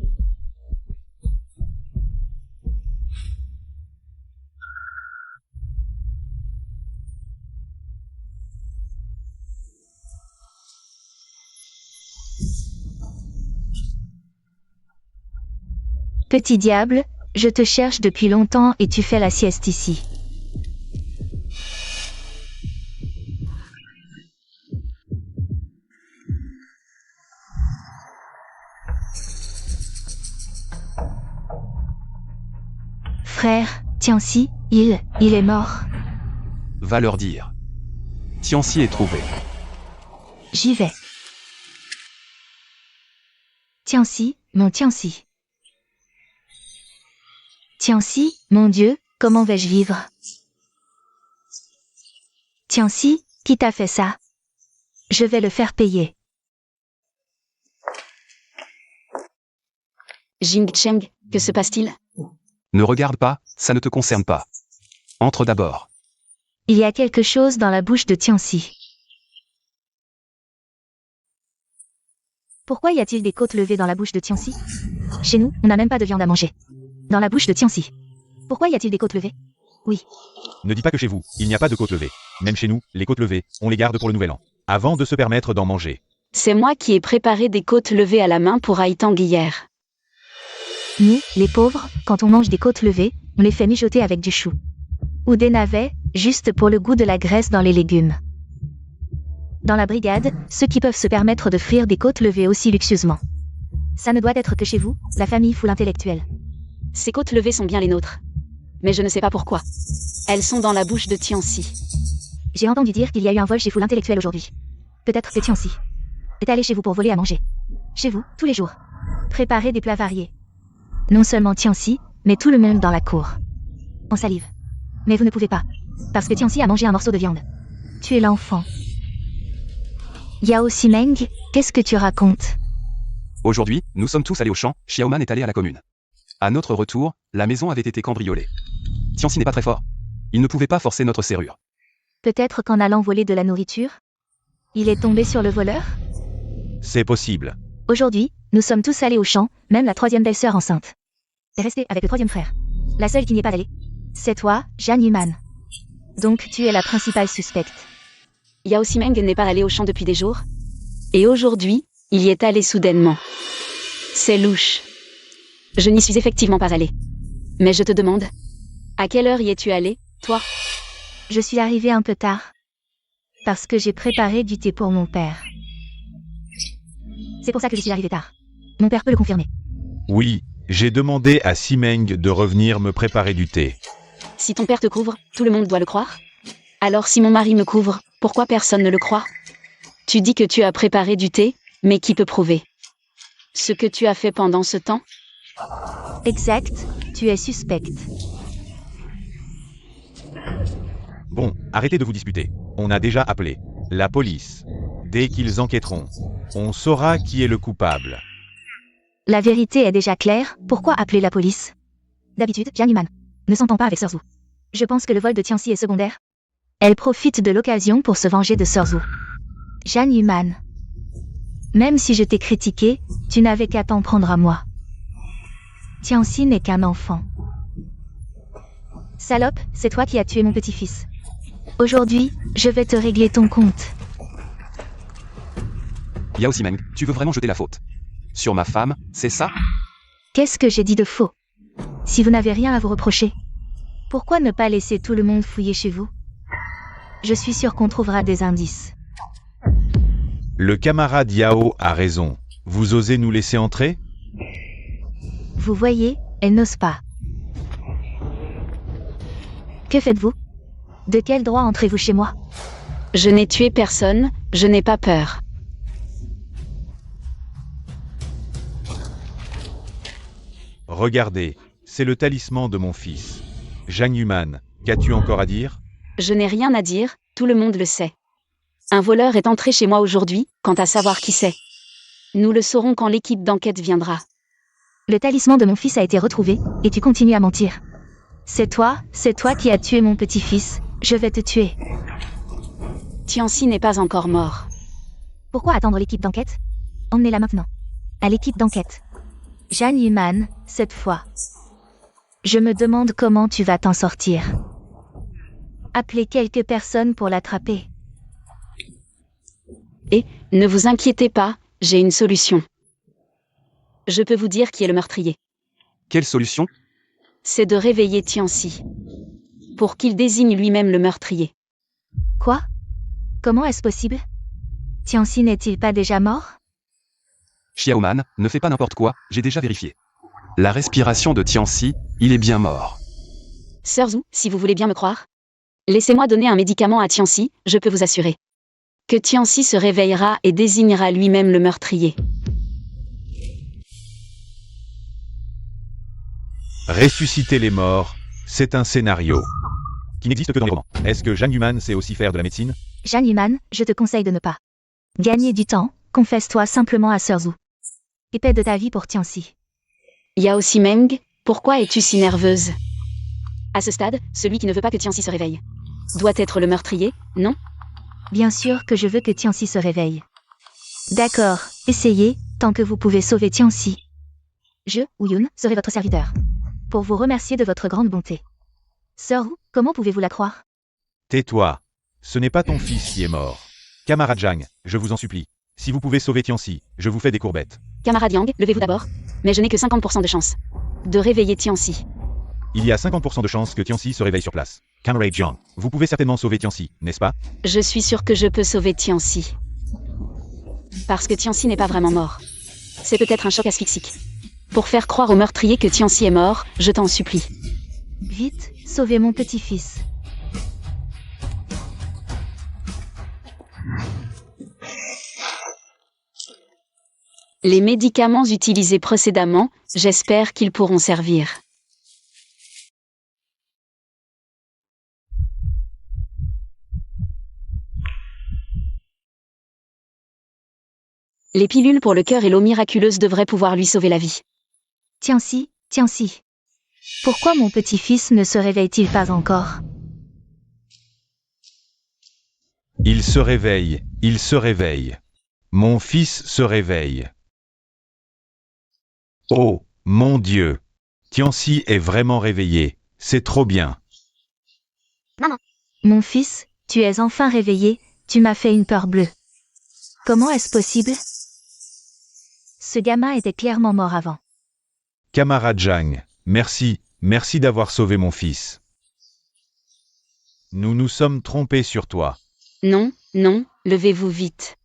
Speaker 3: Petit diable, je te cherche depuis longtemps et tu fais la sieste ici. Frère, Tianxi, il est mort.
Speaker 1: Va leur dire. Tianxi est trouvé.
Speaker 3: J'y vais. Tianxi, mon Tianxi. Tianxi, mon Dieu, comment vais-je vivre? Tianxi, qui t'a fait ça? Je vais le faire payer.
Speaker 2: Jing Cheng, que se passe-t-il?
Speaker 1: Ne regarde pas, ça ne te concerne pas. Entre d'abord.
Speaker 3: Il y a quelque chose dans la bouche de Tianxi. Pourquoi y a-t-il des côtes levées dans la bouche de Tianxi? Chez nous, on n'a même pas de viande à manger. Dans la bouche de Tianxi. Pourquoi y a-t-il des côtes levées? Oui.
Speaker 6: Ne dis pas que chez vous, il n'y a pas de côtes levées. Même chez nous, les côtes levées, on les garde pour le nouvel an. Avant de se permettre d'en manger.
Speaker 2: C'est moi qui ai préparé des côtes levées à la main pour Haitang hier.
Speaker 3: Nous, les pauvres, quand on mange des côtes levées, on les fait mijoter avec du chou. Ou des navets, juste pour le goût de la graisse dans les légumes. Dans la brigade, ceux qui peuvent se permettre de frire des côtes levées aussi luxueusement. Ça ne doit être que chez vous, la famille foule intellectuelle.
Speaker 2: Ces côtes levées sont bien les nôtres. Mais je ne sais pas pourquoi. Elles sont dans la bouche de Tianxi.
Speaker 3: J'ai entendu dire qu'il y a eu un vol chez foule intellectuelle aujourd'hui. Peut-être que Tianxi est allé chez vous pour voler à manger. Chez vous, tous les jours. Préparer des plats variés. Non seulement Tianxi, mais tout le monde dans la cour. On salive. Mais vous ne pouvez pas. Parce que Tianxi a mangé un morceau de viande. Tu es l'enfant. Yao Simeng, qu'est-ce que tu racontes?
Speaker 1: Aujourd'hui, nous sommes tous allés au champ, Xiaoman est allé à la commune. À notre retour, la maison avait été cambriolée. Tianxi n'est pas très fort. Il ne pouvait pas forcer notre serrure.
Speaker 3: Peut-être qu'en allant voler de la nourriture, il est tombé sur le voleur?
Speaker 6: C'est possible.
Speaker 3: Aujourd'hui, nous sommes tous allés au champ, même la troisième belle-sœur enceinte. Et restée avec le troisième frère. La seule qui n'y est pas allée. C'est toi, Zhang Yuman. Donc tu es la principale suspecte.
Speaker 2: Yao Simeng n'est pas allé au champ depuis des jours. Et aujourd'hui, il y est allé soudainement. C'est louche. Je n'y suis effectivement pas allée. Mais je te demande, à quelle heure y es-tu allé, toi?
Speaker 3: Je suis arrivée un peu tard. Parce que j'ai préparé du thé pour mon père. C'est pour ça que je suis arrivée tard. Mon père peut le confirmer.
Speaker 6: Oui, j'ai demandé à Simeng de revenir me préparer du thé.
Speaker 2: Si ton père te couvre, tout le monde doit le croire? Alors si mon mari me couvre, pourquoi personne ne le croit? Tu dis que tu as préparé du thé, mais qui peut prouver ce que tu as fait pendant ce temps?
Speaker 3: Exact, tu es suspecte.
Speaker 6: Bon, arrêtez de vous disputer. On a déjà appelé la police. Dès qu'ils enquêteront, on saura qui est le coupable.
Speaker 3: La vérité est déjà claire, pourquoi appeler la police? D'habitude, Jiang Yuman ne s'entend pas avec Sir Zhu. Je pense que le vol de Tianxi est secondaire. Elle profite de l'occasion pour se venger de Sir Zhu. Jiang Yuman. Même si je t'ai critiqué, tu n'avais qu'à t'en prendre à moi. Tianxi n'est qu'un enfant. Salope, c'est toi qui as tué mon petit-fils. Aujourd'hui, je vais te régler ton compte.
Speaker 1: Yao Simeng, tu veux vraiment jeter la faute sur ma femme, c'est ça?
Speaker 3: Qu'est-ce que j'ai dit de faux? Si vous n'avez rien à vous reprocher, pourquoi ne pas laisser tout le monde fouiller chez vous? Je suis sûre qu'on trouvera des indices.
Speaker 6: Le camarade Yao a raison. Vous osez nous laisser entrer?
Speaker 3: Vous voyez, elle n'ose pas. Que faites-vous? De quel droit entrez-vous chez moi?
Speaker 2: Je n'ai tué personne, je n'ai pas peur.
Speaker 6: Regardez, c'est le talisman de mon fils. Jiang Yuman, qu'as-tu encore à dire?
Speaker 2: Je n'ai rien à dire, tout le monde le sait. Un voleur est entré chez moi aujourd'hui, quant à savoir qui c'est. Nous le saurons quand l'équipe d'enquête viendra.
Speaker 3: Le talisman de mon fils a été retrouvé, et tu continues à mentir. C'est toi qui as tué mon petit-fils, je vais te tuer.
Speaker 2: Tianxi n'est pas encore mort.
Speaker 3: Pourquoi attendre l'équipe d'enquête? Emmenez-la maintenant. À l'équipe d'enquête. Jiang Yuman, cette fois. Je me demande comment tu vas t'en sortir. Appelez quelques personnes pour l'attraper.
Speaker 2: Et, ne vous inquiétez pas, j'ai une solution. Je peux vous dire qui est le meurtrier.
Speaker 1: Quelle solution?
Speaker 2: C'est de réveiller Tianxi. Pour qu'il désigne lui-même le meurtrier.
Speaker 3: Quoi? Comment est-ce possible? Tianxi n'est-il pas déjà mort?
Speaker 1: Xiaoman, ne fais pas n'importe quoi, j'ai déjà vérifié. La respiration de Tianxi, il est bien mort.
Speaker 2: Sir Zhu, si vous voulez bien me croire, laissez-moi donner un médicament à Tianxi, je peux vous assurer que Tianxi se réveillera et désignera lui-même le meurtrier.
Speaker 6: Ressusciter les morts, c'est un scénario qui n'existe que dans les romans. Est-ce que Jiang Yuman sait aussi faire de la médecine?
Speaker 3: Jiang Yuman, je te conseille de ne pas gagner du temps, confesse-toi simplement à Sir Zhu. Et paie de ta vie pour Tianxi.
Speaker 2: Yao Simeng, pourquoi es-tu si nerveuse? À ce stade, celui qui ne veut pas que Tianxi se réveille doit être le meurtrier, non?
Speaker 3: Bien sûr que je veux que Tianxi se réveille. D'accord, essayez, tant que vous pouvez sauver Tianxi. Je, Wuyun, serai votre serviteur. Pour vous remercier de votre grande bonté. Sir Wu, comment pouvez-vous la croire?
Speaker 6: Tais-toi. Ce n'est pas ton fils qui est mort. Camarade Jiang, je vous en supplie. Si vous pouvez sauver Tianxi, je vous fais des courbettes.
Speaker 2: Camarade Yang, levez-vous d'abord. Mais je n'ai que 50% de chance de réveiller Tianxi.
Speaker 6: Il y a 50% de chances que Tianxi se réveille sur place. Camarade Jiang, vous pouvez certainement sauver Tianxi, n'est-ce pas?
Speaker 2: Je suis sûre que je peux sauver Tianxi. Parce que Tianxi n'est pas vraiment mort. C'est peut-être un choc asphyxique. Pour faire croire au meurtrier que Tianxi est mort, je t'en supplie.
Speaker 3: Vite, sauvez mon petit-fils.
Speaker 2: Les médicaments utilisés précédemment, j'espère qu'ils pourront servir. Les pilules pour le cœur et l'eau miraculeuse devraient pouvoir lui sauver la vie.
Speaker 3: Tianxi, Tianxi. Pourquoi mon petit-fils ne se réveille-t-il pas encore?
Speaker 6: Il se réveille, il se réveille. Mon fils se réveille. Oh, mon Dieu! Tianxi est vraiment réveillé, c'est trop bien.
Speaker 3: Mon fils, tu es enfin réveillé, tu m'as fait une peur bleue. Comment est-ce possible? Ce gamin était clairement mort avant.
Speaker 6: Camarade Jiang, merci d'avoir sauvé mon fils. Nous nous sommes trompés sur toi.
Speaker 2: Non, Non, levez-vous vite.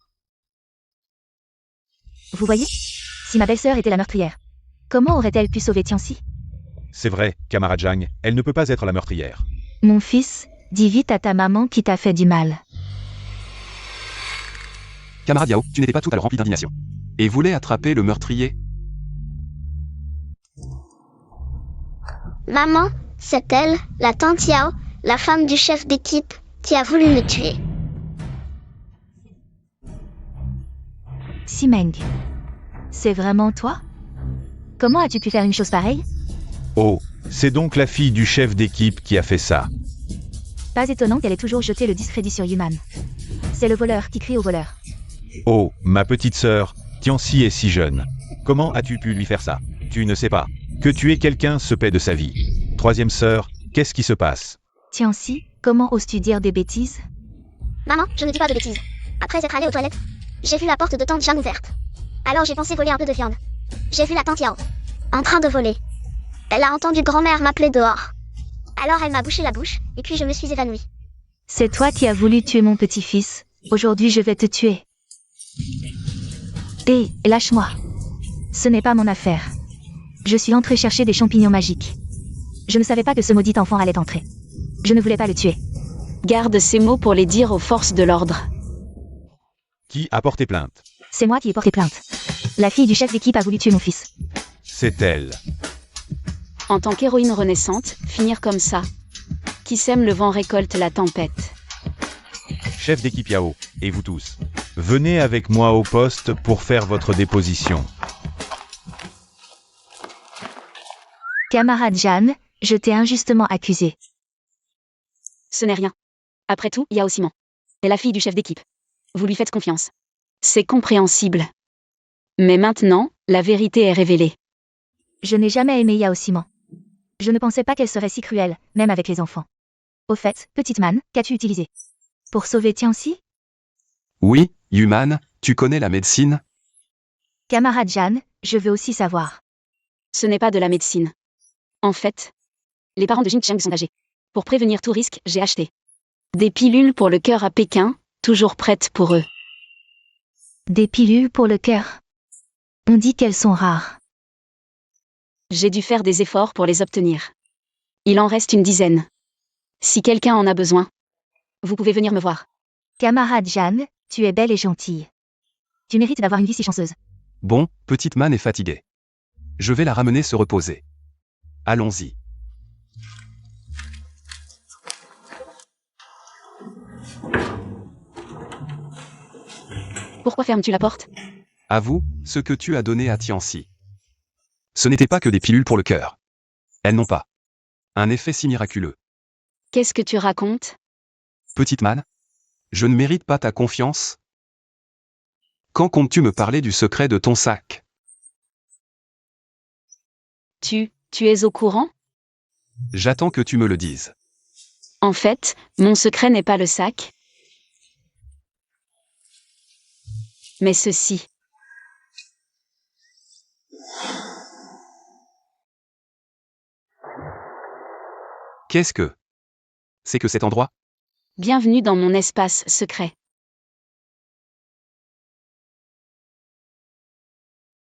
Speaker 3: Vous voyez? Si ma belle-sœur était la meurtrière, comment aurait-elle pu sauver Tianxi?
Speaker 4: C'est vrai, camarade Zhang, elle ne peut pas être la meurtrière.
Speaker 3: Mon fils, dis vite à ta maman qui t'a fait du mal.
Speaker 1: Camarade Yao, tu n'étais pas tout à l'heure rempli d'indignation. Et voulais attraper le meurtrier?
Speaker 5: Maman, c'est elle, la tante Yao, la femme du chef d'équipe, qui a voulu me tuer.
Speaker 3: Simeng. C'est vraiment toi? Comment as-tu pu faire une chose pareille?
Speaker 4: Oh, c'est donc la fille du chef d'équipe qui a fait ça.
Speaker 3: Pas étonnant qu'elle ait toujours jeté le discrédit sur Yuman. C'est le voleur qui crie au voleur.
Speaker 4: Oh, ma petite sœur, Tianxi est si jeune. Comment as-tu pu lui faire ça? Tu ne sais pas. Que tuer quelqu'un se paie de sa vie. Troisième sœur, qu'est-ce qui se passe?
Speaker 3: Tianxi, comment oses-tu dire des bêtises?
Speaker 5: Maman, je ne dis pas de bêtises. Après être allée aux toilettes, j'ai vu la porte de tante Jeanne ouverte. Alors j'ai pensé voler un peu de viande. J'ai vu la tante Yao en train de voler. Elle a entendu grand-mère m'appeler dehors. Alors elle m'a bouché la bouche, et puis je me suis évanouie.
Speaker 3: C'est toi qui as voulu tuer mon petit-fils. Aujourd'hui je vais te tuer. Hé, lâche-moi. Ce n'est pas mon affaire. Je suis entrée chercher des champignons magiques. Je ne savais pas que ce maudit enfant allait entrer. Je ne voulais pas le tuer.
Speaker 2: Garde ces mots pour les dire aux forces de l'ordre.
Speaker 4: Qui a porté plainte?
Speaker 3: C'est moi qui ai porté plainte. La fille du chef d'équipe a voulu tuer mon fils.
Speaker 4: C'est elle.
Speaker 2: En tant qu'héroïne renaissante, finir comme ça. Qui sème le vent récolte la tempête.
Speaker 4: Chef d'équipe Yao, et vous tous, venez avec moi au poste pour faire votre déposition.
Speaker 3: Camarade Jeanne, je t'ai injustement accusé.
Speaker 2: Ce n'est rien. Après tout, Yao Simon est la fille du chef d'équipe. Vous lui faites confiance. C'est compréhensible. Mais maintenant, la vérité est révélée.
Speaker 3: Je n'ai jamais aimé Yao Simon. Je ne pensais pas qu'elle serait si cruelle, même avec les enfants. Au fait, petite man, qu'as-tu utilisé? Pour sauver Tianxi?
Speaker 1: Oui, Yuman, tu connais la médecine?
Speaker 3: Camarade Jeanne, je veux aussi savoir.
Speaker 2: Ce n'est pas de la médecine. En fait, les parents de Jing Cheng sont âgés. Pour prévenir tout risque, j'ai acheté des pilules pour le cœur à Pékin, toujours prêtes pour eux.
Speaker 3: Des pilules pour le cœur. On dit qu'elles sont rares.
Speaker 2: J'ai dû faire des efforts pour les obtenir. Il en reste une dizaine. Si quelqu'un en a besoin, vous pouvez venir me voir.
Speaker 3: Camarade Jeanne, tu es belle et gentille. Tu mérites d'avoir une vie si chanceuse.
Speaker 1: Bon, petite man est fatiguée. Je vais la ramener se reposer. Allons-y.
Speaker 2: Pourquoi fermes-tu la porte?
Speaker 1: Avoue, ce que tu as donné à Tianxi. Ce n'était pas que des pilules pour le cœur. Elles n'ont pas un effet si miraculeux.
Speaker 2: Qu'est-ce que tu racontes?
Speaker 1: Petite man, je ne mérite pas ta confiance? Quand comptes-tu me parler du secret de ton sac?
Speaker 2: Tu es au courant?
Speaker 1: J'attends que tu me le dises.
Speaker 2: En fait, mon secret n'est pas le sac, mais ceci.
Speaker 1: Qu'est-ce que c'est que cet endroit?
Speaker 2: Bienvenue dans mon espace secret.